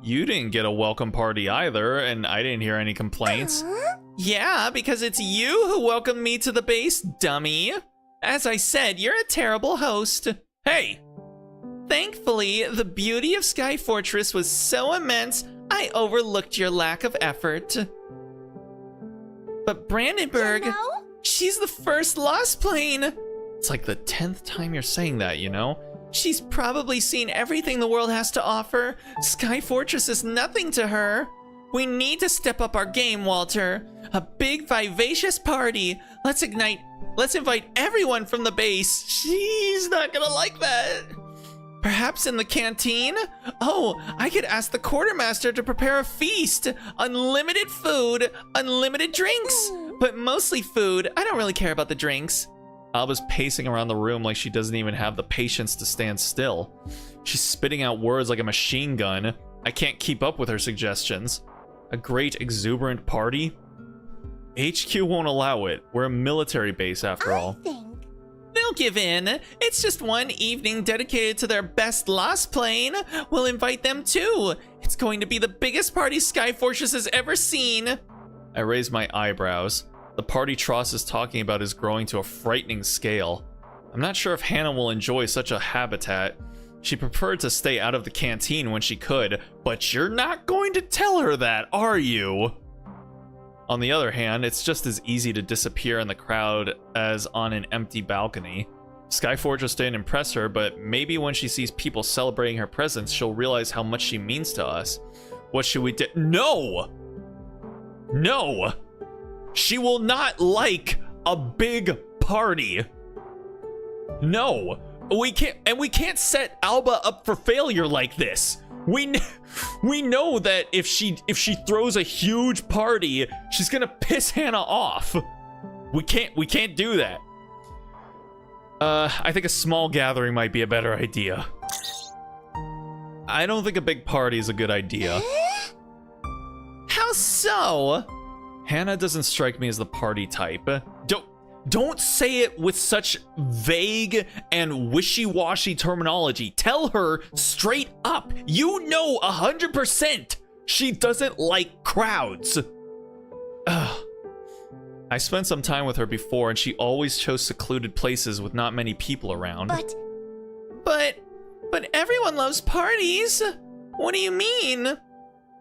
You didn't get a welcome party either, and I didn't hear any complaints. Yeah, because it's you who welcomed me to the base, dummy. As I said, you're a terrible host. Hey! Thankfully, the beauty of Sky Fortress was so immense, I overlooked your lack of effort. But Brandenburg,
You know?
she's the first Lassplane. It's like the 10th time you're saying that, you know? She's probably seen everything the world has to offer. Sky Fortress is nothing to her. We need to step up our game, Walter. A big, vivacious party. Let's invite everyone from the base. She's not gonna like that. Perhaps in the canteen? Oh, I could ask the quartermaster to prepare a feast. Unlimited food, unlimited drinks. But mostly food. I don't really care about the drinks. Alba's pacing around the room like she doesn't even have the patience to stand still. She's spitting out words like a machine gun. I can't keep up with her suggestions. A great exuberant party? HQ won't allow it. We're a military base after all. They'll give in. It's just one evening dedicated to their best Lassplane. We'll invite them too. It's going to be the biggest party Sky Fortress has ever seen. I raise my eyebrows. The party Tross is talking about is growing to a frightening scale. I'm not sure if Hannah will enjoy such a habitat. She preferred to stay out of the canteen when she could, but you're not going to tell her that, are you? On the other hand, it's just as easy to disappear in the crowd as on an empty balcony. Sky Fortress didn't impress her, but maybe when she sees people celebrating her presence, she'll realize how much she means to us. What should we do? No! No! She will not like a big party. No, we can't set Alba up for failure like this. We know that if she throws a huge party, she's gonna piss Hannah off. We can't do that. I think a small gathering might be a better idea. I don't think a big party is a good idea. How So, Hannah doesn't strike me as the party type. Don't say it with such vague and wishy-washy terminology. Tell her straight up. You know 100% she doesn't like crowds. Ugh. I spent some time with her before, and she always chose secluded places with not many people around. But everyone loves parties. What do you mean?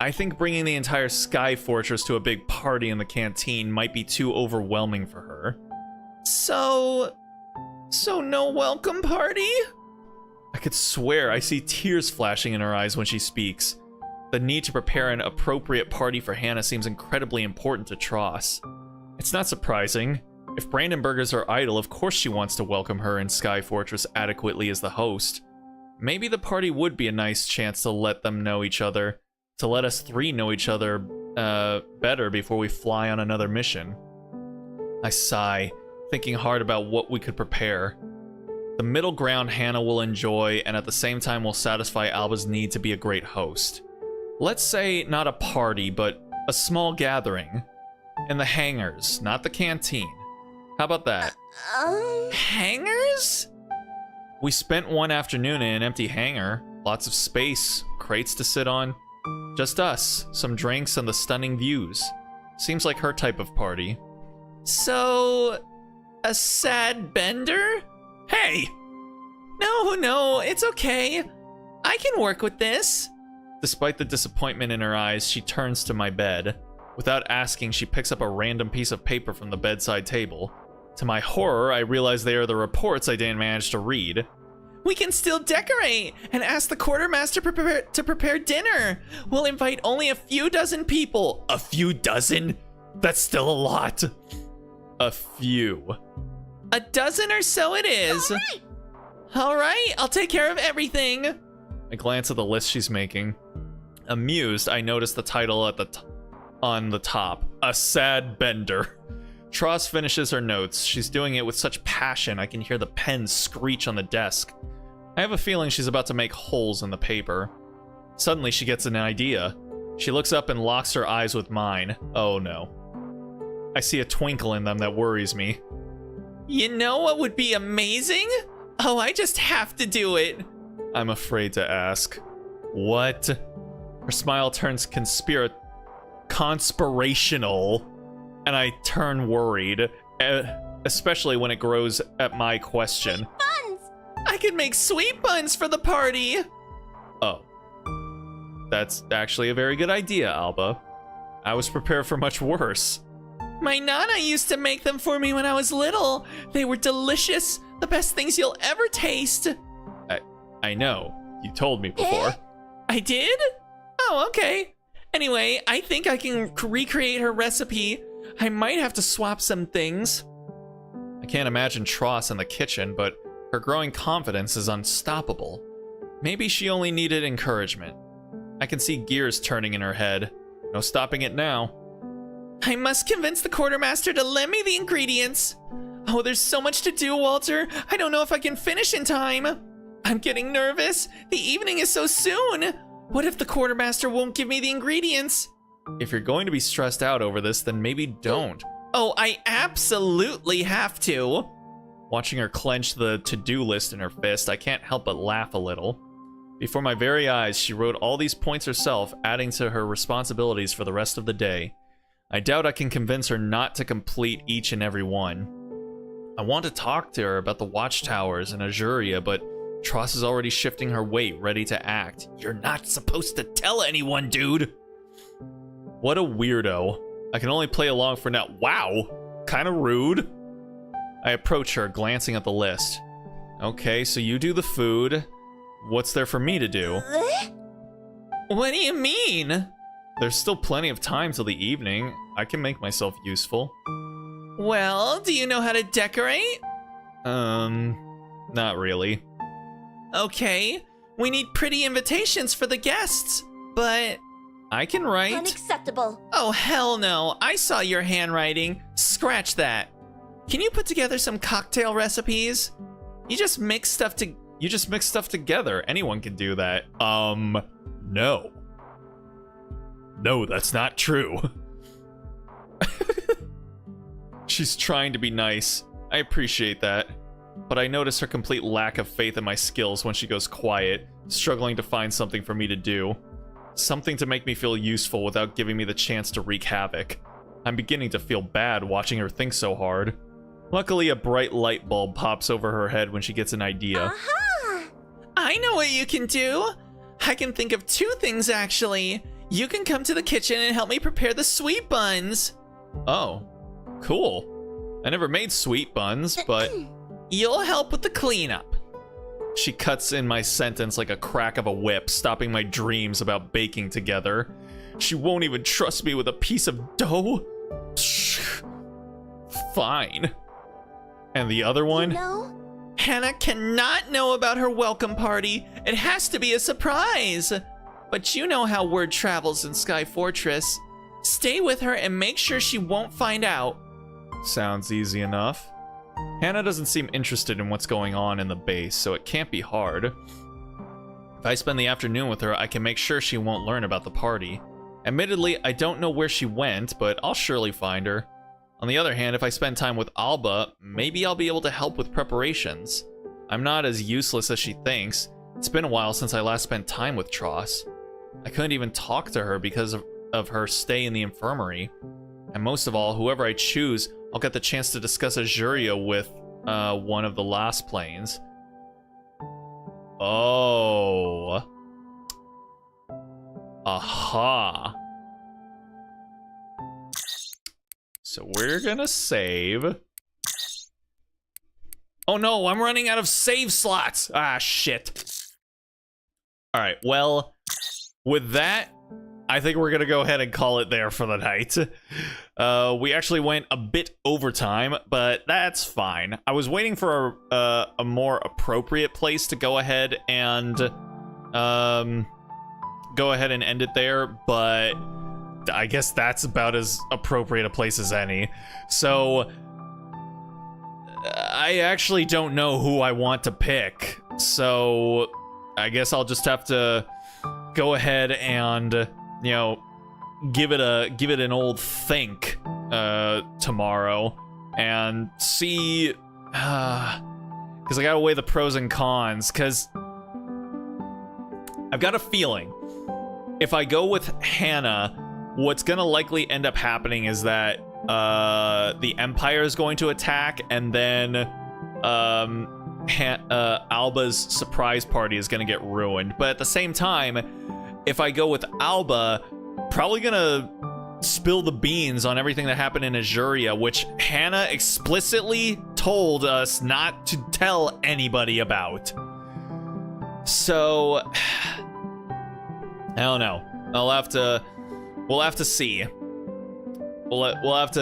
I think bringing the entire Sky Fortress to a big party in the canteen might be too overwhelming for her. So no welcome party? I could swear I see tears flashing in her eyes when she speaks. The need to prepare an appropriate party for Hannah seems incredibly important to Tross. It's not surprising. If Brandenburg is her idol, of course she wants to welcome her in Sky Fortress adequately as the host. Maybe the party would be a nice chance to let them know each other, to let us three know each other better before we fly on another mission. I sigh, thinking hard about what we could prepare. The middle ground Hannah will enjoy, and at the same time will satisfy Alba's need to be a great host. Let's say not a party, but a small gathering. In the hangars, not the canteen. How about that? Hangars? We spent one afternoon in an empty hangar. Lots of space, crates to sit on. Just us, some drinks, and the stunning views. Seems like her type of party. So, a sad bender? Hey! No, it's okay. I can work with this. Despite the disappointment in her eyes, she turns to my bed. Without asking, she picks up a random piece of paper from the bedside table. To my horror, I realize they are the reports I didn't manage to read. We can still decorate and ask the quartermaster to prepare dinner. We'll invite only a few dozen people. A few dozen? That's still a lot. A few. A dozen or so it is. All right, I'll take care of everything. I glance at the list she's making. Amused, I notice the title on the top. A sad bender. Tross finishes her notes. She's doing it with such passion I can hear the pen screech on the desk. I have a feeling she's about to make holes in the paper. Suddenly she gets an idea. She looks up and locks her eyes with mine. Oh no. I see a twinkle in them that worries me. You know what would be amazing? Oh, I just have to do it. I'm afraid to ask. What? Her smile turns conspirational, and I turn worried, especially when it grows at my question.
Buns!
I could make sweet buns for the party! Oh. That's actually a very good idea, Alba. I was prepared for much worse. My nana used to make them for me when I was little. They were delicious, the best things you'll ever taste. I know. You told me before. I did? Oh, okay. Anyway, I think I can recreate her recipe. I might have to swap some things. I can't imagine Tross in the kitchen, but her growing confidence is unstoppable. Maybe she only needed encouragement. I can see gears turning in her head. No stopping it now. I must convince the quartermaster to lend me the ingredients. Oh, there's so much to do, Walter. I don't know if I can finish in time. I'm getting nervous. The evening is so soon. What if the quartermaster won't give me the ingredients? If you're going to be stressed out over this, then maybe don't. Oh, I absolutely have to. Watching her clench the to-do list in her fist, I can't help but laugh a little. Before my very eyes, she wrote all these points herself, adding to her responsibilities for the rest of the day. I doubt I can convince her not to complete each and every one. I want to talk to her about the watchtowers and Azuria, but Tross is already shifting her weight, ready to act. You're not supposed to tell anyone, dude! What a weirdo. I can only play along for now. Wow! Kinda rude. I approach her, glancing at the list. Okay, so you do the food. What's there for me to do? What do you mean? There's still plenty of time till the evening. I can make myself useful. Well, do you know how to decorate? Not really. Okay, we need pretty invitations for the guests, but I can write.
Unacceptable.
Oh, hell no. I saw your handwriting. Scratch that. Can you put together some cocktail recipes? You just mix stuff together. Anyone can do that. No. No, that's not true. She's trying to be nice. I appreciate that. But I notice her complete lack of faith in my skills when she goes quiet, struggling to find something for me to do. Something to make me feel useful without giving me the chance to wreak havoc. I'm beginning to feel bad watching her think so hard. Luckily, a bright light bulb pops over her head when she gets an idea.
Aha! I know what you can do. I can think of 2 things, actually. You can come to the kitchen and help me prepare the sweet buns.
Oh, cool. I never made sweet buns, but...
You'll help with the cleanup.
She cuts in my sentence like a crack of a whip, stopping my dreams about baking together. She won't even trust me with a piece of dough? Fine. And the other one?
No. Hannah cannot know about her welcome party. It has to be a surprise. But you know how word travels in Sky Fortress. Stay with her and make sure she won't find out.
Sounds easy enough. Hannah doesn't seem interested in what's going on in the base, so it can't be hard. If I spend the afternoon with her, I can make sure she won't learn about the party. Admittedly, I don't know where she went, but I'll surely find her. On the other hand, if I spend time with Alba, maybe I'll be able to help with preparations. I'm not as useless as she thinks. It's been a while since I last spent time with Tross. I couldn't even talk to her because of her stay in the infirmary. And most of all, whoever I choose, I'll get the chance to discuss Azuria with one of the Lassplanes. Oh. Aha. So we're gonna save. Oh no, I'm running out of save slots. Ah, shit. All right, well, with that, I think we're gonna go ahead and call it there for the night. We actually went a bit over time, but that's fine. I was waiting for a more appropriate place to go ahead and end it there, but I guess that's about as appropriate a place as any. So I actually don't know who I want to pick. So I guess I'll just have to go ahead and, you know, give it an old think tomorrow and see, because I gotta weigh the pros and cons, because I've got a feeling if I go with Hannah, what's gonna likely end up happening is that the Empire is going to attack, and then Alba's surprise party is gonna get ruined. But at the same time, if I go with Alba, probably gonna spill the beans on everything that happened in Azuria, which Hannah explicitly told us not to tell anybody about. So I don't know. We'll have to see. We'll have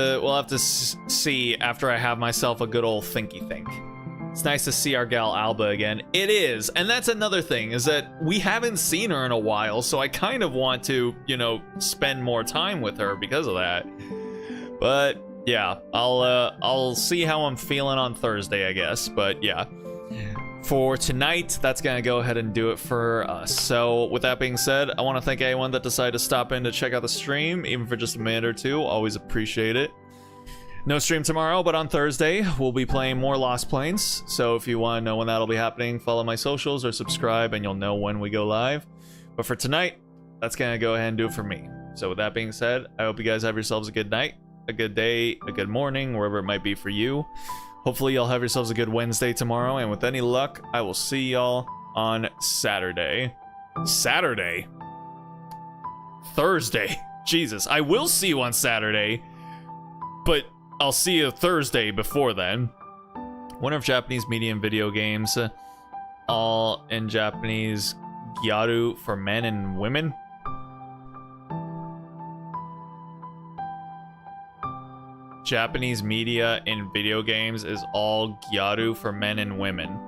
to see after I have myself a good old thinky think. It's nice to see our gal Alba again. It is, and that's another thing, is that we haven't seen her in a while, so I kind of want to, you know, spend more time with her because of that. But yeah, I'll see how I'm feeling on Thursday, I guess. But yeah, for tonight, that's gonna go ahead and do it for us. So with that being said, I want to thank anyone that decided to stop in to check out the stream, even for just a minute or two. Always appreciate it. No stream tomorrow, but on Thursday, we'll be playing more Lassplanes. So if you want to know when that'll be happening, follow my socials or subscribe and you'll know when we go live. But for tonight, that's going to go ahead and do it for me. So with that being said, I hope you guys have yourselves a good night, a good day, a good morning, wherever it might be for you. Hopefully you'll have yourselves a good Wednesday tomorrow. And with any luck, I will see y'all on Saturday. Saturday? Thursday. Jesus, I will see you on Saturday. But I'll see you Thursday before then. Winner of Japanese media and video games. All in Japanese. Gyaru for men and women. Japanese media in video games is all gyaru for men and women.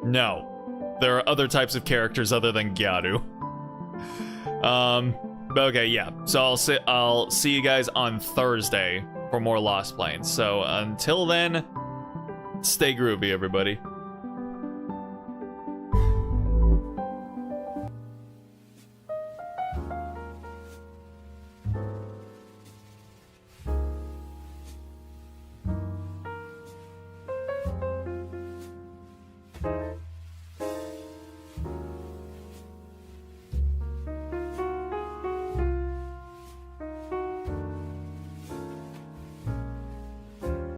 No. There are other types of characters other than gyaru. Okay, yeah. So I'll see you guys on Thursday for more Lassplanes. So until then, stay groovy, everybody.